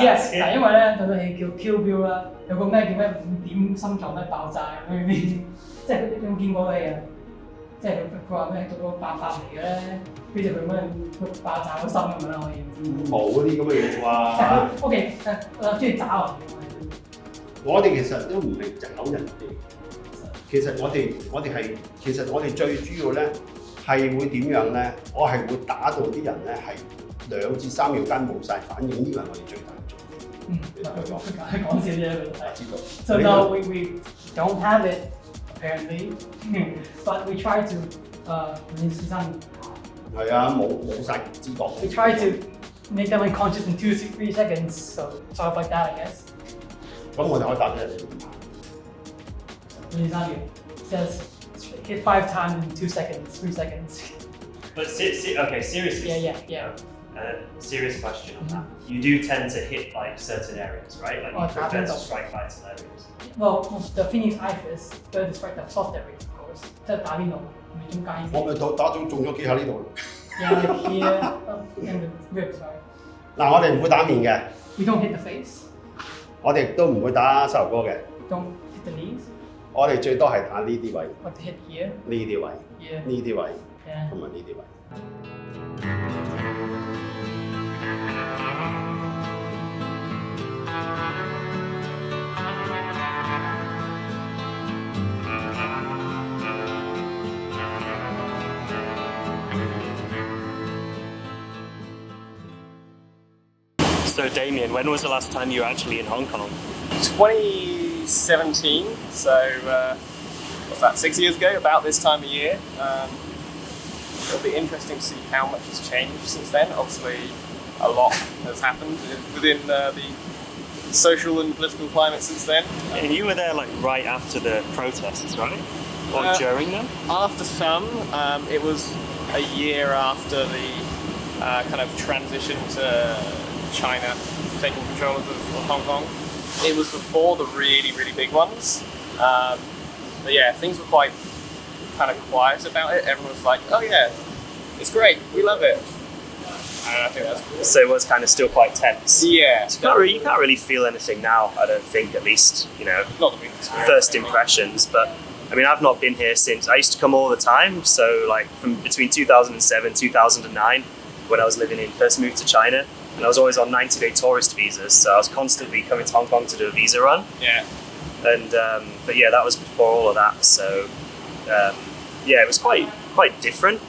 Yes， 嗱，因為咧對套戲叫 Kill Bill 啦，有個咩叫咩5點心臟咧爆炸咁樣啲，即係你有冇見過套戲啊？即係佢話咩到個爆嚟嘅咧，跟住佢咩爆炸個心咁樣啦，可以。冇嗰啲咁嘅嘢啩。OK，我中意找人。我哋其實都唔係找人哋，其實我哋最主要咧係會點樣咧？我係會打到啲人咧係2至3秒間冇晒反應，呢個係我哋最大嘅重點。So no, we don't have it apparently, but we try to. We try to make them unconscious in 2 to 3 seconds, so sort of like that, I guess. 咁我哋可以答咩？ says hit 5 times in 2 seconds, 3 seconds. But okay, seriously. Yeah. Serious question on that. You do tend to hit like certain areas, right? Like you prefer to strike vital areas. Well, the Phoenix Iris does strike the soft areas, of course. 即係打邊度，唔係中間。我咪打中咗幾下呢度。Yeah, like here and the ribs, right? 嗱，我哋唔會打面嘅。We don't hit the face. 我哋亦都唔會打膝頭哥嘅。Don't hit the knees. 我哋最多係打呢啲位。Or to hit here. 呢啲位。Yeah. 呢啲位。Yeah. 同埋呢啲位。So Damien, when was the last time you were actually in Hong Kong? 2017, so what's that, 6 years ago, about this time of year. It'll be interesting to see how much has changed since then. Obviously, a lot has happened within the social and political climate since then. And you were there like right after the protests, right? Or during them? After some, it was a year after the kind of transition to China taking control of Hong Kong. It was before the really, really big ones. But yeah, things were quite kind of quiet about it. Everyone was like, oh yeah, it's great, we love it. And I think that's cool. So it was kind of still quite tense. Yeah. You can't really feel anything now, I don't think, at least, you know, not that we've experienced first impressions. But I mean, I've not been here since, I used to come all the time. So like from between 2007, 2009, when I was living in, first moved to China. And I was always on 90-day tourist visas, so I was constantly coming to Hong Kong to do a visa run. Yeah. And but yeah, that was before all of that. So yeah, it was quite different.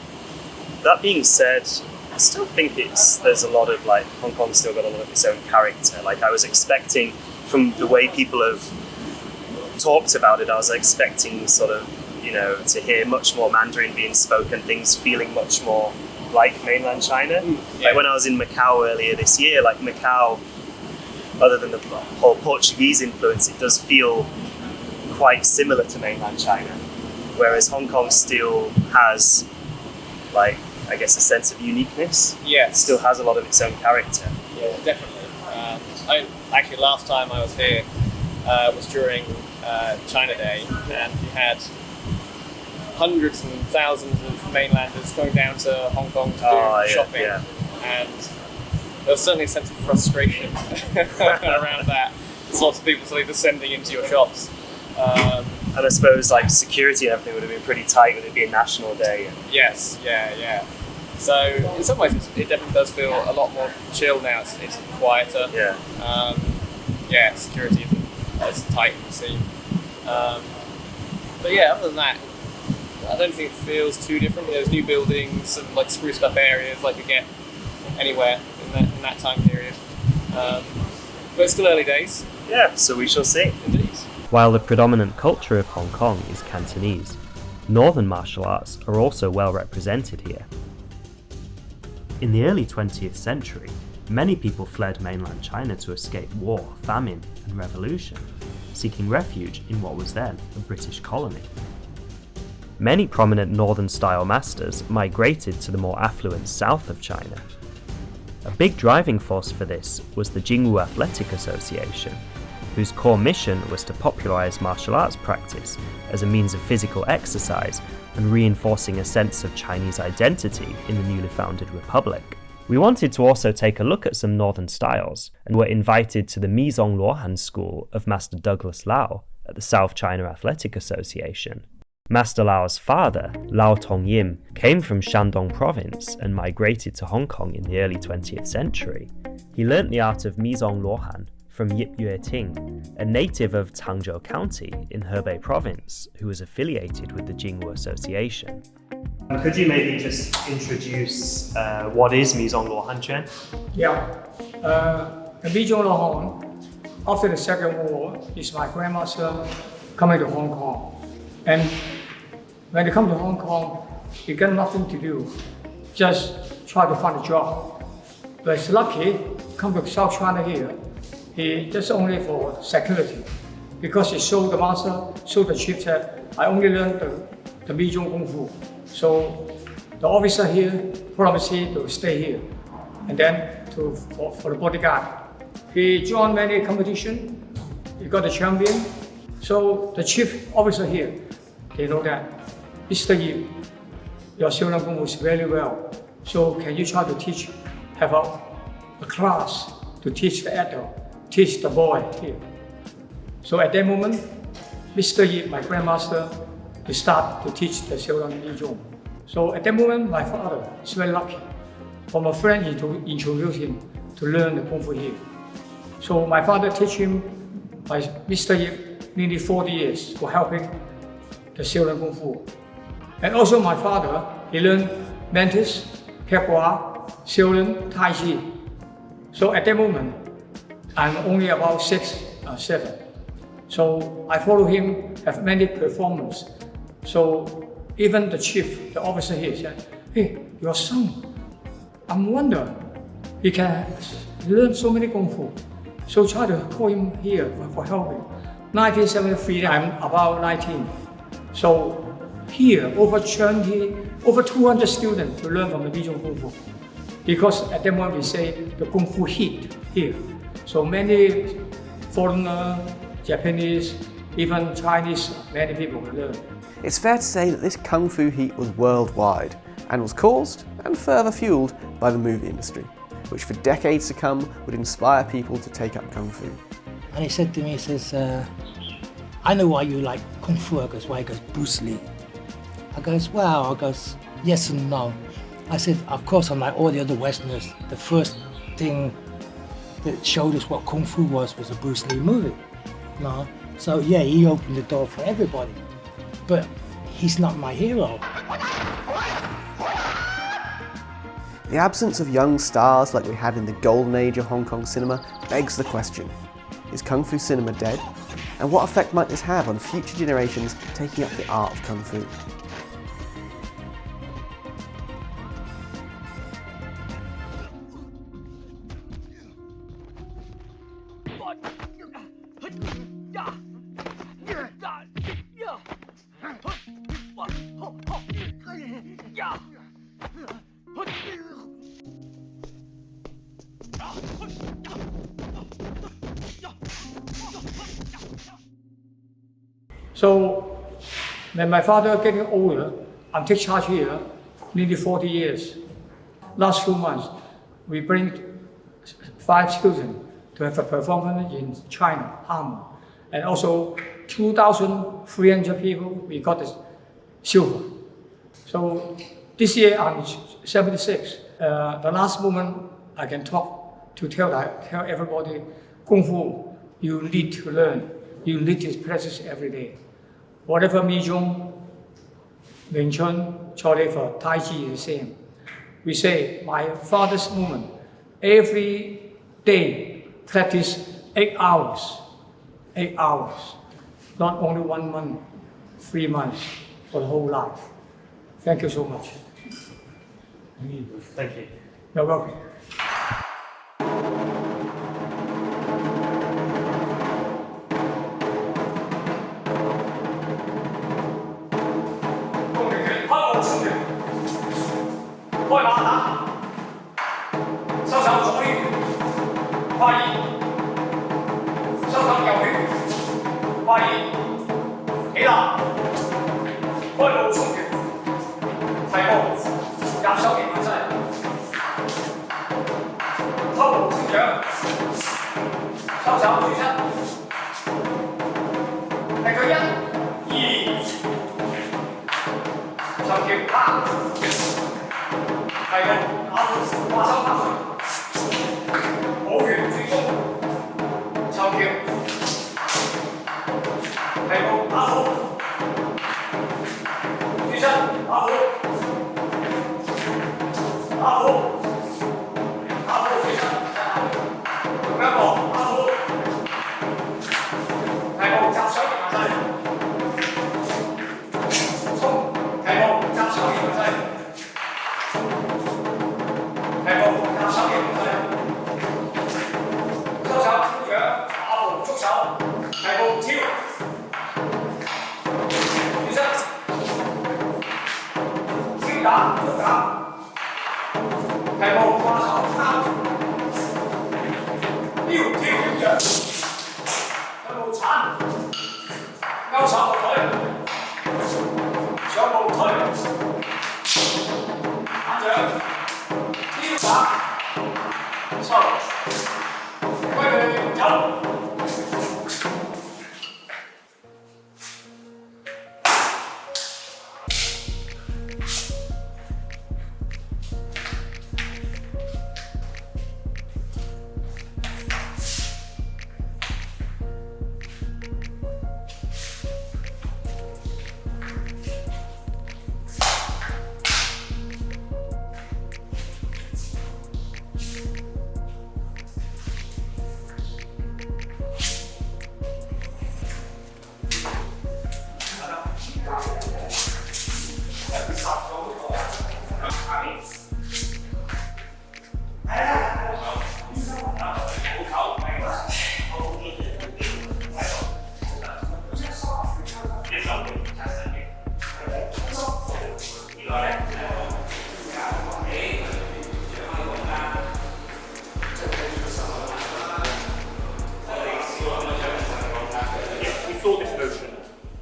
That being said, I still think there's a lot of like Hong Kong's still got a lot of its own character. Like I was expecting from the way people have talked about it, I was expecting sort of, you know, to hear much more Mandarin being spoken, things feeling much more like mainland China. Yeah. Like when I was in Macau earlier this year, like Macau, other than the whole Portuguese influence, it does feel quite similar to mainland China. Whereas Hong Kong still has, like, I guess a sense of uniqueness. Yeah. It still has a lot of its own character. Yeah, definitely. Actually, last time I was here was during China Day, and we had hundreds and thousands of mainlanders going down to Hong Kong to do shopping, and there was certainly a sense of frustration around that. There's lots of people sort of descending into your shops. And I suppose like security and everything would have been pretty tight with it being National Day. Yes, yeah. So in some ways it definitely does feel a lot more chill now. It's quieter. Yeah. Yeah, security isn't as tight as it seems. But yeah, other than that, I don't think it feels too different. There's new buildings and like spruced up areas like you get anywhere in that time period. But it's still early days. Yeah, so we shall see. Indeed. While the predominant culture of Hong Kong is Cantonese, northern martial arts are also well represented here. In the early 20th century, many people fled mainland China to escape war, famine, and revolution, seeking refuge in what was then a British colony. Many prominent northern-style masters migrated to the more affluent south of China. A big driving force for this was the Jingwu Athletic Association, whose core mission was to popularise martial arts practice as a means of physical exercise and reinforcing a sense of Chinese identity in the newly founded republic. We wanted to also take a look at some northern styles, and were invited to the Mizong Luohan School of Master Douglas Lau at the South China Athletic Association. Master Lau's father, Lau Tongyim, came from Shandong province and migrated to Hong Kong in the early 20th century. He learnt the art of Mizong Luohan from Yip Yue Ting, a native of Tangzhou County in Hebei province who was affiliated with the Jingwu Association. Could you maybe just introduce what is Mizong Luohan Quan? Yeah. The Mizong Luohan after the Second World War, is my grandmaster coming to Hong Kong. And when they come to Hong Kong, he got nothing to do, just try to find a job. But he's lucky, come to South China here, he just only for security. Because he showed the master, showed the chief that I only learned the Mijong Kung Fu. So the officer here promised him to stay here. And then for the bodyguard. He joined many competitions, he got the champion. So the chief officer here, they know that, Mr. Yi, your Xiaolan Kung Fu is very well. So can you try to teach, have a class to teach the adult, teach the boy here. So at that moment, Mr. Yi, my grandmaster, he started to teach the Xiaolan Mijong. So at that moment, my father is very lucky. From a friend, he introduced him to learn the Kung Fu here. So my father teach him by Mr. Yi nearly 40 years for helping the Xiaolan Kung Fu. And also my father, he learned Mantis, Pekwa, Xiaolan, Taiji. So at that moment, I'm only about 6, 7. So I follow him, have many performances. So even the chief, the officer here said, hey, your son, I'm wondering, he can learn so many Kung Fu. So try to call him here for helping. 1973, I'm about 19. So here, over 200 students to learn from the Mijong Kung Fu. Because at that moment we say the Kung Fu heat here. So many foreigners, Japanese, even Chinese, many people will learn. It's fair to say that this Kung Fu heat was worldwide and was caused and further fueled by the movie industry, which for decades to come would inspire people to take up Kung Fu. And he said to me, he says, I know why you like Kung Fu. I goes, why? He goes, Bruce Lee. I goes, well, I goes, yes and no. I said, of course, unlike all the other Westerners, the first thing that showed us what Kung Fu was a Bruce Lee movie. No? So yeah, he opened the door for everybody. But he's not my hero. The absence of young stars like we had in the golden age of Hong Kong cinema begs the question, is Kung Fu cinema dead? And what effect might this have on future generations taking up the art of Kung Fu? So when my father getting older, I'm taking charge here, nearly 40 years. Last few months, we bring 5 children to have a performance in China, Huanyan. And also 2,300 people, we got the silver. So this year I'm 76. The last moment I can talk to tell everybody, Kung Fu, you need to learn. You need to practice every day. Whatever Mijong, Wing Chun, Chole for Taiji is the same. We say, my father's movement, every day practice 8 hours. 8 hours. Not only 1 month, 3 months, for the whole life. Thank you so much. Thank you. You're welcome.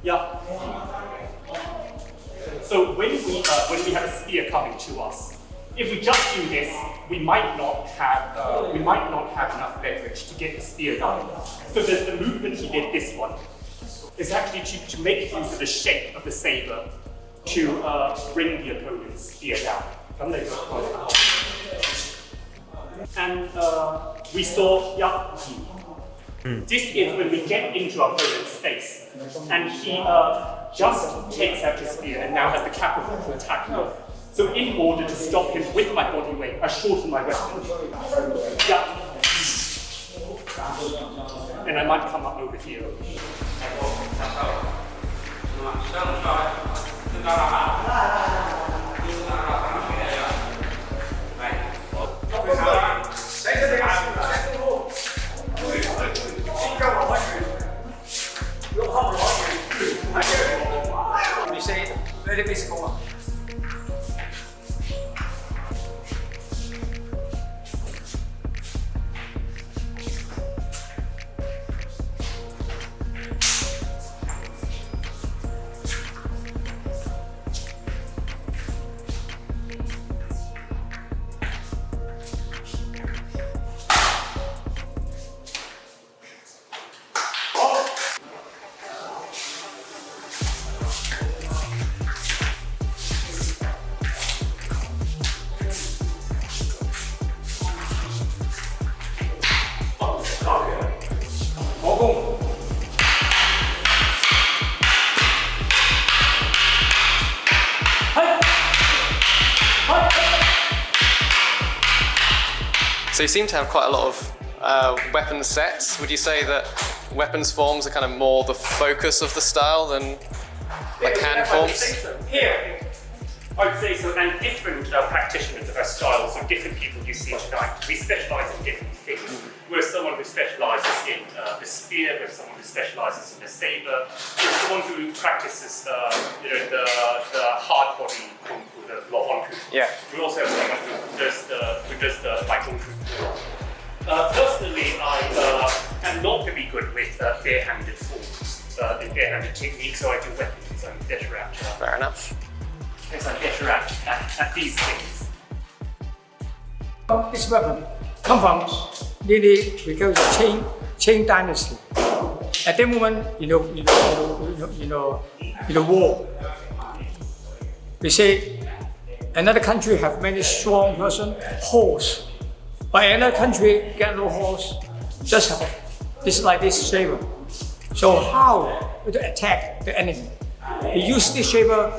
Yeah. So when we have a spear coming to us, if we just do this, we might not have enough leverage to get the spear down. So the movement he did, this one, is actually to make use of the shape of the saber to bring the opponent's spear down. And we saw, yeah. This is when we get into our opponent's space, and he just takes out his spear and now has the capital to attack me. So in order to stop him with my body weight, I shorten my weapon. Yeah. And I might come up over here. You say, let it be score. So you seem to have quite a lot of weapon sets. Would you say that weapons forms are kind of more the focus of the style than like hand forms? Here, I would say so, and different practitioners of our styles, so different people you see tonight. We specialise in different things. We're someone who specialises in the spear, we're someone who specialises in the saber, we're someone who practices the hard body kung fu, the Lohan kung fu. Yeah. We also have someone who does the like kung fu. Personally, I am not very good with bare-handed forms, the bare-handed technique, so I do weapons. I'm better at. Fair enough. Yes, I'm better at these things. This weapon come from really because of Qing dynasty. At that moment, in the war, we say another country have many strong person, horse, but another country get no horse, just have this like this saber. So how to attack the enemy? We use this saber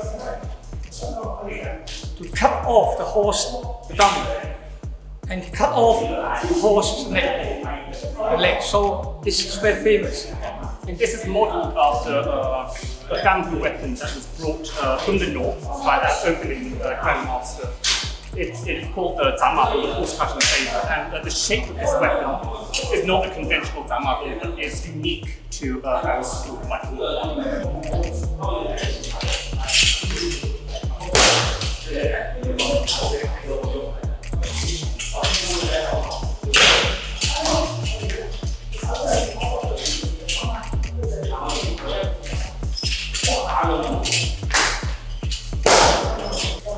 to cut off the horse, the dummy, and cut off the horse's leg. So this is very famous. And this is modeled after a bamboo weapon that was brought from the north by that opening grandmaster. It's called the zamahu, the horse-cutting saber, and the shape of this weapon is not a conventional zamahu, but is unique to our school, like Yeah.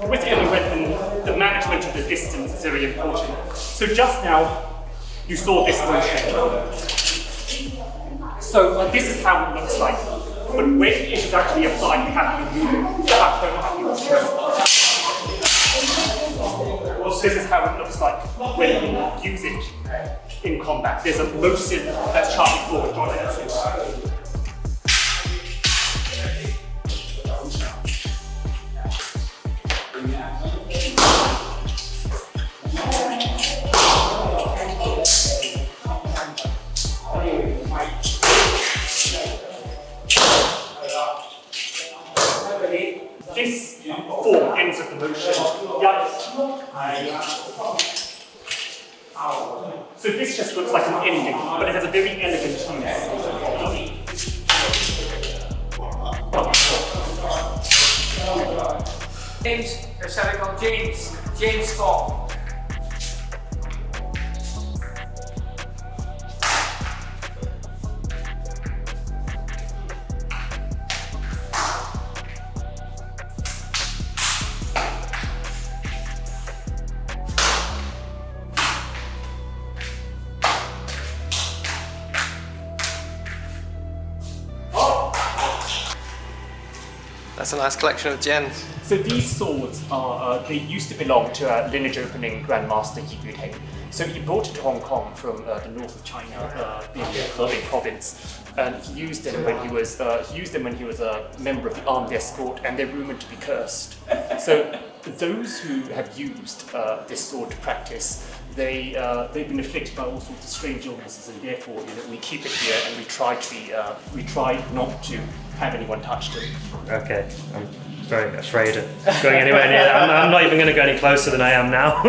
Whistling went, and the management of the distance is very important. So just now, you saw this motion. So this is how it looks like. But when it is actually applied, you have to move This is how it looks like when you use it in combat. There's a motion that's charging forward, John Henson. This form ends with the motion. So this just looks like an ending, but it has a very elegant use. James, shall I call James Fall. That's a nice collection of gems. So these swords are, they used to belong to a lineage opening Grandmaster Yi Gudheng. So he brought it to Hong Kong from the north of China, in the Hebei province, and he used them when he was a member of the armed escort, and they're rumored to be cursed. So those who have used this sword to practice, they've been afflicted by all sorts of strange illnesses, and therefore we keep it here, and we try not to have anyone touch them. Okay, I'm very afraid of going anywhere near that. I'm not even going to go any closer than I am now.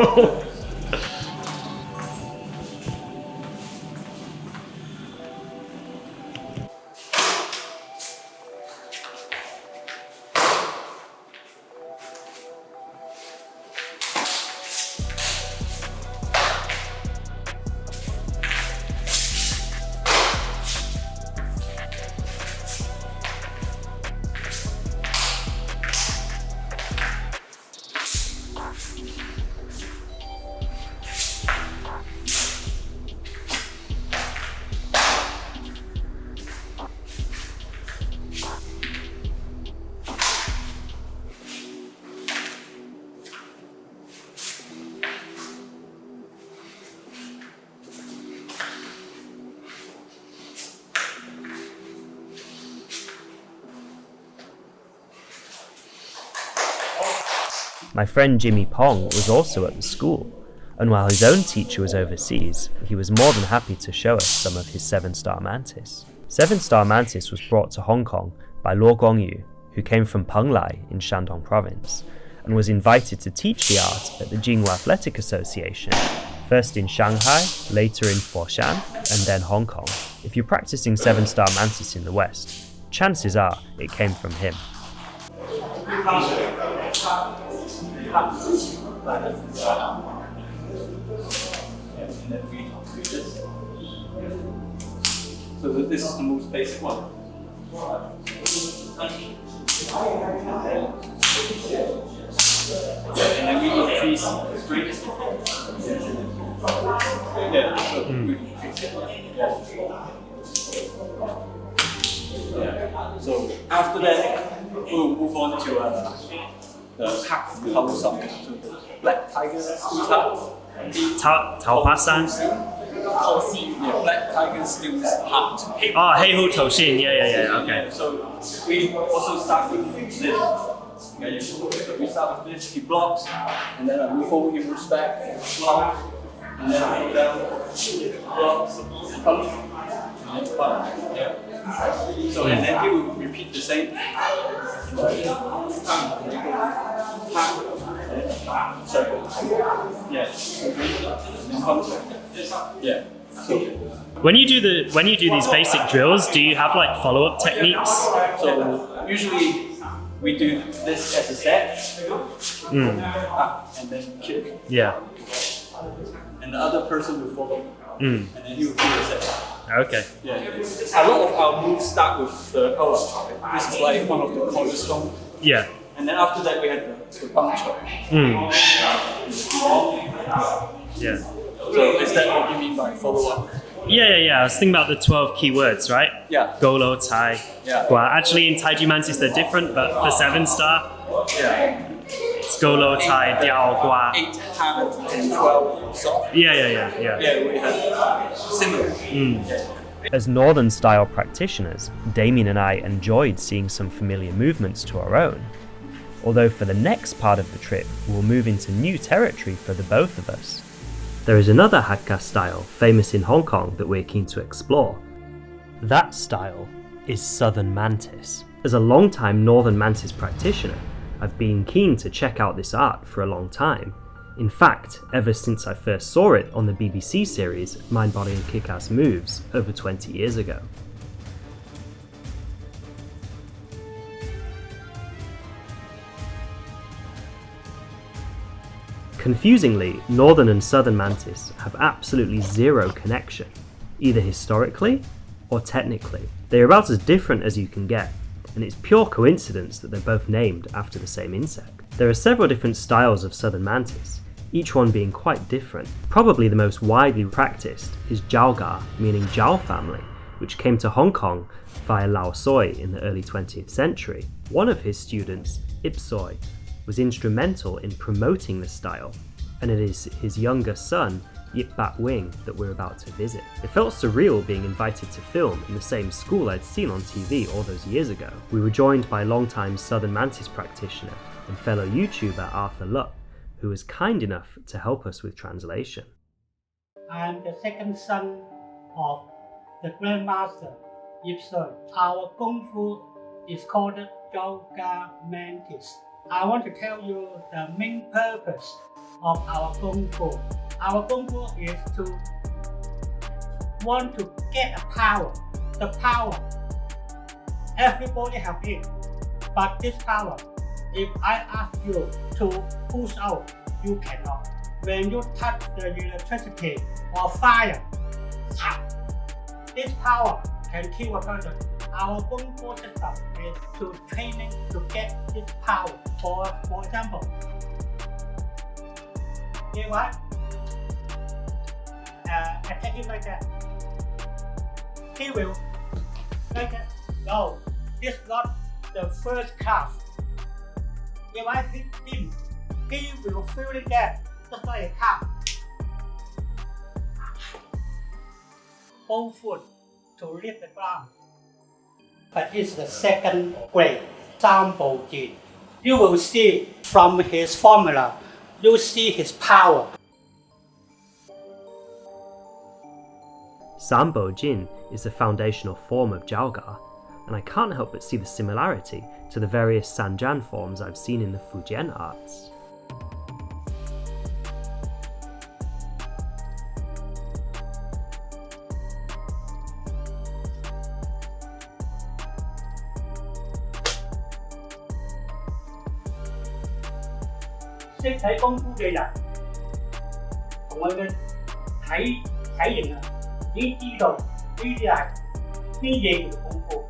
My friend Jimmy Pong was also at the school, and while his own teacher was overseas, he was more than happy to show us some of his 7-star mantis. 7-star mantis was brought to Hong Kong by Luo Gongyu, who came from Penglai in Shandong province, and was invited to teach the art at the Jingwu Athletic Association, first in Shanghai, later in Foshan, and then Hong Kong. If you're practicing 7-star mantis in the West, chances are it came from him. So this is the most basic one. And then we increase strength. So after that, we'll move on to the Hak Hao Song, to the Black Tiger Steel's heart. Tao Hua San? Yeah, Black Tiger Steel's heart. Oh, Hei Hu Tou Xin, yeah, okay. So we also start with this. Okay, so we start with this, he blocks, and then I move forward, he moves back, blocks, and then I go down, blocks, punch, and then punch. Yeah. So and then he will repeat the same. Yeah. So When you do these basic drills, do you have like follow-up techniques? So usually we do this as a set, and then kick. Yeah. And the other person will follow, and then he will do the set. Okay. Yeah. A lot of our moves start with the this is like one of the cornerstone. Yeah. And then after that we had the puncture. Yeah. So is that what you mean by follow-up? Yeah. I was thinking about the 12 key words, right? Yeah. Golo, Tai, Yeah. Gua. Actually, in Taiji Mantis they're different, but for 7-star, Yeah. it's Golo, Tai, Diao, Gua. 8 hard and 12 soft. Yeah. Yeah, we have similar. Yeah. As Northern style practitioners, Damien and I enjoyed seeing some familiar movements to our own. Although for the next part of the trip, we'll move into new territory for the both of us. There is another Hakka style famous in Hong Kong that we're keen to explore. That style is Southern Mantis. As a long-time Northern Mantis practitioner, I've been keen to check out this art for a long time. In fact, ever since I first saw it on the BBC series Mind, Body and Kick-Ass Moves over 20 years ago. Confusingly, Northern and Southern Mantis have absolutely zero connection, either historically or technically. They are about as different as you can get, and it's pure coincidence that they're both named after the same insect. There are several different styles of Southern Mantis, each one being quite different. Probably the most widely practiced is Jiaoga, meaning Jiao family, which came to Hong Kong via Lao Soi in the early 20th century. One of his students, Ip Soi, was instrumental in promoting the style, and it is his younger son, Yip Bat Wing, that we're about to visit. It felt surreal being invited to film in the same school I'd seen on TV all those years ago. We were joined by longtime Southern Mantis practitioner and fellow YouTuber Arthur Luck, who was kind enough to help us with translation. I'm the second son of the Grandmaster Yip Soi. Our Kung Fu is called Jiaoga Mantis. I want to tell you the main purpose of our Kung Fu. Our Kung Fu is to want to get a power. The power, everybody have it, but this power, if I ask you to push out, you cannot. When you touch the electricity or fire, this power can kill a person. Our Kung Fu system is to training to get this power. For example, if I attack him like that, he will like that. No, this is not the first class. If I hit him, he will feel it that just like a car. Both foot to lift the ground. But it's the second grade, Sambo Jin. You will see from his formula, you see his power. Sambo Jin is the foundational form of Jiaoga, and I can't help but see the similarity to the various Sanjian forms I've seen in the Fujian arts. Biết睇功夫嘅人，同佢嘅體型啊，已經知道呢啲係邊嘢叫功夫。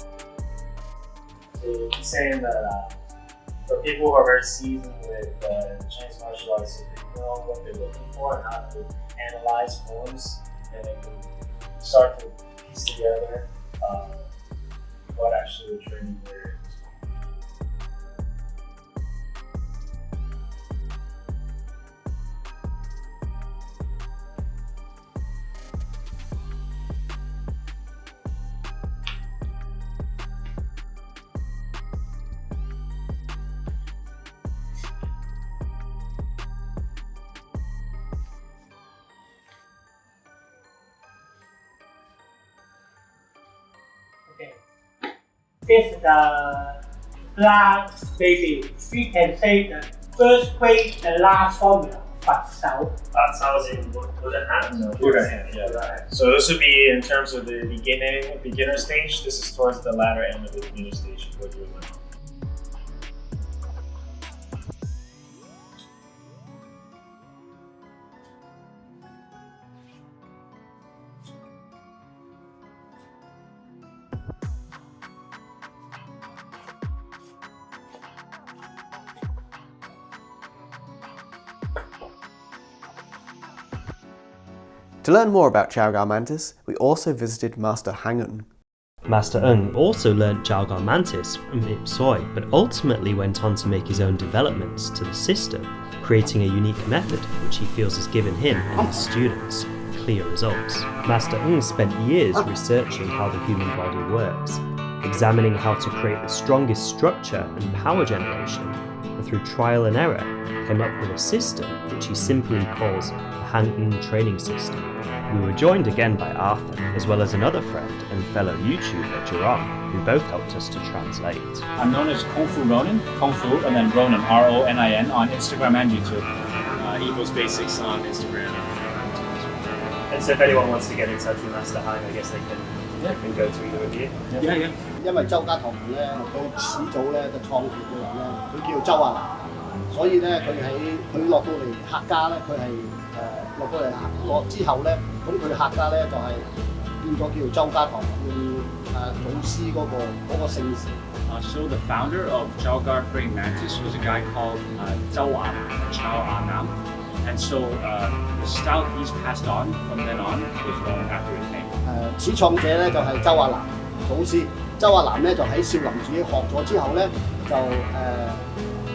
So he's saying that for people who are very seasoned with Chinese martial arts, they know what they're looking for and how to analyze forms, and they can start to piece together what actually the training there is. This is the last baby. We can say the first grade, the last formula, but so. That's how was in with a hand. With a hand, yeah. Right. So this would be in terms of the beginner stage. This is towards the latter end of the beginner stage. What you would learn. To learn more about Jiaogao mantis, we also visited Master Hang'un. Master Ng also learnt Jiaogao mantis from Ipsoi, but ultimately went on to make his own developments to the system, creating a unique method which he feels has given him and his students clear results. Master Ng spent years researching how the human body works, examining how to create the strongest structure and power generation, and through trial and error came up with a system which he simply calls the Hang'un training system. We were joined again by Arthur, as well as another friend and fellow YouTuber Jerome, who both helped us to translate. I'm known as Kung Fu Ronin, Kung Fu, and then Ronin, R-O-N-I-N, on Instagram and YouTube. Eagles Basics on Instagram. And so if anyone wants to get in touch with Master Hang, I guess they can go to either of you. Yeah. 因為周家堂咧，佢始祖咧嘅創業嘅人咧，佢叫周亞南，所以咧佢落到嚟客家咧，佢係落到嚟落之後咧，咁佢客家咧就係變咗叫做周家堂，用祖師嗰個姓氏。So the founder of Jiaogao Praying Mantis was a guy called Zhao Anam. And so the style he's passed on from then on was known after his name. 始創者咧就係周亞南祖師。周亞南咧就喺少林寺學咗之後咧，就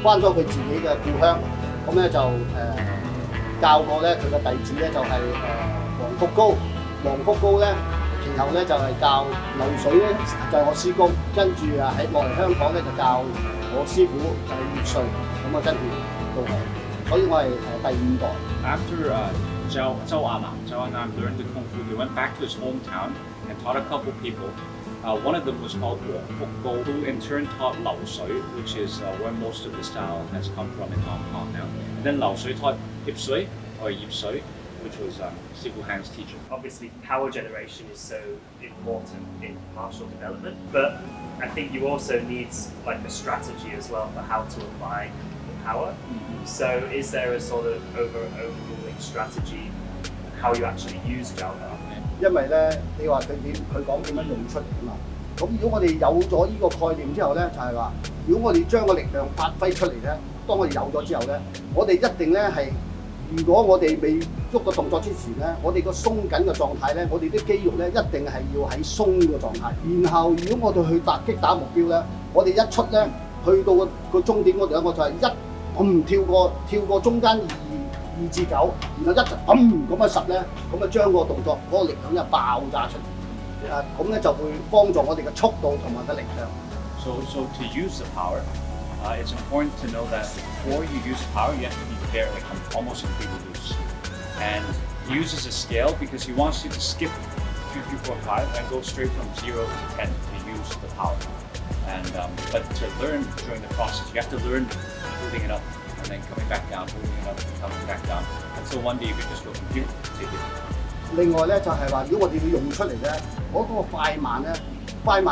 返咗佢自己嘅故鄉，咁咧就教過咧佢嘅弟子咧就係黃福高，黃福高咧其後咧就係教流水咧就係我師公，跟住喺落嚟香港咧就教我師傅就係葉瑞，咁跟住到我，所以我係第5代。After Zhao Anam learned the Kung Fu, he went back to his hometown and taught a couple people. One of them was called Wang, who in turn taught Lao Sui, which is where most of the style has come from in Hong Kong now. And then Lao Sui taught Ipsui, or Yipsui, which was Sifu Hang's teacher. Obviously, power generation is so important in martial development, but I think you also need like a strategy as well for how to apply the power. So is there a sort of overruling strategy how you actually use Jiaogao? 因為咧，你話佢講點樣用出嚟啊嘛。咁如果我哋有咗呢個概念之後咧，就係話，如果我哋將個力量發揮出嚟咧，當我哋有咗之後咧，我哋一定咧係，如果我哋未喐個動作之前咧，我哋個鬆緊嘅狀態咧，我哋啲肌肉咧一定係要喺鬆嘅狀態。然後如果我哋去擊打目標咧，我哋一出咧，去到個終點嗰度咧，我就係跳過中間2至9，然後一就咁樣實咧，咁啊將個動作嗰個力量一爆炸出嚟，咁咧就會幫助我哋嘅速度同埋嘅力量。So to use the power, it's important to know that before you use power, you have to be very almost completely loose. And he uses a scale because he wants you to skip 2, 3, 4, 5 and go straight from 0 to 10 to use the power. And but to learn during the process, you have to learn moving it up. And then coming back down, moving it up, and coming back down, until one day you can just go compute, take it. 另外咧就係話，如果我哋要用出嚟咧，嗰個快慢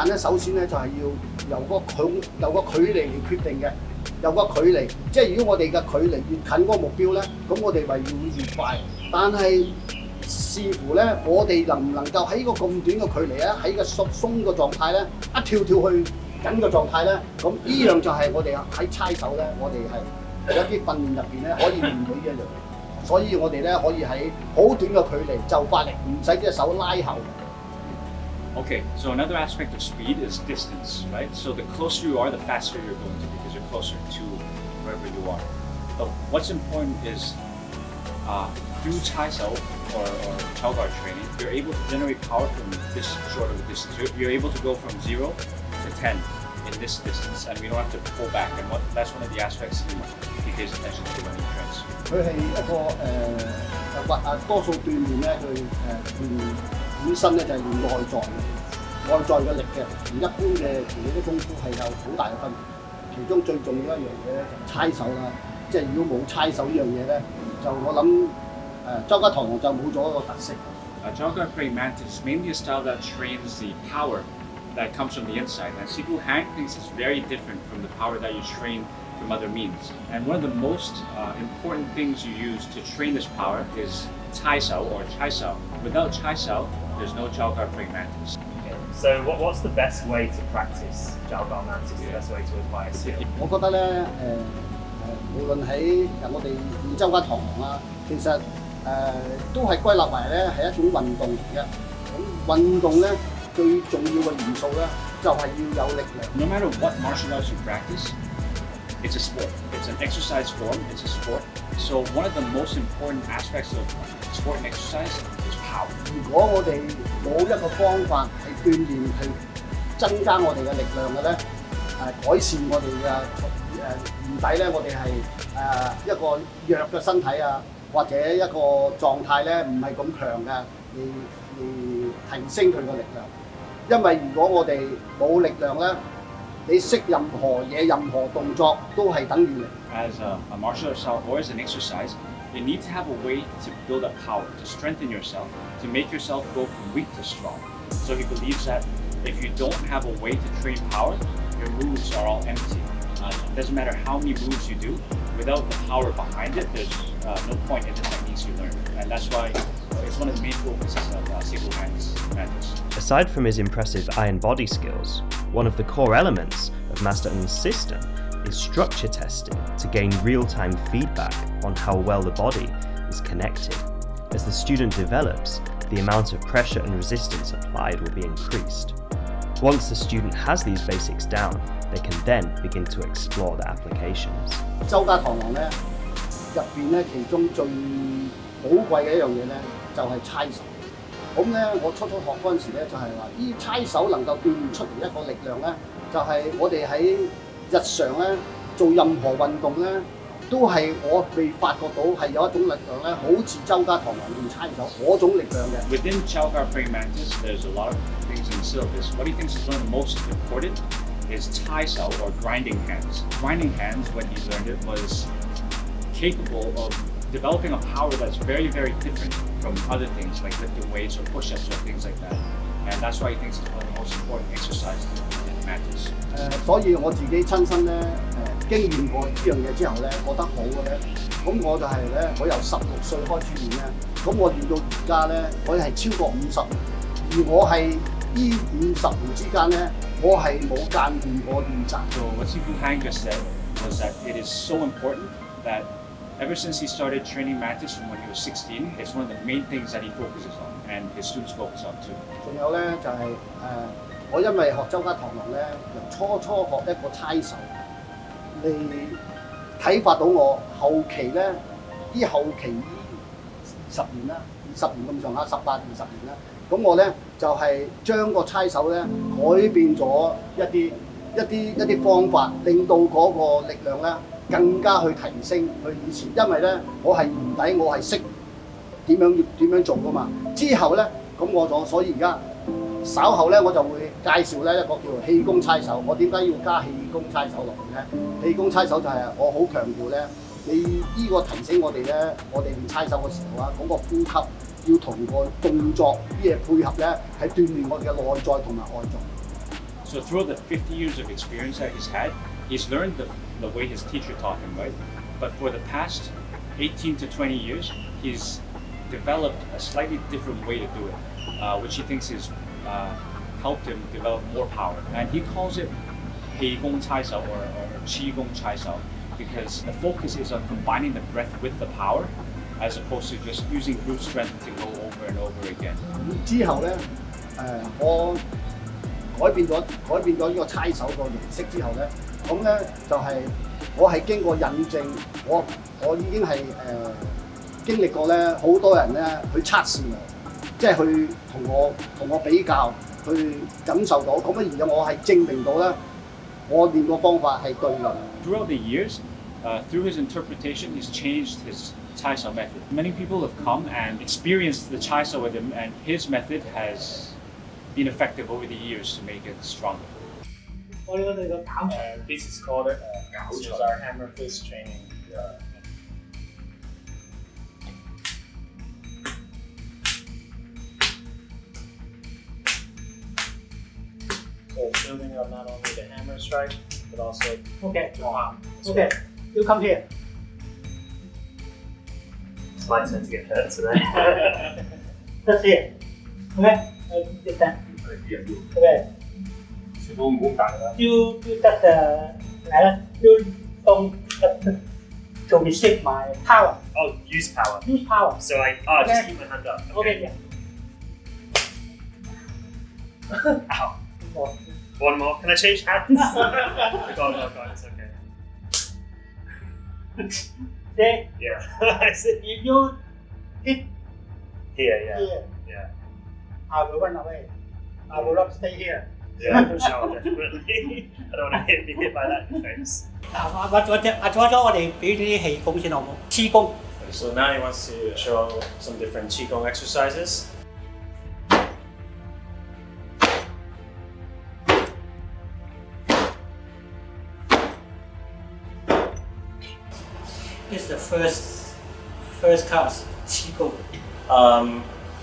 咧，首先咧就係要由個距離嚟決定嘅，有個距離，即係如果我哋嘅距離越近嗰個目標咧，咁我哋咪要越快。但係視乎咧，我哋能唔能夠喺個咁短嘅距離咧，喺個鬆嘅狀態咧，一跳去緊嘅狀態咧，咁呢樣就係我哋喺猜手咧，我哋係。有啲訓練入邊咧，可以練到呢一樣嘢，所以我哋咧可以喺好短嘅距離就發力，唔使隻手拉後。Okay, so another aspect of speed is distance, right? So the closer you are, the faster you're going to because you're closer to wherever you are. But what's important is through Chai Sao or Jiaogao training, you're able to generate power from this short of a distance. You're able to go from 0 to 10. In this distance, and we don't have to pull back. And that's one of the aspects he pays attention to when he trains. 佢係一個多數鍛鍊咧，佢練本身咧就係練外在嘅力嘅，同一般嘅其他啲功夫係有好大嘅分別。其中最重要一樣嘢咧就係猜手啦，即係如果冇猜手呢樣嘢咧，就我諗周家堂就冇咗一個特色。Jiaogao Praying Mantis is mainly a style that trains the power that comes from the inside. And Sifu Hang thinks it's very different from the power that you train from other means. And one of the most important things you use to train this power is Chai Sao or Chai Sao. Without Chai Sao, there's no Jiaogao Praying Mantis. Okay. So what's the best way to practice Jiaogao mantis? The best way to acquire skill? 我覺得咧，無論喺我哋周家堂啊，其實都係歸納為咧係一種運動嚟嘅。咁運動咧最重要嘅元素咧就係要有力量。No matter what martial arts you practice, it's a sport. It's an exercise form. It's a sport. So one of the most important aspects of sport and exercise is power. 如果我哋冇一個方法係鍛鍊去增加我哋嘅力量嘅咧，改善我哋嘅唔抵咧，我哋係一個弱嘅身體啊，或者一個狀態咧唔係咁強嘅，嚟提升佢嘅力量。因為如果我哋冇力量咧，你識任何嘢、任何動作都係等於零。As a martial arts style or as an exercise, you need to have a way to build up power, to strengthen yourself, to make yourself go from weak to strong. So he believes that if you don't have a way to train power, your moves are all empty. It doesn't matter how many moves you do, without the power behind it, there's no point in the techniques you learn. And that's why it's one of the main focuses of Sifu Mantis. Aside from his impressive iron body skills, one of the core elements of Master Ng's system is structure testing to gain real-time feedback on how well the body is connected. As the student develops, the amount of pressure and resistance applied will be increased. Once the student has these basics down, they can then begin to explore the applications. 周家螳螂咧入邊咧，其中最寶貴嘅一樣嘢咧，就係猜手。咁咧，我初學嗰陣時咧，就係話，依猜手能夠鍛鍊出嚟一個力量咧，就係我哋喺日常咧做任何運動咧，都係我未發覺到係有一種力量咧，好似周家螳螂練猜手嗰種力量嘅。Within Chalgar praying mantis, there's a lot of things in the syllabus. What he thinks is one of the most important is tai sao or grinding hands. Grinding hands, when he learned it, was capable of developing a power that's very, very different from other things like lifting weights or push-ups or things like that. And that's why he thinks it's one of the most important exercises in mantis. 所以我自己親身咧經驗過呢樣嘢之後咧，覺得好嘅咧，咁我就係咧，我由16歲開始練咧，咁我練到而家咧，我係超過50年，而我係呢50年之間咧，我係冇間斷過練習。So what Sifu Hang just said was that it is so important that ever since he started training mantis from when he was 16, it's one of the main things that he focuses on and his students focus on too. 仲有咧就係我因為學周家螳螂咧，由初學一個猜手嚟啟發到我，後期咧後期20年啦，20年咁上下，18、20年啦，咁我咧就係將個猜手咧改變咗一啲方法，令到嗰個力量咧更加去提升去以前，因為咧我係唔抵，我係識點樣做噶嘛。之後咧咁所以而家稍後咧我就會介紹咧一個叫做氣功猜手。我點解要加氣功猜手落去咧？氣功猜手就係我好強調咧，你呢個提醒我哋咧，我哋練猜手嘅時候啊，嗰個呼吸要同個動作啲嘢配合咧，係鍛鍊我哋嘅內在同埋外在。So throughout the 50 years of experience that he's learned the way his teacher taught him, right? But for the past 18 to 20 years, he's developed a slightly different way to do it, which he thinks has helped him develop more power. And he calls it Hei Gong Cai Sao or Qi Gong Cai Sao because the focus is on combining the breath with the power as opposed to just using brute strength to go over and over again. 之後咧，我改變咗呢個猜手個形式之後咧，咁咧就係我係經過印證，我已經係經歷過咧，好多人咧去測試我，即係去同我比較，去感受到，咁而我係證明到咧，我練個方法係對嘅。Throughout the years, through his interpretation, he's changed his Chai Sao method. Many people have come and experienced the Chai Sao with him, and his method has been effective over the years to make it stronger. This is called this is our hammer fist training. So it's building up not only the hammer strike, but also Okay. the palm. Okay, you come here. It's my turn to get hurt today. That's here. Okay, get that. Okay. 全部唔好大啦。要得嚟啦，要動得。to receive my power. Oh, use power. Use power. So I Okay. just keep my hand up. Okay, yeah. Ow. One more. Can I change hands? God, it's okay. Then, Yeah. I see. if you hit Here, yeah. here, Yeah. I will run away. I will not stay here. Yeah, for sure, definitely. I don't want to be hit by that in the face. 或者我哋俾啲氣功先好冇？氣功。 So now he wants to show some different qigong exercises. This is the first class qigong.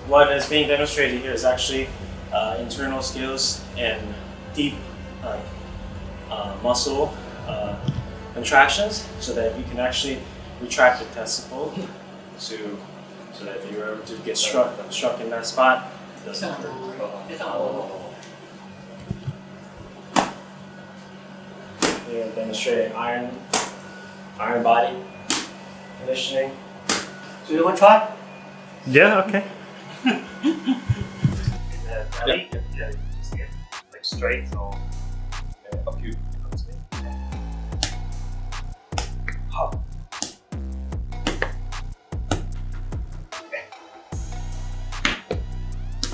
What is being demonstrated here is actually internal skills and deep muscle contractions, so that you can actually retract the testicle so that if you were to get struck in that spot, it doesn't hurt. Here demonstrating iron body conditioning. Do you want to try? Yeah, okay. Belly, yeah, just get like straight or up you.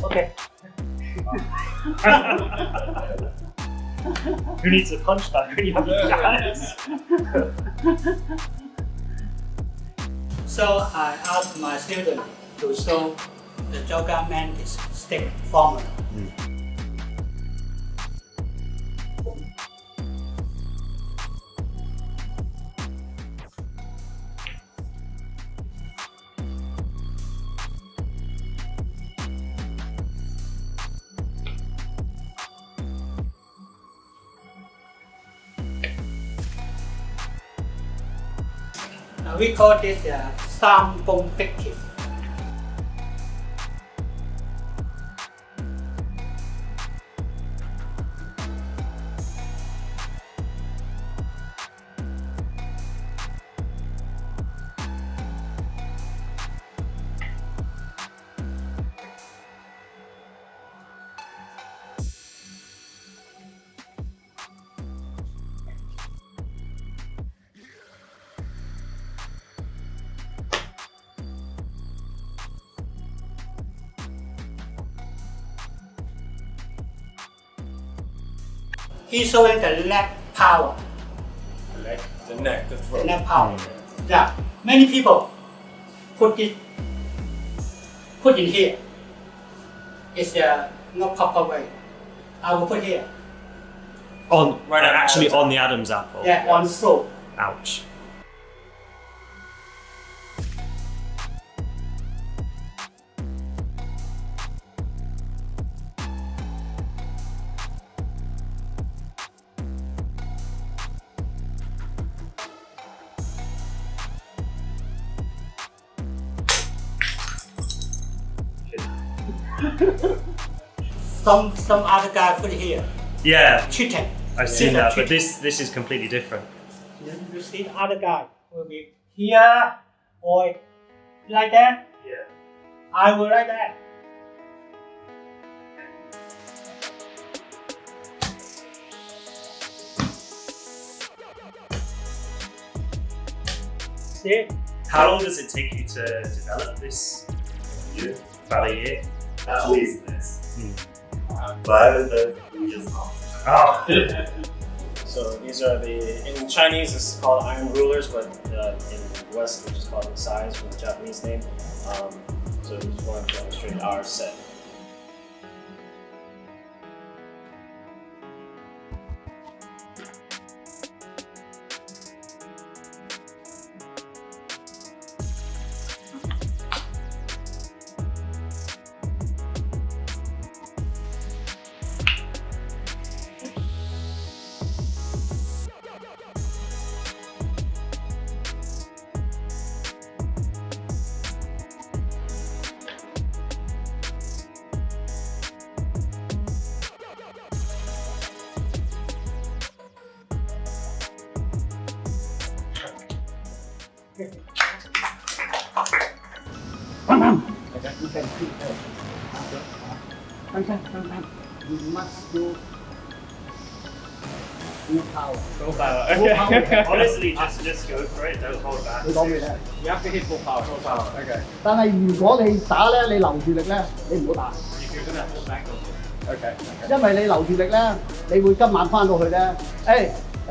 Okay. Who needs a punch bag when you have guys? So I asked my student to show the yoga mantis stick formula. We call this 三公壁橋。He's showing the leg power. The leg, the neck, the throat. The leg power. Yeah. Many people put in here. It's not proper way. I will put here. Actually on the Adam's apple. Yeah, on throat. Ouch. Some other guy put here. Yeah. Chicken. I've seen that, but this is completely different. You see the other guy will be here or like that. Yeah. I will like that. See? How long does it take you to develop this? Year. About a year. At least this. But I haven't done it for years now. Oh. So these are in Chinese it's called iron rulers, but in the West we just call them sais from the Japanese name. So we just want to demonstrate our set. Okay. You can keep it. Sometimes you must do full power. Full power. Full power. Honestly, just go for it. Don't hold back. 你講咩咧？ You have to hit full power. Full power. Okay. 但係如果你打咧，你留住力咧，你唔好打。 If you're gonna hold back, okay. 因為你留住力咧，你會今晚翻到去咧，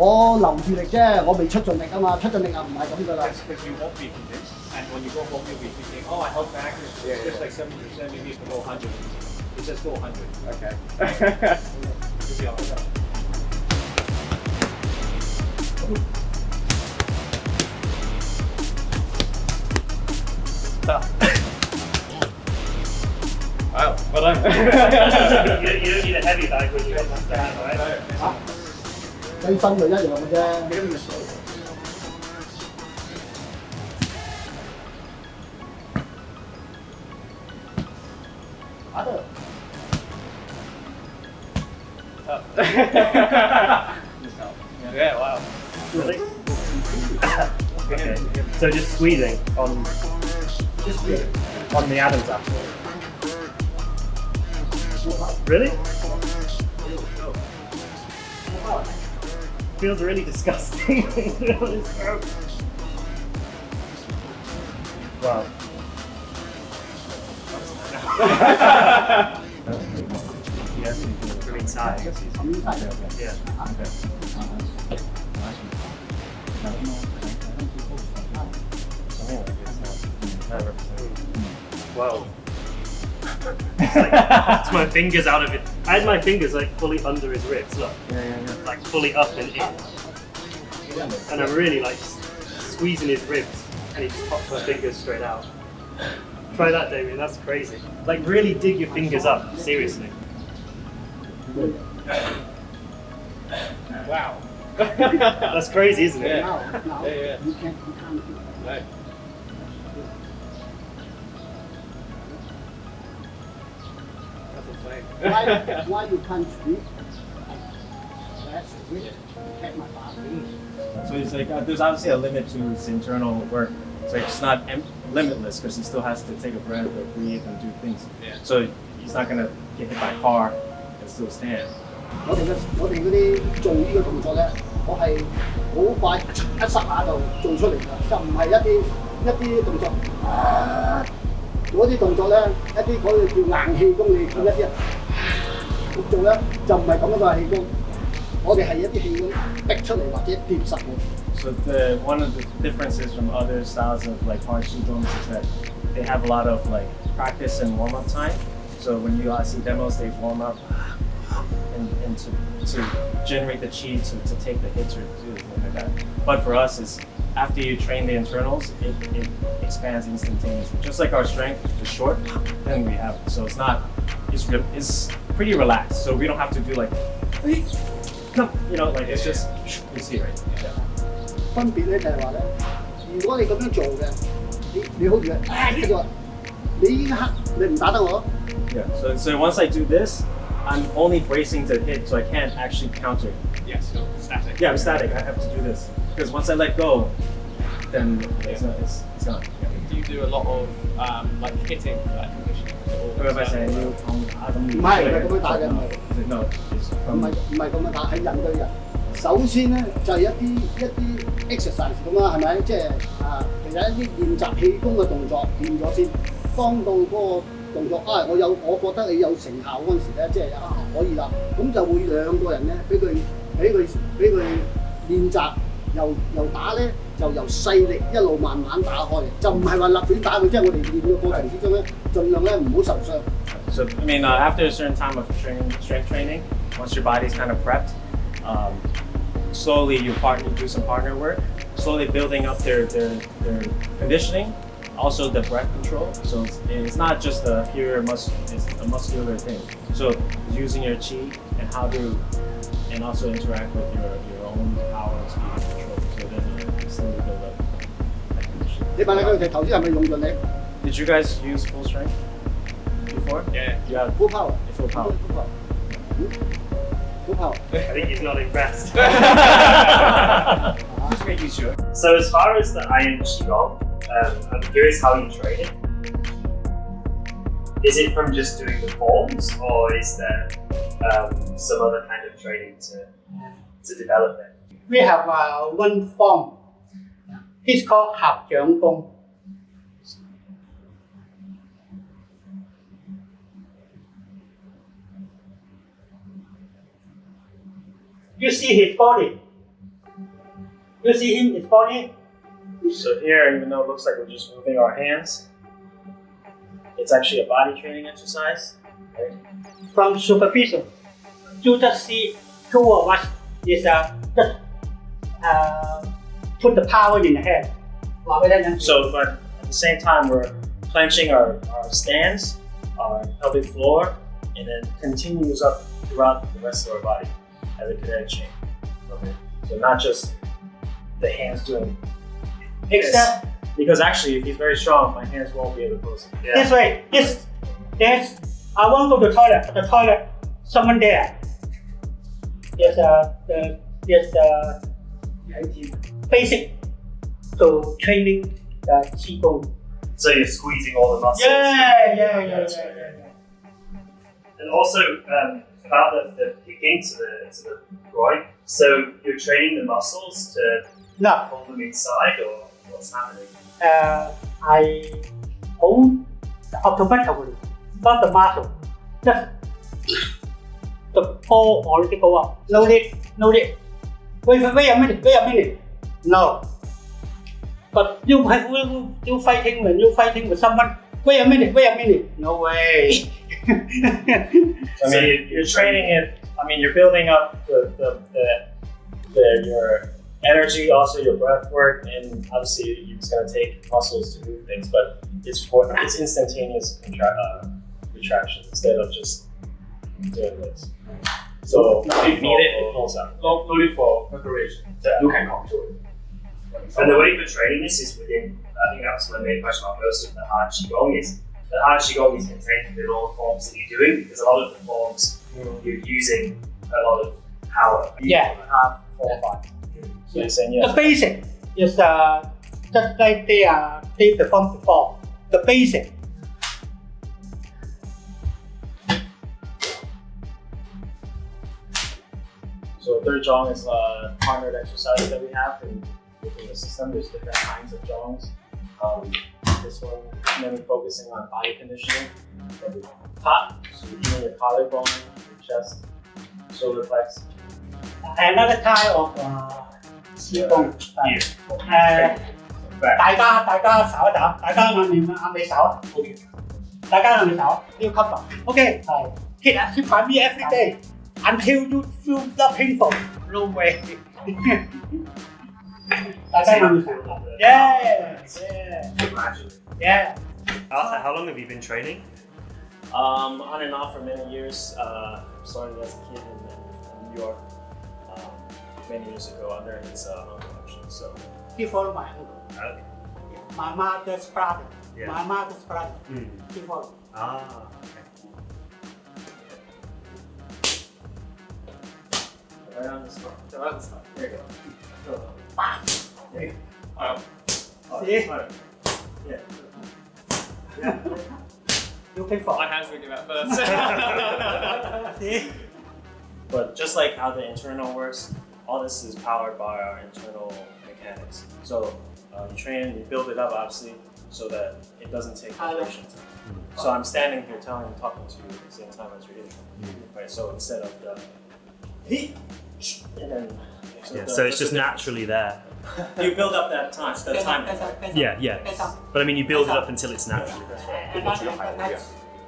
我留住力啫，我未出盡力啊嘛，出盡力啊唔係咁噶啦。 Because you won't be convinced, and when you go home, you'll be thinking, oh, I held back. It's just like 70%, maybe if you go 100. It's just go 100. Okay. You'll be all right. Wow, well done. You don't need a heavy bag when you got left hand, right? 跟身就一樣嘅啫。打得。 Yeah, wow. Really? Okay. So just squeezing on the Adam's apple. Really? Feels really disgusting. Wow. Yes, from inside. Yeah. Wow. It's like, popped my fingers out of it. I had my fingers like fully under his ribs, look. Like fully up and in. And I'm really like squeezing his ribs and he just popped my fingers straight out. Try that, Damien, that's crazy. Like really dig your fingers up, seriously. Wow. That's crazy, isn't it? No, Yeah. you can't do it. Right. Why you can't speak? That's weird. Take my body. So it's like there's obviously a limit to his internal work. It's like it's not limitless because he still has to take a breath or breathe and do things. Yeah. So he's not gonna get hit by a car and still stand. 我哋嗰啲做呢個動作咧，我係好快一剎下就做出嚟㗎，就唔係一啲動作。嗰啲動作咧，一啲嗰啲叫硬氣功，你見一啲人咁做咧，就唔係咁樣嘅氣功。我哋係一啲氣功逼出嚟或者貼實嘅。 So one of the differences from other styles of like hard qigong is that they have a lot of like practice and warm up time. So when you see demos, they warm up and to generate the chi to take the hits or do things like that. But for us, is after you train the internals, it expands instantaneously. Just like our strength is short, then we have so it's not it's pretty relaxed. So we don't have to do like like it's just you see right. Yeah. 分別咧就係話咧，如果你咁樣做嘅，你好似跟住話，你呢一刻你唔打得我。Yeah. So once I do this, I'm only bracing to hit, so I can't actually counter. Yes, you're static. Yeah, I'm static. I have to do this because once I let go, then it's gone. Do you do a lot of like hitting like conditioning? What am I saying? You, 唔係咁樣打嘅，唔係。 No, it's 唔係咁樣打，係人對人。首先咧就係一啲 exercise 咁啦，係咪？即係其實一啲練習氣功嘅動作練咗先，當到嗰個動作我覺得你有成效嗰陣時咧，即係可以啦，咁就會兩個人咧俾佢練習，由打咧就由細力一路慢慢打開嘅，就唔係話立亂打佢，即係我哋練嘅過程之中咧，盡量咧唔好受傷。 So I mean, after a certain time of strength training, once your body's kind of prepped, slowly you do some partner work, slowly building up their conditioning, also the breath control. So it's not just a pure it's a muscular thing. So using your chi and also interact with your own power and speed and control. So then slowly build up that conditioning. 你問下佢哋頭先係咪用盡力 Did you guys use full strength before? Yeah. Full power. Full power. Full power. I think he's not impressed. Just making sure. So as far as the Iron Qigong, I'm curious how you train it. Is it from just doing the forms, or is there some other kind of training to develop it? We have one form. It's called 合掌功. You see his body. You see his body. So here, even though it looks like we're just moving our hands, it's actually a body training exercise, right? From superficial, you just see two of us is just put the power in the head. So, but at the same time, we're clenching our stance, our pelvic floor, and then continues up throughout the rest of our body as a kinetic chain. Okay. So not just the hands doing Except this. Because actually, if he's very strong, my hands won't be able to close it. this way. Yes. I want to go to the toilet. The toilet, someone there. There's basic to training the qigong. So you're squeezing all the muscles. Yeah. And also about the kicking to the groin. So you're training the muscles to pull them inside, or what's happening? I hold automatically, not the muscle. Just the ball already go up. No need. Wait a minute. No. But you fighting when you're fighting with someone. Wait a minute. No way. So you're training it. I mean, you're building up your energy, also your breath work, and obviously it's going to take muscles to move things, but it's instantaneous retraction instead of just doing this. So if you need it pulls out. Only for preparation. You can control it. And the way for training this is within, I think that's my main question about most of the hard Qigong is, the hard Qigong is contained within all the forms that you're doing, because a lot of the forms you're using a lot of power. Yeah. 4 or 5. So you're saying yes. The basic is just like they performed before. The basic. So third zhong is a partnered exercise that we have within the system. There's different kinds of zhongs. This one mainly focusing on body conditioning from the top, so even your collarbone, your chest, shoulder flex. Another kind of qigong. 大家手一打，大家眼尾手。OK。大家眼尾手，要 cover。OK， 係 hit by me every day until you feel the painful. No way. 大家眼尾手。Yeah. How long have you been training? On and off for many years. Started as a kid in New York many years ago under his uncle actually. So He followed my uncle. Okay. My mother's brother. Yeah. My mother's brother. He followed. Okay. right on the spot. There you go. There you go. See? Yeah. You pay for. My hands will give out first. See? But just like how the internal works, all this is powered by our internal mechanics. So you train, you build it up obviously, so that it doesn't take vibration time. So I'm standing here talking to you at the same time as you're hitting. Right? So instead of the and then So it's just naturally there. You build up that time, Yeah. But I mean, you build it up until it's naturally there.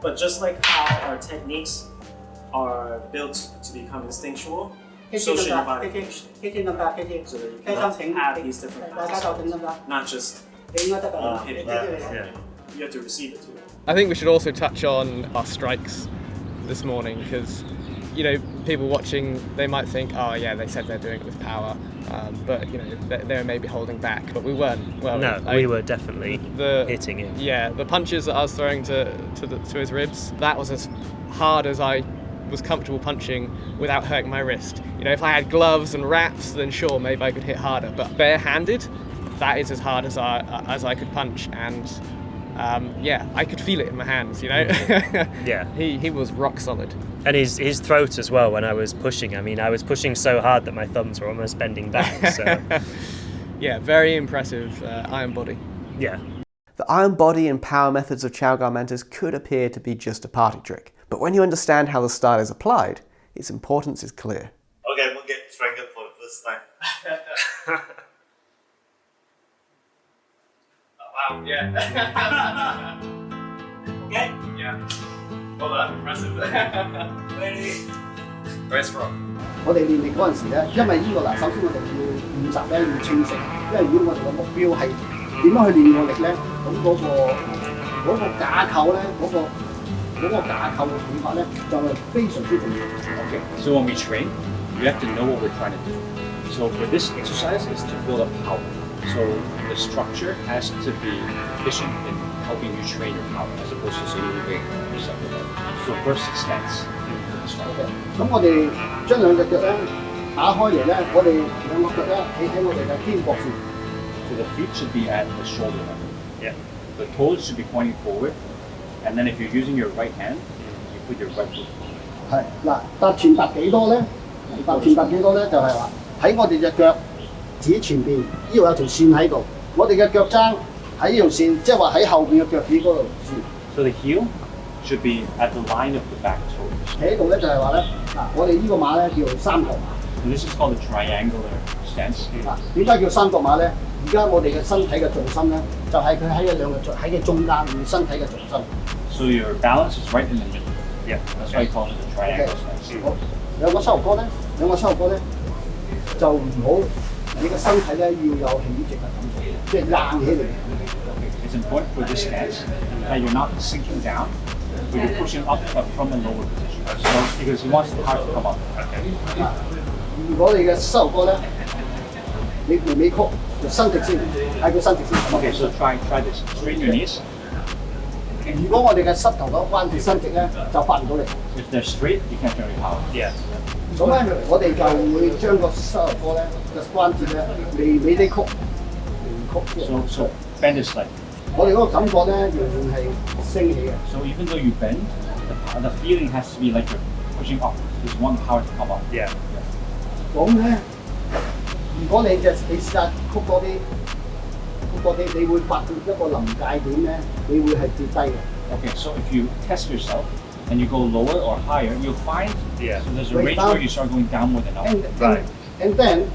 But just like how our techniques are built to become instinctual, so should your body conditioning. So that you can have these different practices, not just hitting it. You have to receive it too. I think we should also touch on our strikes this morning, because people watching, they might think, oh yeah, they said they're doing it with power, but they were maybe holding back, but we weren't. Well, no, we were definitely hitting it. Yeah, the punches that I was throwing to his ribs, that was as hard as I was comfortable punching without hurting my wrist. You know, if I had gloves and wraps, then sure, maybe I could hit harder. But barehanded, that is as hard as I could punch, and yeah, I could feel it in my hands. You know, Yeah. he was rock solid. And his throat as well. When I was pushing, I mean, I was pushing so hard that my thumbs were almost bending back. So yeah, very impressive iron body. Yeah. The iron body and power methods of Chow Gar Mentis could appear to be just a party trick, but when you understand how the style is applied, its importance is clear. Okay, I'm gonna get strangled for the first time. Wow, yeah. Okay? Yeah. Well done, impressive. Ready? Very strong. 我哋練力嗰陣時咧，因為呢個嗱，首先我哋要練習咧要清晰，因為如果我哋嘅目標係點樣去練個力咧，咁嗰個架構咧，嗰個架構嘅練法咧就係非常之重要。Okay, so when we train, you have to know what we're trying to do. So for this exercise is to build up power. So the structure has to be efficient in helping you train your power as opposed to moving yourself above. So first it stance. OK， 咁我哋將兩隻腳咧打開嚟咧，我哋兩個腳咧企喺我哋嘅肩膊上。So the feet should be at the shoulder level. Yeah. The toes should be pointing forward. And then if you're using your right hand, you put your right foot forward. 係嗱，踏前踏幾多咧？踏前踏幾多咧？就係話喺我哋隻腳趾前邊，呢度有條線喺度，我哋嘅腳踭喺呢條線，即係話喺後邊嘅腳趾嗰度線。So the heel should be at the line of the back toes. 企喺度咧就係話咧，嗱，我哋呢個馬咧叫三角馬。And this is called the triangular stance. 嗱，點解叫三角馬咧？而家我哋嘅身體嘅重心咧，就係佢喺兩個喺嘅中間，身體嘅重心。So your balance is right in the middle. Yeah, that's why you call it the triangular stance. 好，兩個膝頭哥咧就唔好，你嘅身體咧要有起直嘅感覺，即係硬起嚟。It's important for this stance that you're not sinking down, but you're pushing up from a lower position. So because he wants the heart to come up. Okay. 如果你嘅膝頭哥咧，你回尾曲就伸直先，係佢伸直先。Okay, so try this. Straighten your knees. 如果我哋嘅膝頭哥關節伸直咧，就發唔到力。If they're straight, you can't generate power. Yeah. 咁咧，我哋就會將個膝頭哥咧嘅關節咧微微地曲，So bend it slightly. 我哋嗰個感覺咧仍然係升起嘅。So even though you bend, the feeling has to be like you're pushing up. You just want the power to come up. Yeah. 咁咧，如果你試下曲多啲，你會發現一個臨界點咧，你會係跌低嘅。Okay, so if you test yourself and you go lower or higher, you'll find so there's a range where you start going downward and up. Right. And then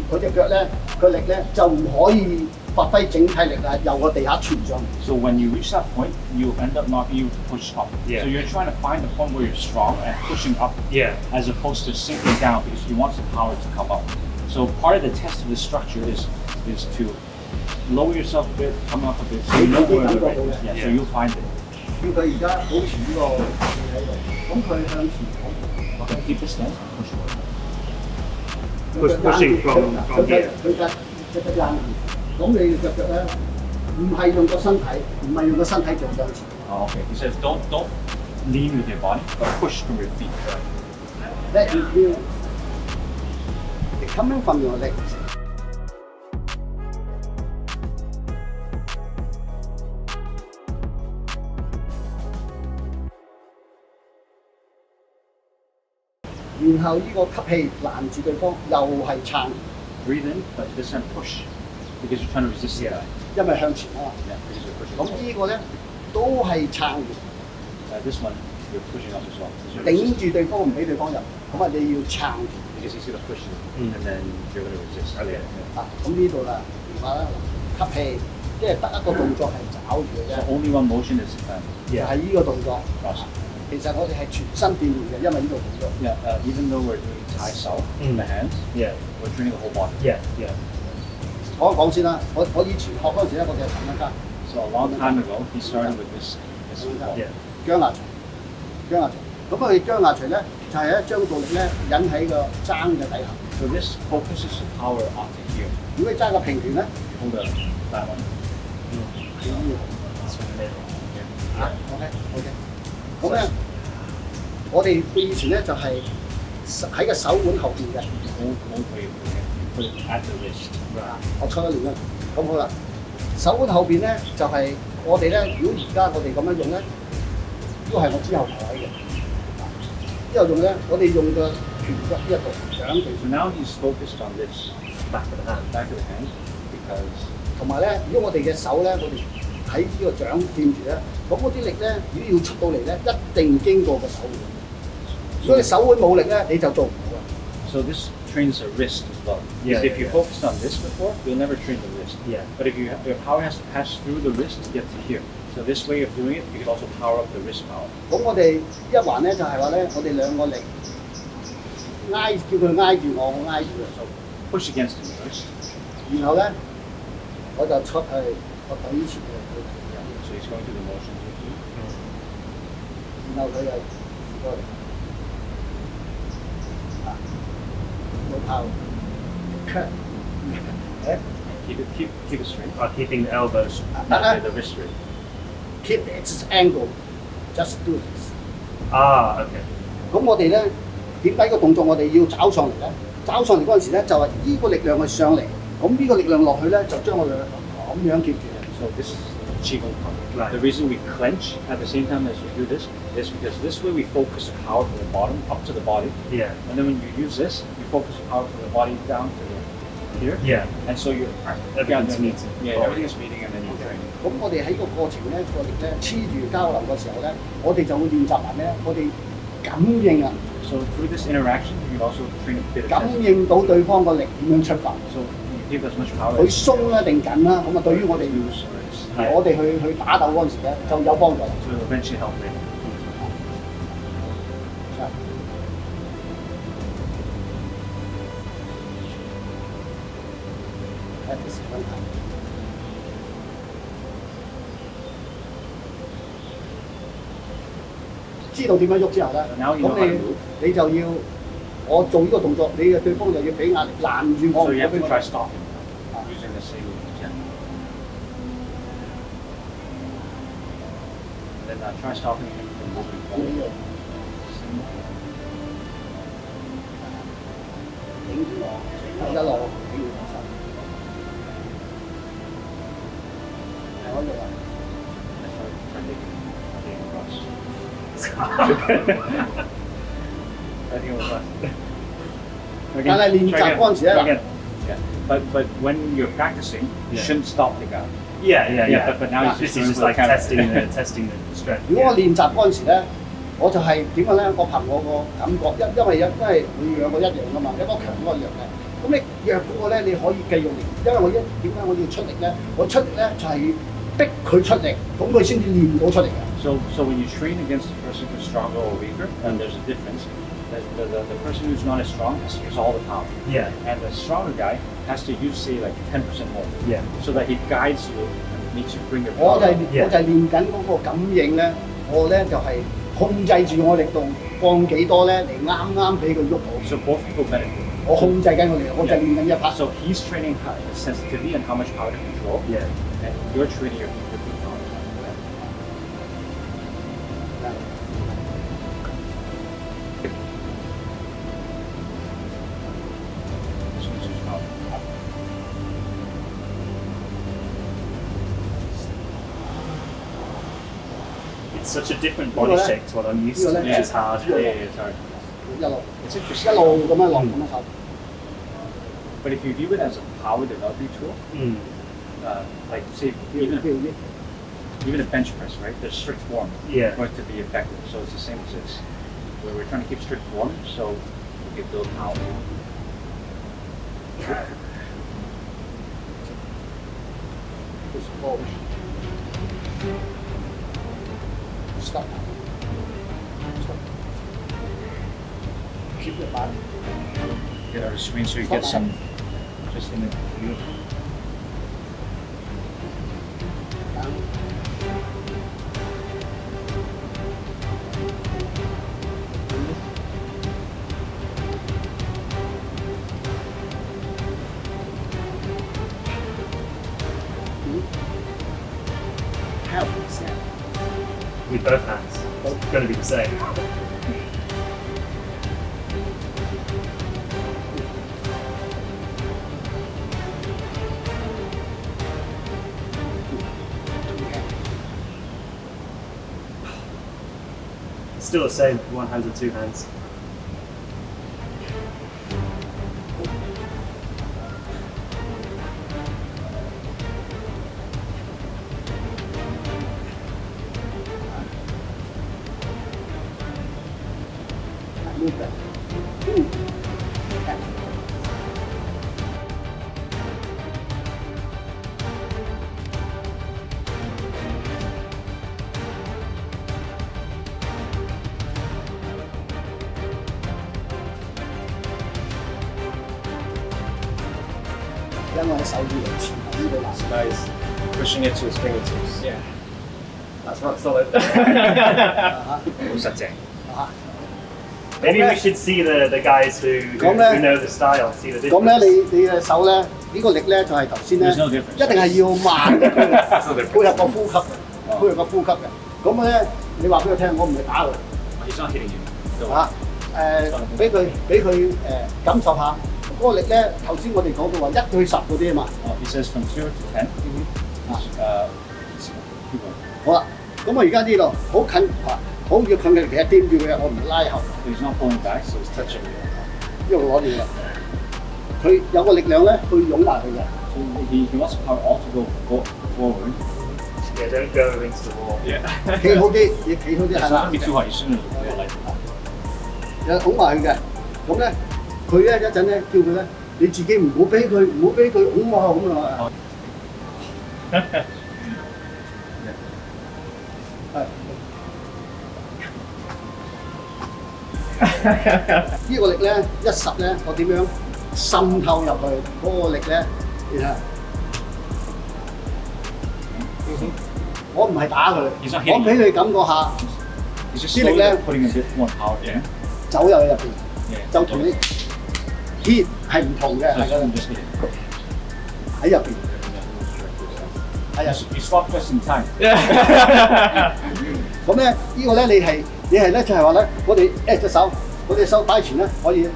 佢隻腳咧，個力咧就唔可以發揮整體力啊，由個地下傳上。So when you reach that point, you end up not being able to push up. Yeah. So you're trying to find the point where you're strong and pushing up, as opposed to sinking down because you want the power to come up. So part of the test of the structure is to lower yourself a bit, come up a bit, so you know where the right is. Yeah, so you'll find it. 叫佢而家保持呢個氣喺度，咁佢向前拱。Okay, keep the stance, push forward. Pushing from here. 佢隻硬，咁你隻腳咧唔係用個身體，唔係用個身體做向前。Oh, okay, he says don't lean with your body, but push from your feet. Let you feel it coming from your legs. 然後呢個吸氣攔住對方，又係撐。Breathe in, but this time push because you're trying to resist the guy. 因為向前啊嘛。Yeah, because you're pushing. 咁呢個咧都係撐住。This one you're pushing up as well. 頂住對方唔俾對方入，咁啊你要撐住。Because he's gonna push you, and then you're gonna resist. Okay. 啊，咁呢度啦，明白啦？吸氣，即係得一個動作係抓住嘅啫。So only one motion is 就係呢個動作。cross. 其實我哋係全身鍛鍊嘅，因為呢個動作。Yeah, even though we're doing Thai self in the hands, we're training the whole body. Yeah. 我講先啦，我以前學嗰陣時咧，我就係咁樣加。So a long time ago, he started with this football. 姜牙錘，姜牙錘。咁佢姜牙錘咧，就係咧將個力咧引喺個踭嘅底下。So this focuses the power onto here. 如果你揸個平拳咧 ，hold that one. OK。咁咧，我哋以前咧就係喺個手腕後邊嘅。Put it at the wrist. 我錯咗年啦。咁好啦，手腕後邊咧就係、我哋咧，如果而家我哋咁樣用咧，都係我之後改嘅。之後用咧，我哋用嘅拳腳呢一度掌地。So now he's focused on this back of the hand, because 同埋咧，如果我哋嘅手咧，我哋喺呢個掌掂住咧，咁嗰啲力咧，如果要出到嚟咧，一定經過個手腕。如果你手腕冇力咧，你就做唔到啦。So this trains the wrist as well. Because if you focused on this before, you'll never train the wrist. Yeah. But if your power has to pass through the wrist to get to here. So this way of doing it, you can also power up the wrist power. 咁我哋一環咧就係話咧，我哋兩個力叫佢挨住我，我挨住佢。So push against him first. 然後咧，我就出去個腿前嘅佢。So he's going through the motions with you. 然後佢又過嚟。冇炮。Keep it straight. Keeping the elbows at the wrist straight. Keep its angle. Just do this. Okay. 咁我哋咧點解個動作我哋要找上嚟咧？找上嚟嗰陣時咧，就係呢個力量係上嚟，咁呢個力量落去咧，就將我哋咁樣貼住。So this is Qigong power. The reason we clench at the same time as we do this is because this way we focus the power from the bottom up to the body. Yeah. And then when you use this, you focus the power from the body down to here. Yeah. And so you're everything's meeting. Yeah, everything is meeting and then you train. 咁我哋喺個過程咧，個力咧黐住交流嘅時候咧，我哋就會練習埋咩？我哋感應啊！ So through this interaction, you can also train a bit of 感應到對方個力點樣出發。 So you give as much power. 佢鬆啦定緊啦，咁啊對於我哋去打鬥嗰陣時咧，就有幫助。So it'll eventually help me. Now 知道點樣喐之後咧，咁你就要我做呢個動作，你嘅對方就要俾壓力攔住我。So you have to try stopping using the same movement. Then try stopping him from moving forward. 頂住我，一路頂住我身。係我做啊。但係練習嗰陣時咧， but when you're practicing, you shouldn't stop the guy. Yeah. But now this is just like testing the strength. 如果我練習嗰陣時咧，我就係點樣咧？我憑我個感覺，因為每兩個一樣噶嘛，一個強一個弱嘅。咁你弱嗰個咧，你可以繼續練，因為我點解我要出力咧？我出力咧就係逼佢出力，咁佢先至練到出嚟嘅。So when you train against a person who's stronger or weaker, and there's a difference. The person who's not as strong has to use all the power. Yeah. And the stronger guy has to use, say, like 10% more. Yeah. So that he guides you and makes you bring your 我 power. 就係練緊嗰個感應咧，我咧就係控制住我力度放幾多咧，嚟啱俾佢喐到。So both people benefit. 我控制緊我力，我就練緊一 part。 So he's training sensitivity and how much power to control. Yeah. And you're training your power. It's such a different body shape to what I'm used to, which is hard. It's hard. 一路 It's interesting. 一路咁樣落咁樣手。 But if you view it as a power developing tool, like say even a bench press, right? There's strict form for it to be effective. So it's the same as this, where we're trying to keep strict form so we can build power. Push forward. Stop. Keep your back. Get out of screen so you get some just in the view. With both hands. It's going to be the same. Still the same, one hand or two hands. This guy's pushing it to his fingertips. Yeah. That's rock solid. Maybe we should see the guys who know the style, see the difference. 咁咧，你嘅手咧，呢個力咧就係頭先咧，一定係要慢嘅，配合個呼吸嘅，配合個呼吸嘅。咁咧，你話俾佢聽，我唔係打佢。He's not hitting you. 嚇俾佢感受下嗰個力咧。頭先我哋講到話1對10嗰啲啊嘛。He says from 0 to 10. 好啦，咁我而家呢度好近好要近嘅，其實掂住佢，我唔拉後。He's not pulling back, so he's touching you. 因為我攞住嘅，佢有個力量咧，去擁埋佢嘅。So he wants power all to go forward. Yeah, don't go into the wall. Yeah. 企好啲，要企好啲係啦。Be too hard. You shouldn't go like that. 有擁埋佢嘅，咁咧佢咧一陣咧叫佢咧，你自己唔好俾佢擁啊咁啊。呢個力咧110咧，我點樣滲透入去嗰個力咧？然後我唔係打佢，我俾佢感覺下啲力咧走入去入邊，就同你 hit 係唔同嘅，係嗰陣喺入邊。係啊 You swap just in time. 咁咧，呢個咧你係咧就係話咧，我哋我隻手擺前咧可以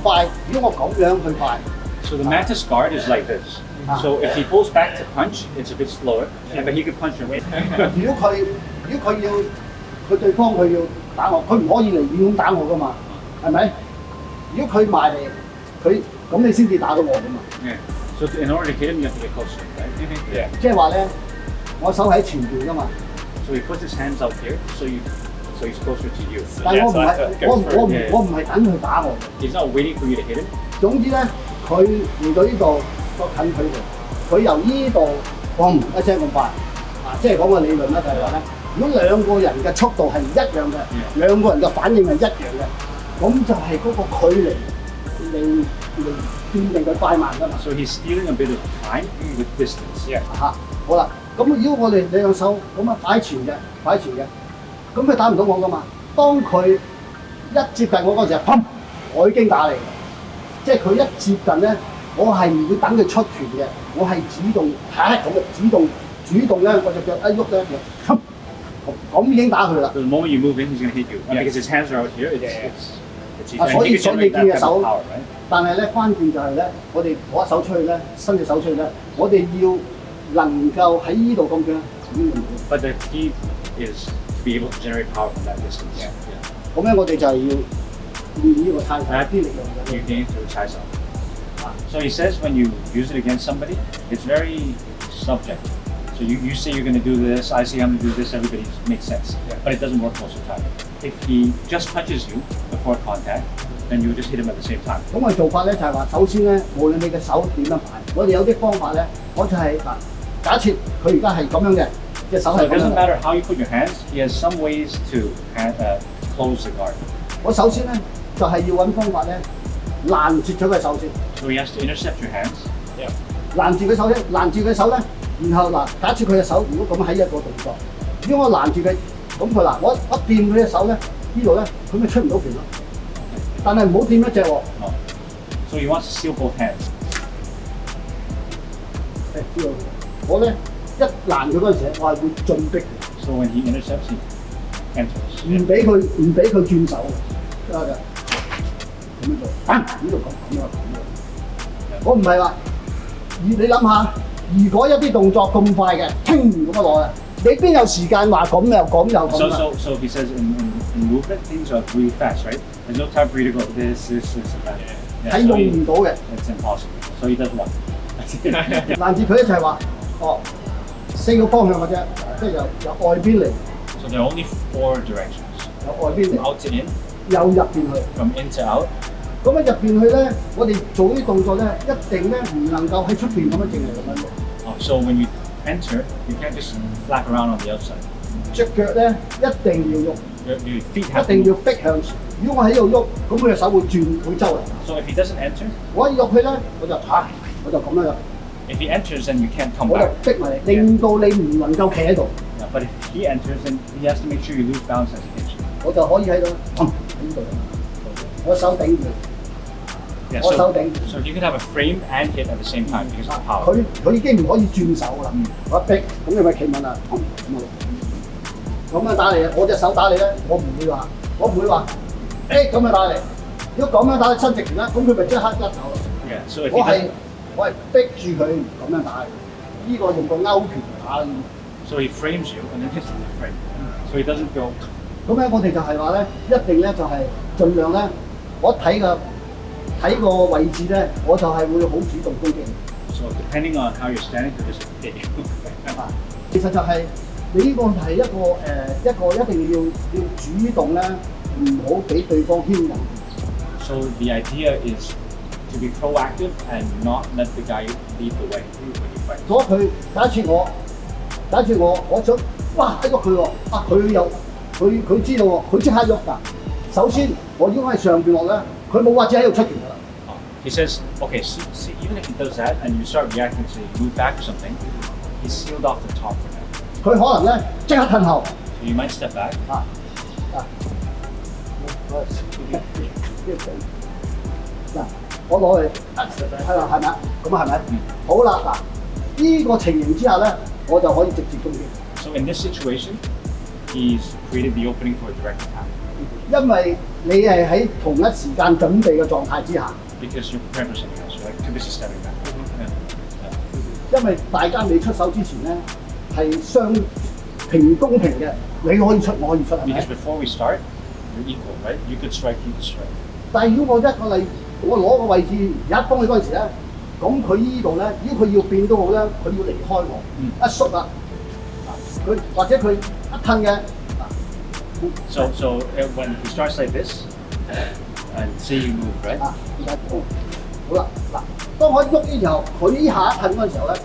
快。如果我咁樣去快。So the mantis guard is like this. So if he pulls back to punch, it's a bit slower, but he could punch away. 如果佢要對方要打我，佢唔可以離遠咁打我噶嘛，係咪？如果佢埋嚟，佢咁你先至打到我噶嘛。Yeah. So in order to hit him, you have to get closer, right? Yeah. 即係話咧，我手喺前邊噶嘛。So he puts his hands out here, so he's closer to you. 但係我唔係等佢打我。He's not waiting for you to hit him. 總之咧，佢嚟到呢度個近距離，佢由呢度嘣一聲咁快，即係講個理論咧就係話咧，如果兩個人嘅速度係唔一樣嘅，兩個人嘅反應係一樣嘅，咁就係嗰個距離嚟斷定佢快慢㗎嘛。So he's stealing a bit of time with distance. Yeah. 好啦，咁如果我哋兩手咁啊擺前嘅，咁佢打唔到我㗎嘛。當佢一接近我嗰陣時，砰！我已經打你，即係佢一接近咧，我係唔會等佢出拳嘅，我係主動咁嘅，主動咧，我隻腳一喐咧，咁已經打佢啦。The moment you move in, he's going to hit you. Yes. Because his hands are out here. It's easy. 所以見嘅手， power, right? 但係咧關鍵就係咧，我哋攞一手出去咧，伸隻手出去咧，我哋要能夠喺呢度咁樣。But the key is to be able to generate power from that distance. Yeah. 咁咧，我哋就係要練呢個太大啲力量嘅。You gain through chai So he says when you use it against somebody, it's very subjective. So you say you're going to do this, I say I'm going to do this, everybody makes sense. Yeah. But it doesn't work most of the time. If he just touches you before contact, then you just hit him at the same time. 咁我做法咧就係話，首先咧，無論你嘅手點樣擺，我哋有啲方法咧，我就係假設佢而家係咁樣嘅，隻手係咁樣。So it doesn't matter how you put your hands. He has some ways to close the guard. 我首先咧就係要揾方法咧攔截咗佢手先。So he has to intercept your hands. Yeah. 攔住佢手咧，然後假設佢隻手如果咁喺一個動作，如果我攔住佢，咁佢我掂佢隻手咧，呢度咧，佢咪出唔到拳咯。但係唔好掂一隻喎。So he wants to seal both hands. 我咧一攔佢嗰陣時，我係會進逼嘅。So when he intercepts, he enters. 唔俾佢轉手，得嘅。咁樣做，呢度咁樣。我唔係話，你諗下，如果一啲動作咁快嘅，砰咁樣攞嘅，你邊有時間話咁又咁又咁啊？ So he says in movement things are really fast, right? There's no time for you to go this, and that. Yeah, 係用唔到嘅。It's impossible. So he does what? 攔住佢咧就係話，哦，4個方向嘅啫，即係由外邊嚟， So there are only 4 directions. 由外邊嚟， Out to in, 由入邊去。 from in to out. 咁喺入邊去咧，我哋做啲動作咧，一定咧唔能夠喺出邊咁樣淨係咁樣做。So when you enter, you can't just flap around on the outside. 隻腳咧一定要喐， Your feet 一 have 定 to 要 move. 逼向前。如果我喺度喐，咁佢隻手會轉，會周圍。 So if he doesn't enter, 我一入去咧，我就我就咁樣啦， if he enters, then you can't come 我就 back. 逼埋你，令到你唔能夠企喺度， Yeah, but if he enters, then he has to make sure you lose balance as he hits you. 我就可以喺度喺呢度，我手頂住， Yeah, 我手 so, 頂住。 so you can have a frame and hit at the same time because of the power. 佢已經唔可以轉手啦，我一逼，咁你咪企穩啦，咁樣打你，我隻手打你咧，我唔會話，咁樣打你，如果咁樣打你伸直拳啦，咁佢咪即刻甩手咯。Yeah, so if he 我係 doesn't, 我係逼住佢咁樣打嘅，呢個用個勾拳打嘅。 so he frames you and then hits you with the frame. So he doesn't go. 咁咧，我哋就係話咧，一定咧就係盡量咧，我睇個位置咧，我就係會好主動攻擊。 So depending on how you're standing, he just hit you. 其實就係你呢個係一個一定要主動咧，唔好俾對方牽引。 So the idea is to be proactive and not let the guy lead the way when you fight. 如果佢假設我想哇喐佢喎，佢知道喎，佢即刻喐㗎。首先我應該喺上邊落咧，佢冇或者喺度出拳㗎啦。 He says, okay, see, even if he does that and you start reacting to move back or something, he's sealed off the top for now. 佢可能咧即刻褪後。 So you might step back. 嗱，我攞嚟係啦，係咪啊？咁啊係咪？好啦，嗱，呢個情形之下咧，我就可以直接攻擊。 So in this situation, he's created the opening for a direct attack. 因為你係喺同一時間準備嘅狀態之下。 Because you're prepared for something else, you're like too busy stepping back. 因為大家未出手之前咧，係公平嘅，你可以出，我可以出，係咪？ Because before we start, you're equal, right? You could strike, you could strike. 但係如果我攞個位置一幫佢嗰陣時咧，咁佢呢度咧，如果佢要變都好咧，佢要離開我，一縮啦，佢或者佢一褪嘅。So when he starts like this, and say you move, right? 好啦，嗱，當我喐嘅時候，佢呢下褪嗰陣時候咧，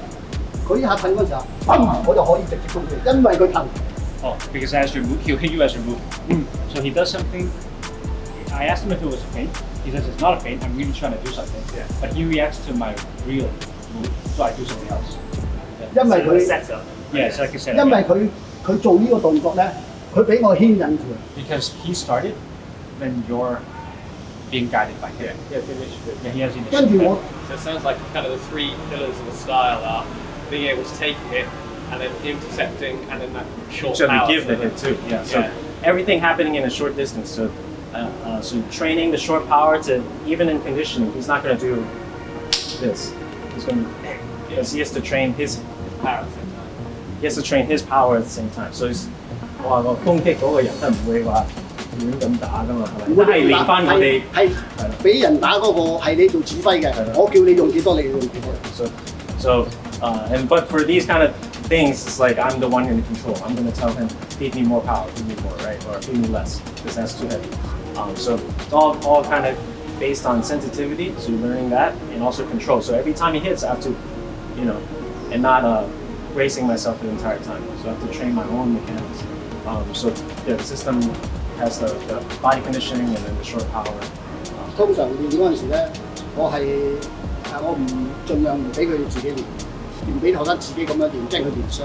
我就可以直接攻擊，因為佢褪。Oh, because as you move, he'll hit you as you move. So he does something. I asked him if it was a feint. He says it's not a feint. I'm really trying to do something. Yeah. But he reacts to my real move, so I do something else. Yeah. 因為佢 Yeah, it's like a setup. 因為佢做呢個動作咧，佢俾我牽引住。 Because he started, then you're being guided by him. Yeah, initiative. Yeah, he has initiative. 跟住我 So it sounds like kind of the 3 pillars of the style are being able to take a hit, and then intercepting, and then that short So power. we give the hit too. Yeah. So everything happening in a short distance. So training the short power to even in conditioning, he's not going to do this. He's going to because he has to train his power. He has to train his power at the same time. So he's 話個攻擊嗰個人都唔會話亂咁打㗎嘛，係咪？係練翻我哋係俾人打嗰個係你做指揮嘅，我叫你用幾多你用幾多。So but for these kind of things, it's like I'm the one in control. I'm going to tell him, feed me more power, feed me more, right? Or feed me less, because that's too heavy. So it's all kind of based on sensitivity, so you're learning that, and also control. So every time he hits, I have to, and not bracing myself the entire time. So I have to train my own mechanics. So the system has the body conditioning and then the short power. 通常練嗰陣時咧，我唔盡量唔俾佢自己練，唔俾學生自己咁樣練，即係佢練傷。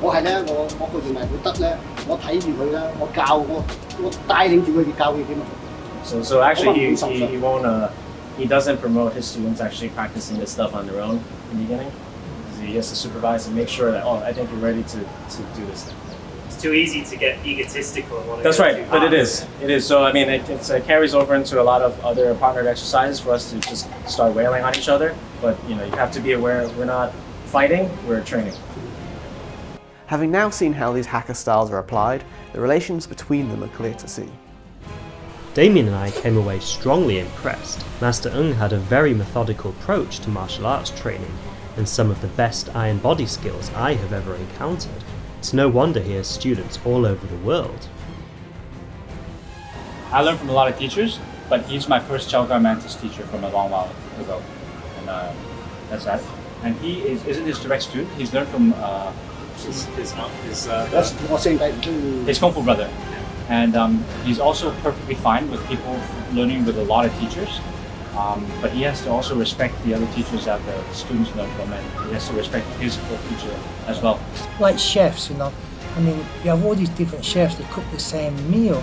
我係咧，我認為佢得咧，我睇住佢咧，我帶領住佢哋教佢點。So actually he won't he doesn't promote his students actually practicing this stuff on their own in the beginning. He has to supervise and make sure that I think you're ready to do this thing. It's too easy to get egotistical and want to That's go right, too but hard. it is. So I mean, it carries over into a lot of other partnered exercises for us to just start wailing on each other. But you have to be aware we're not fighting, we're training. Having now seen how these Hakka styles are applied, the relations between them are clear to see. Damien and I came away strongly impressed. Master Ng had a very methodical approach to martial arts training, and some of the best iron body skills I have ever encountered. It's no wonder he has students all over the world. I learned from a lot of teachers, but he's my first Xiaoga Mantis teacher from a long while ago, and that's that. And he isn't his direct student. He's learned from his Kung Fu brother. And he's also perfectly fine with people learning with a lot of teachers, but he has to also respect the other teachers that the students learn from, and he has to respect his co-teacher as well. Like chefs, you know, I mean, you have all these different chefs, they cook the same meal,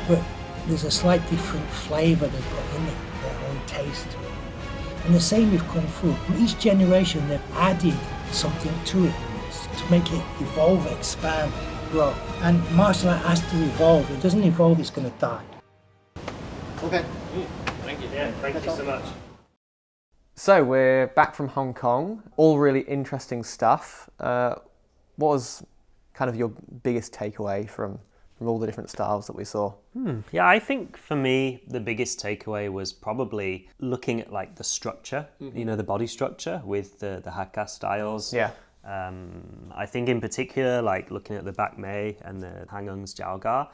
but there's a slight different flavour they put in it, their own taste to it. And the same with Kung Fu. In each generation, they've added something to it to make it evolve, expand, grow. And martial art has to evolve. If it doesn't evolve, it's going to die. Okay. Thank you, Dan. Thank you so much. So we're back from Hong Kong. All really interesting stuff. What was kind of your biggest takeaway from all the different styles that we saw? Yeah, I think for me, the biggest takeaway was probably looking at like the structure, you know, the body structure with the Hakka styles. Yeah. I think in particular, like looking at the Bak Mei and the Hang Eng's Jiaoga,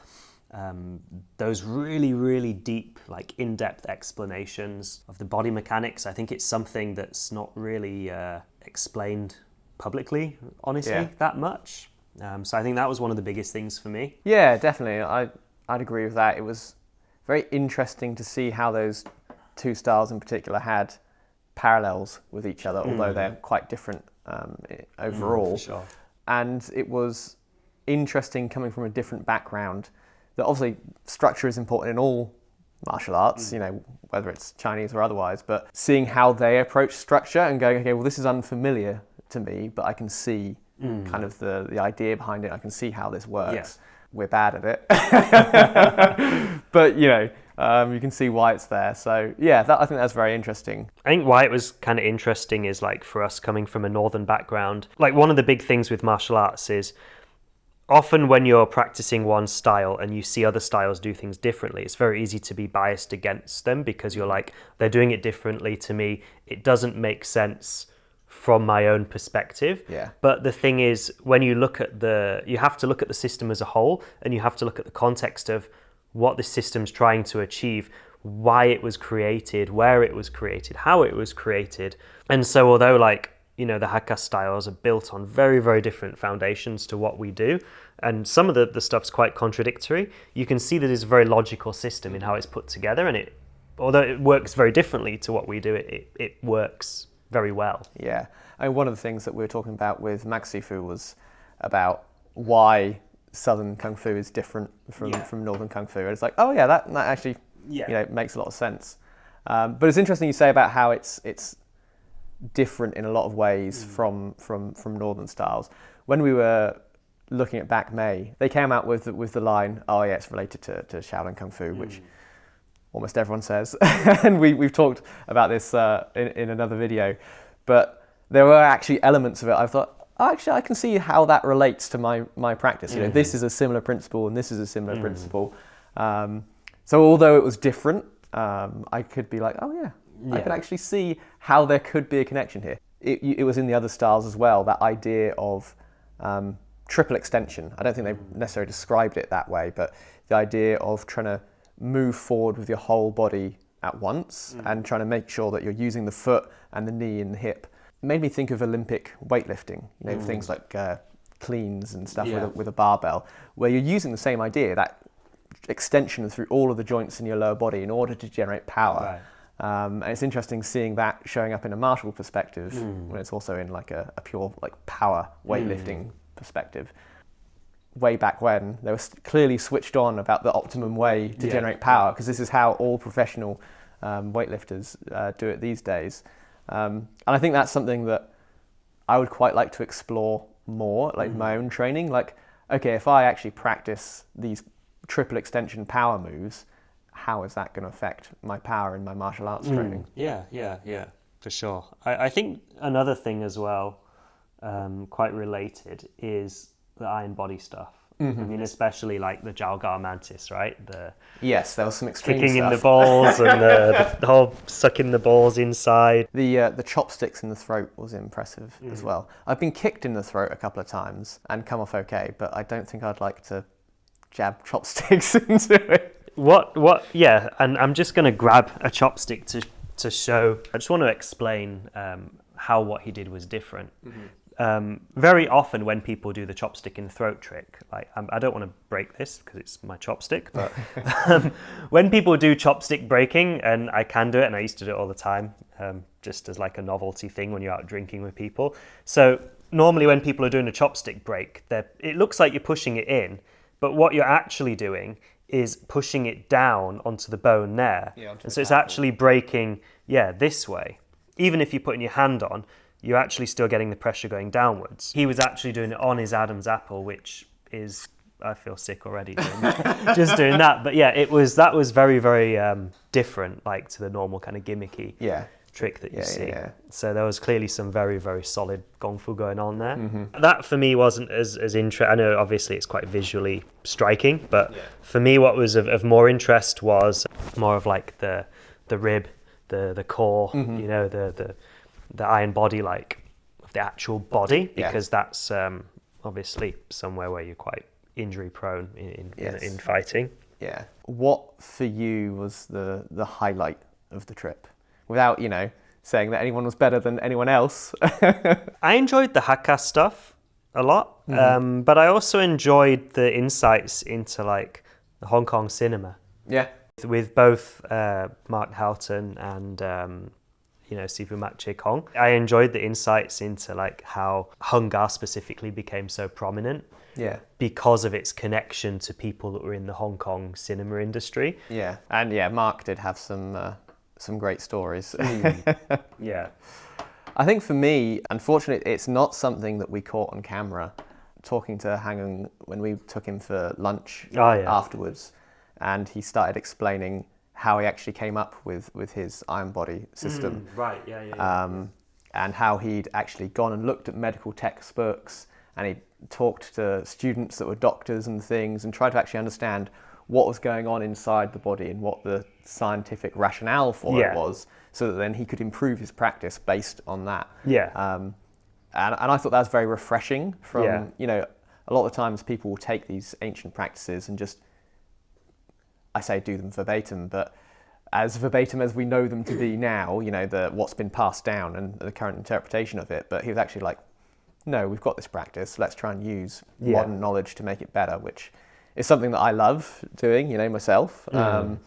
those really, really deep, like in-depth explanations of the body mechanics. I think it's something that's not really explained publicly, honestly, that much. So I think that was one of the biggest things for me. Yeah, definitely. I'd agree with that. It was very interesting to see how those two styles in particular had parallels with each other, although they're quite different overall. For sure. And it was interesting coming from a different background that obviously structure is important in all martial arts, you know, whether it's Chinese or otherwise, but seeing how they approach structure and going, okay, well, this is unfamiliar to me, but I can see kind of the idea behind it. I can see how this works. Yeah. We're bad at it. But, you know, you can see why it's there. So, yeah, I think that's very interesting. I think why it was kind of interesting is like for us coming from a northern background, like one of the big things with martial arts is often when you're practicing one style and you see other styles do things differently, it's very easy to be biased against them because you're like, they're doing it differently to me. It doesn't make sense from my own perspective. Yeah. But the thing is, when you look at you have to look at the system as a whole, and you have to look at the context of what the system's trying to achieve, why it was created, where it was created, how it was created. And so although like, you know, the Hakka styles are built on very, very different foundations to what we do, and some of the stuff's quite contradictory, you can see that it's a very logical system in how it's put together, and although it works very differently to what we do, it works very well. Yeah. I mean, one of the things that we were talking about with Maxifu was about why Southern Kung Fu is different from Northern Kung Fu. And it's like, oh yeah, that actually you know, makes a lot of sense. But it's interesting you say about how it's different in a lot of ways from Northern styles. When we were looking at Bak Mei, they came out with the line, oh yeah, it's related to Shaolin Kung Fu, which almost everyone says. And we've talked about this in another video. But there were actually elements of it I thought, oh, actually I can see how that relates to my practice. You know, this is a similar principle and this is a similar principle. So although it was different, I could be like, oh yeah, I could actually see how there could be a connection here. It was in the other styles as well, that idea of triple extension. I don't think they necessarily described it that way, but the idea of trying to move forward with your whole body at once and trying to make sure that you're using the foot and the knee and the hip. It made me think of Olympic weightlifting, you know, things like cleans and stuff with a barbell, where you're using the same idea, that extension through all of the joints in your lower body in order to generate power. Right. And it's interesting seeing that showing up in a martial perspective when it's also in like a pure like power weightlifting perspective. Way back when, they were clearly switched on about the optimum way to generate power, because this is how all professional weightlifters do it these days. And I think that's something that I would quite like to explore more, like my own training. Like, okay, if I actually practice these triple extension power moves, how is that going to affect my power in my martial arts training? Yeah, for sure. I think another thing as well, quite related, is iron body stuff. Mhm. I mean, especially like the Jalgar mantis, right? Yes, there was some extreme kicking in the stuff. balls and the whole sucking the balls inside. The chopsticks in the throat was impressive as well. I've been kicked in the throat a couple of times and come off okay, but I don't think I'd like to jab chopsticks into it. Yeah, and I'm just going to grab a chopstick to show. I just want to explain how what he did was different. Very often when people do the chopstick in the throat trick, like I don't want to break this because it's my chopstick, but when people do chopstick breaking, and I can do it, and I used to do it all the time, just as like a novelty thing when you're out drinking with people. So normally when people are doing a chopstick break, it looks like you're pushing it in, but what you're actually doing is pushing it down onto the bone there. Yeah, and so it's actually breaking, this way. Even if you're putting your hand on, you're actually still getting the pressure going downwards. He was actually doing it on his Adam's apple, which is, I feel sick already just doing that. But yeah, that was very, very different, like to the normal kind of gimmicky trick that you see. Yeah. So there was clearly some very, very solid Gong Fu going on there. That for me wasn't as interesting. I know obviously it's quite visually striking, but for me what was of more interest was more of like the rib, the core, you know, the iron body, like of the actual body, because that's obviously somewhere where you're quite injury prone in fighting. Yeah. What for you was the highlight of the trip? Without, saying that anyone was better than anyone else. I enjoyed the Hakka stuff a lot, but I also enjoyed the insights into like the Hong Kong cinema. Yeah. With both Mark Houghton and Sifu Mak Chee Kong. I enjoyed the insights into like how Hung Gar specifically became so prominent. Yeah. Because of its connection to people that were in the Hong Kong cinema industry. Yeah. And Mark did have some great stories. Yeah. I think for me, unfortunately, it's not something that we caught on camera. Talking to Hang when we took him for lunch afterwards, and he started explaining how he actually came up with his iron body system. Right, yeah. And how he'd actually gone and looked at medical textbooks, and he talked to students that were doctors and things, and tried to actually understand what was going on inside the body and what the scientific rationale for it was, so that then he could improve his practice based on that. Yeah. And I thought that was very refreshing from, a lot of times people will take these ancient practices and just, I say do them verbatim, but as verbatim as we know them to be now, what's been passed down and the current interpretation of it. But he was actually like, no, we've got this practice, let's try and use modern knowledge to make it better, which is something that I love doing, myself. And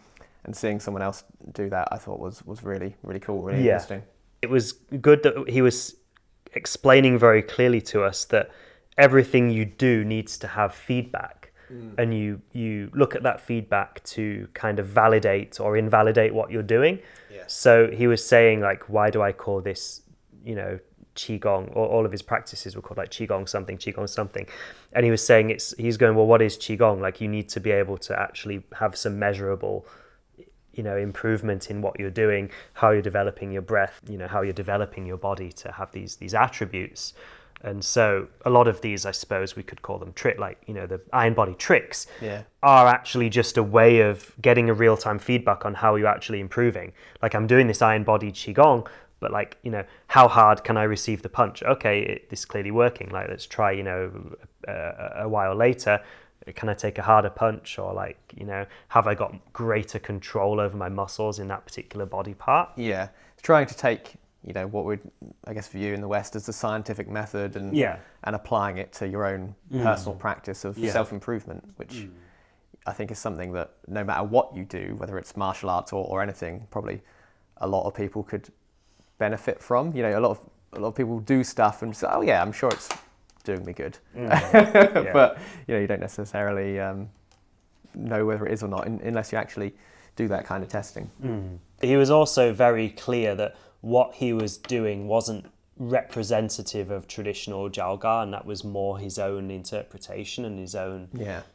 seeing someone else do that, I thought was really, really cool, really interesting. It was good that he was explaining very clearly to us that everything you do needs to have feedback. And you look at that feedback to kind of validate or invalidate what you're doing. Yeah. So he was saying, like, why do I call this, Qigong, or all of his practices were called like Qigong something. And he was saying he's going, well, what is Qigong? Like, you need to be able to actually have some measurable, improvement in what you're doing, how you're developing your breath, how you're developing your body to have these attributes. And so a lot of these, I suppose we could call them the iron body tricks are actually just a way of getting a real-time feedback on how you're actually improving. Like, I'm doing this iron body Qigong, but how hard can I receive the punch? Okay, this is clearly working. Like, let's try, a while later, can I take a harder punch? Or have I got greater control over my muscles in that particular body part? Yeah, it's trying to take, what we'd, I guess, view in the West as the scientific method and applying it to your own personal practice of self-improvement, which I think is something that no matter what you do, whether it's martial arts or anything, probably a lot of people could benefit from. A lot of people do stuff and say, oh yeah, I'm sure it's doing me good. But you don't necessarily know whether it is or not unless you actually do that kind of testing. He was also very clear that what he was doing wasn't representative of traditional Jalgar, and that was more his own interpretation and his own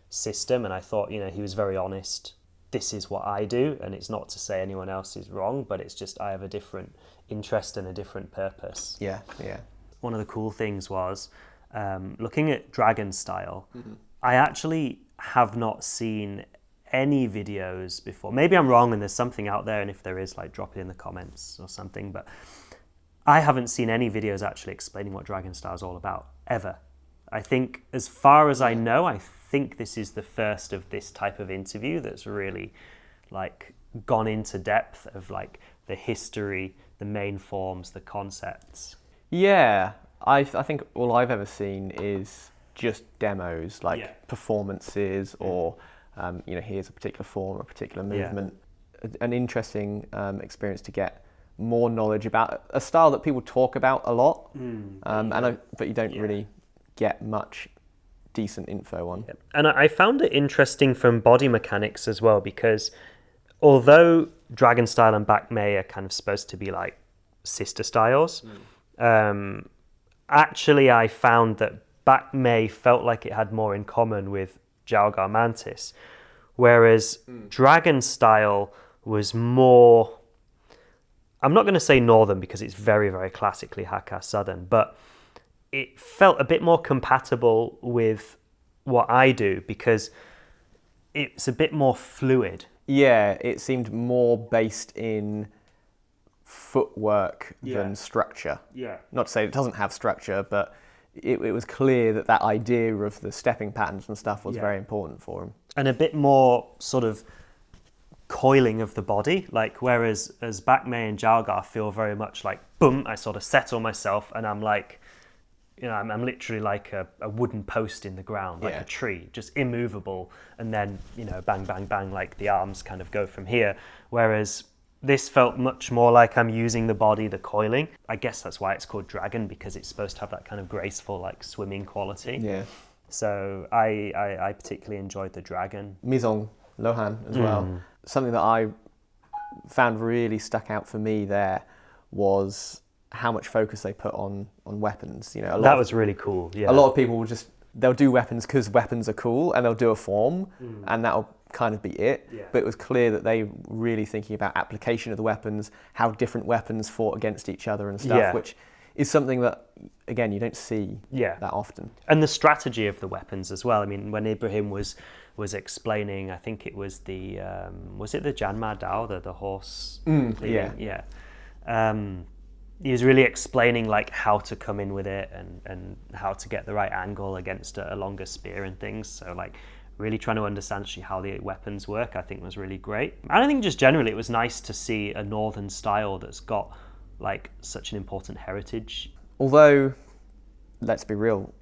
system. And I thought, he was very honest. This is what I do, and it's not to say anyone else is wrong, but it's just I have a different interest and a different purpose. Yeah. One of the cool things was looking at dragon style, I actually have not seen any videos before. Maybe I'm wrong and there's something out there, and if there is, like, drop it in the comments or something, but I haven't seen any videos actually explaining what dragon style is all about, ever. I think, as far as I know, I think this is the first of this type of interview that's really, like, gone into depth of, like, the history, the main forms, the concepts. Yeah, I think all I've ever seen is just demos, like performances, or here's a particular form or a particular movement. An interesting experience to get more knowledge about a style that people talk about a lot, but you don't really get much decent info on. And I found it interesting from body mechanics as well, because although dragon style and Bak Mei are kind of supposed to be like sister styles, actually I found that Bak Mei felt like it had more in common with Jiaoga Mantis, whereas dragon style was more, I'm not going to say northern because it's very, very classically Hakka southern, but it felt a bit more compatible with what I do because it's a bit more fluid. Yeah, it seemed more based in footwork than structure. Yeah. Not to say it doesn't have structure, but it was clear that idea of the stepping patterns and stuff was very important for him. And a bit more sort of coiling of the body, like whereas as Bak Mei and Jiaoga feel very much like, boom, I sort of settle myself and I'm like, I'm literally like a wooden post in the ground, like a tree, just immovable, and then, bang, bang, bang, like the arms kind of go from here. Whereas this felt much more like I'm using the body, the coiling. I guess that's why it's called dragon, because it's supposed to have that kind of graceful, like swimming quality. Yeah. So I particularly enjoyed the dragon. Mizong, Lohan as well. Something that I found really stuck out for me there was how much focus they put on weapons. That was really cool. Yeah. A lot of people they'll do weapons because weapons are cool, and they'll do a form, and that'll kind of be it. Yeah. But it was clear that they were really thinking about application of the weapons, how different weapons fought against each other and stuff, which is something that, again, you don't see that often. And the strategy of the weapons as well. I mean, when Ibrahim was explaining, I think it was the was it the Janma Dao, the horse? Yeah. He was really explaining like how to come in with it and how to get the right angle against a longer spear and things. So like really trying to understand actually how the weapons work, I think was really great. And I think just generally it was nice to see a northern style that's got like such an important heritage. Although, let's be real,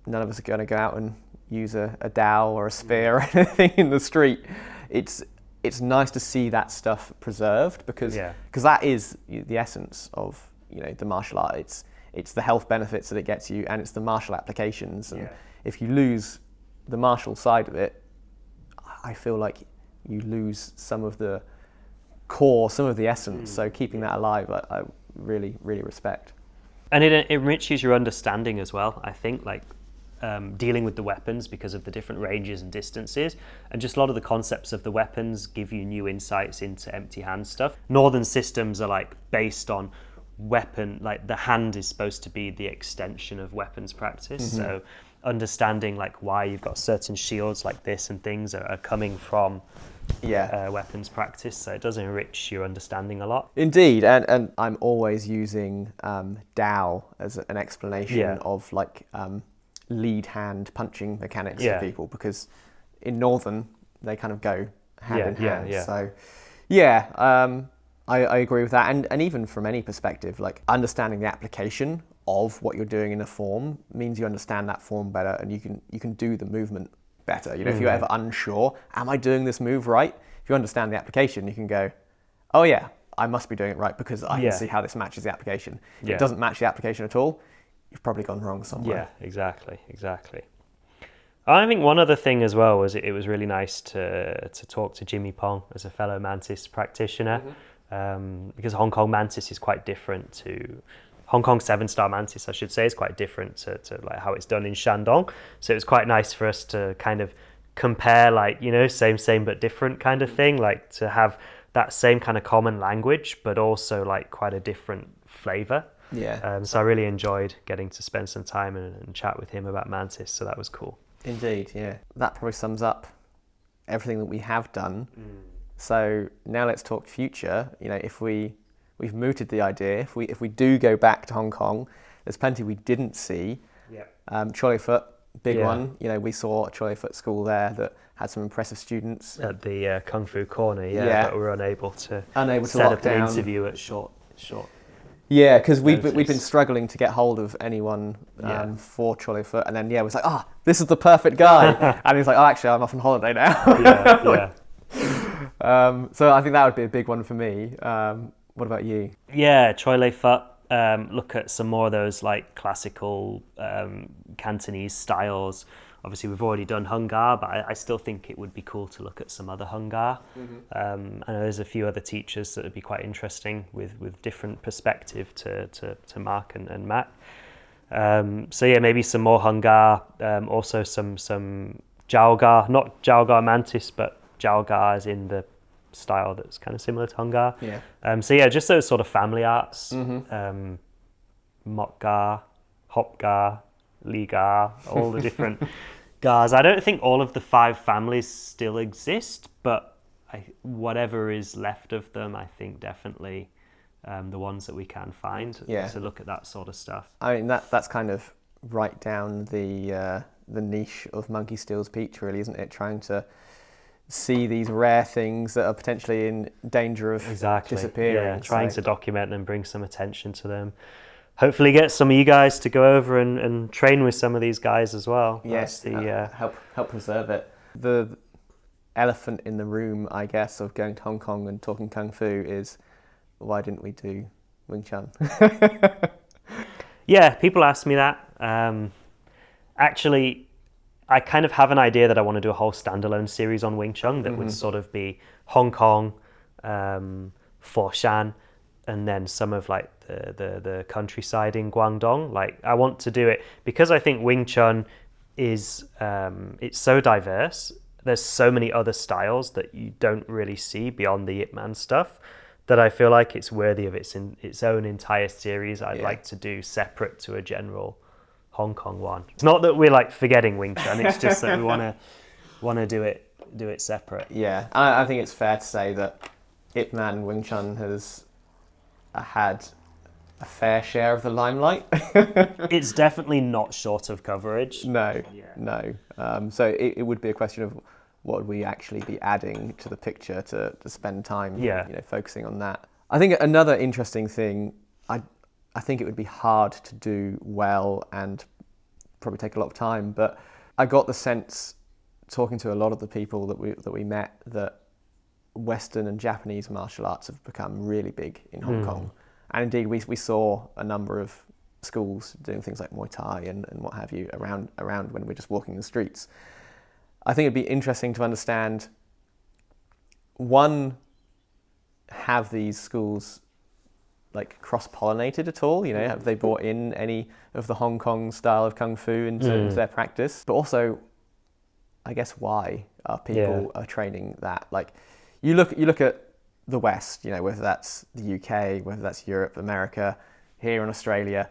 none of us are going to go out and use a dao or a spear or anything in the street. It's nice to see that stuff preserved because that is the essence of the martial art. It's the health benefits that it gets you, and it's the martial applications. And if you lose the martial side of it, I feel like you lose some of the core, some of the essence. So keeping that alive, I really, really respect. And it enriches your understanding as well, I think, like dealing with the weapons because of the different ranges and distances, and just a lot of the concepts of the weapons give you new insights into empty hand stuff. Northern systems are like based on weapon, like the hand is supposed to be the extension of weapons practice. So understanding like why you've got certain shields like this and things are coming from weapons practice, so it does enrich your understanding a lot. Indeed, and I'm always using Dao as an explanation of like lead hand punching mechanics for people, because in Northern they kind of go hand in hand. So I agree with that, and even from any perspective, like understanding the application of what you're doing in a form means you understand that form better, and you can do the movement better. If you're ever unsure, am I doing this move right? If you understand the application, you can go, oh yeah, I must be doing it right because I can see how this matches the application. If it doesn't match the application at all, you've probably gone wrong somewhere. Yeah, exactly. I think one other thing as well was it was really nice to talk to Jimmy Pong as a fellow Mantis practitioner, because Hong Kong Mantis is quite different to Hong Kong 7-star Mantis, I should say, is quite different to like how it's done in Shandong. So it was quite nice for us to kind of compare, like, same but different kind of thing, like to have that same kind of common language, but also like quite a different flavor. Yeah. So I really enjoyed getting to spend some time and chat with him about Mantis, so that was cool. Indeed, yeah. That probably sums up everything that we have done. So now let's talk future. You know, if we've mooted the idea, if we do go back to Hong Kong, there's plenty we didn't see. Yeah. Trolley Foot, big Yeah. one. You know, we saw a Trolley Foot school there that had some impressive students. At the Kung Fu Corner, but we were unable to set lock up an down. interview at short. Yeah, because we've been notice. struggling to get hold of anyone for Trolley Foot, and then it was like, this is the perfect guy, and he's like, actually, I'm off on holiday now. So I think that would be a big one for me. What about you? Yeah, Trolley Foot. Look at some more of those like classical Cantonese styles. Obviously, we've already done Hung Gar, but I still think it would be cool to look at some other Hung Gar. I know there's a few other teachers that would be quite interesting with different perspective to Mark and Matt. So yeah, maybe some more Hung Gar, also some Jiao Gar, not Jiao Gar Mantis, but Jiao Gar as in the style that's kind of similar to Hung Gar. Yeah. So yeah, just those sort of family arts, Mok Gar, Hop Gar, Li Gar, all the different Gars. I don't think all of the 5 families still exist, but whatever is left of them, I think definitely the ones that we can find to look at that sort of stuff. I mean, that's kind of right down the niche of Monkey Steals Peach, really, isn't it? Trying to see these rare things that are potentially in danger of disappearing. Yeah, trying to document them, bring some attention to them. Hopefully get some of you guys to go over and train with some of these guys as well. Yes, help preserve it. The elephant in the room, I guess, of going to Hong Kong and talking Kung Fu is, why didn't we do Wing Chun? Yeah, people ask me that. Actually, I kind of have an idea that I want to do a whole standalone series on Wing Chun that would sort of be Hong Kong, Foshan, and then some of like the countryside in Guangdong. Like, I want to do it because I think Wing Chun is it's so diverse. There's so many other styles that you don't really see beyond the Ip Man stuff that I feel like it's worthy of its own entire series. I'd like to do separate to a general Hong Kong one. It's not that we're like forgetting Wing Chun. It's just that we want to do it separate. Yeah, I think it's fair to say that Ip Man Wing Chun has had a fair share of the limelight. It's definitely not short of coverage. No. So it would be a question of what would we actually be adding to the picture to spend time, focusing on that. I think another interesting thing, I think it would be hard to do well and probably take a lot of time, but I got the sense, talking to a lot of the people that we met, that Western and Japanese martial arts have become really big in Hong Kong. And indeed, we saw a number of schools doing things like Muay Thai and what have you around when we're just walking the streets. I think it'd be interesting to understand, one, have these schools like cross-pollinated at all? Have they brought in any of the Hong Kong style of Kung Fu into their practice? But also, I guess, why are people are training that? Like, you look at the West, whether that's the UK, whether that's Europe, America, here in Australia,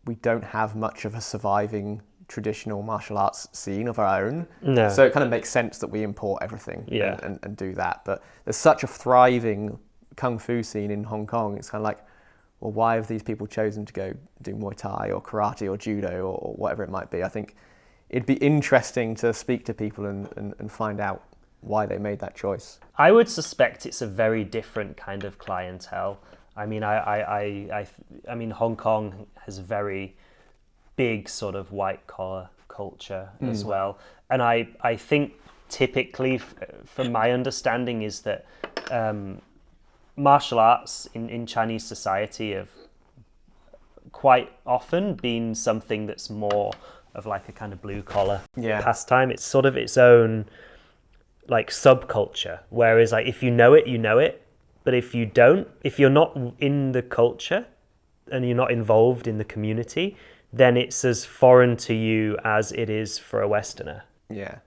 we don't have much of a surviving traditional martial arts scene of our own. No. So it kind of makes sense that we import everything and do that. But there's such a thriving Kung Fu scene in Hong Kong. It's kind of like, well, why have these people chosen to go do Muay Thai or karate or judo or whatever it might be? I think it'd be interesting to speak to people and find out why they made that choice. I would suspect it's a very different kind of clientele. I mean, I mean, Hong Kong has a very big sort of white collar culture as well, and I think typically, from my understanding, is that martial arts in Chinese society have quite often been something that's more of like a kind of blue collar pastime. It's sort of its own like subculture, whereas like if you know it, you know it, but if you don't, if you're not in the culture and you're not involved in the community, then it's as foreign to you as it is for a Westerner. Yeah.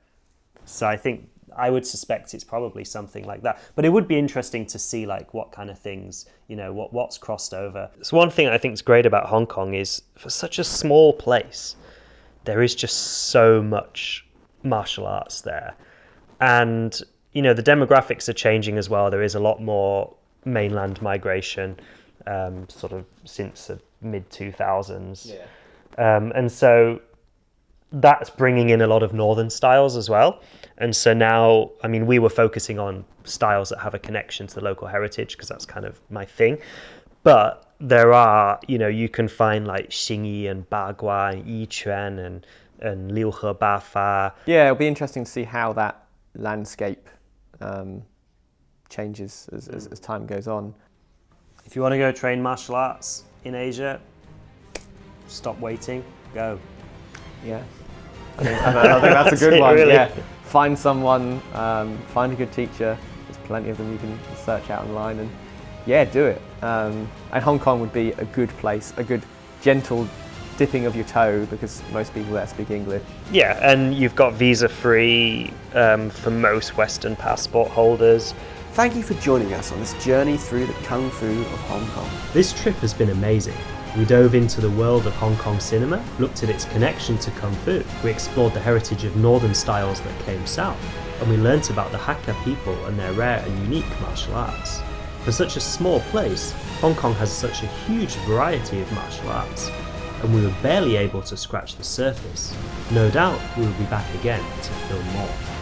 So I think I would suspect it's probably something like that. But it would be interesting to see like what kind of things, you know, what's crossed over. So one thing I think is great about Hong Kong is for such a small place, there is just so much martial arts there. And, you know, the demographics are changing as well. There is a lot more mainland migration sort of since the mid-2000s. And so that's bringing in a lot of northern styles as well. And so now, I mean, we were focusing on styles that have a connection to the local heritage because that's kind of my thing. But there are, you know, you can find like Xingyi and Bagua and Yiquan and Liu He Ba Fa. Yeah, it'll be interesting to see how that landscape changes as time goes on. If you want to go train martial arts in Asia, stop waiting, go. Yeah, I think that's a good one. Really. Yeah, find someone, find a good teacher. There's plenty of them you can search out online, and yeah, do it. And Hong Kong would be a good place, a good gentle dipping of your toe because most people there speak English. Yeah, and you've got visa-free for most Western passport holders. Thank you for joining us on this journey through the Kung Fu of Hong Kong. This trip has been amazing. We dove into the world of Hong Kong cinema, looked at its connection to Kung Fu. We explored the heritage of northern styles that came south, and we learnt about the Hakka people and their rare and unique martial arts. For such a small place, Hong Kong has such a huge variety of martial arts, and we were barely able to scratch the surface. No doubt we will be back again to film more.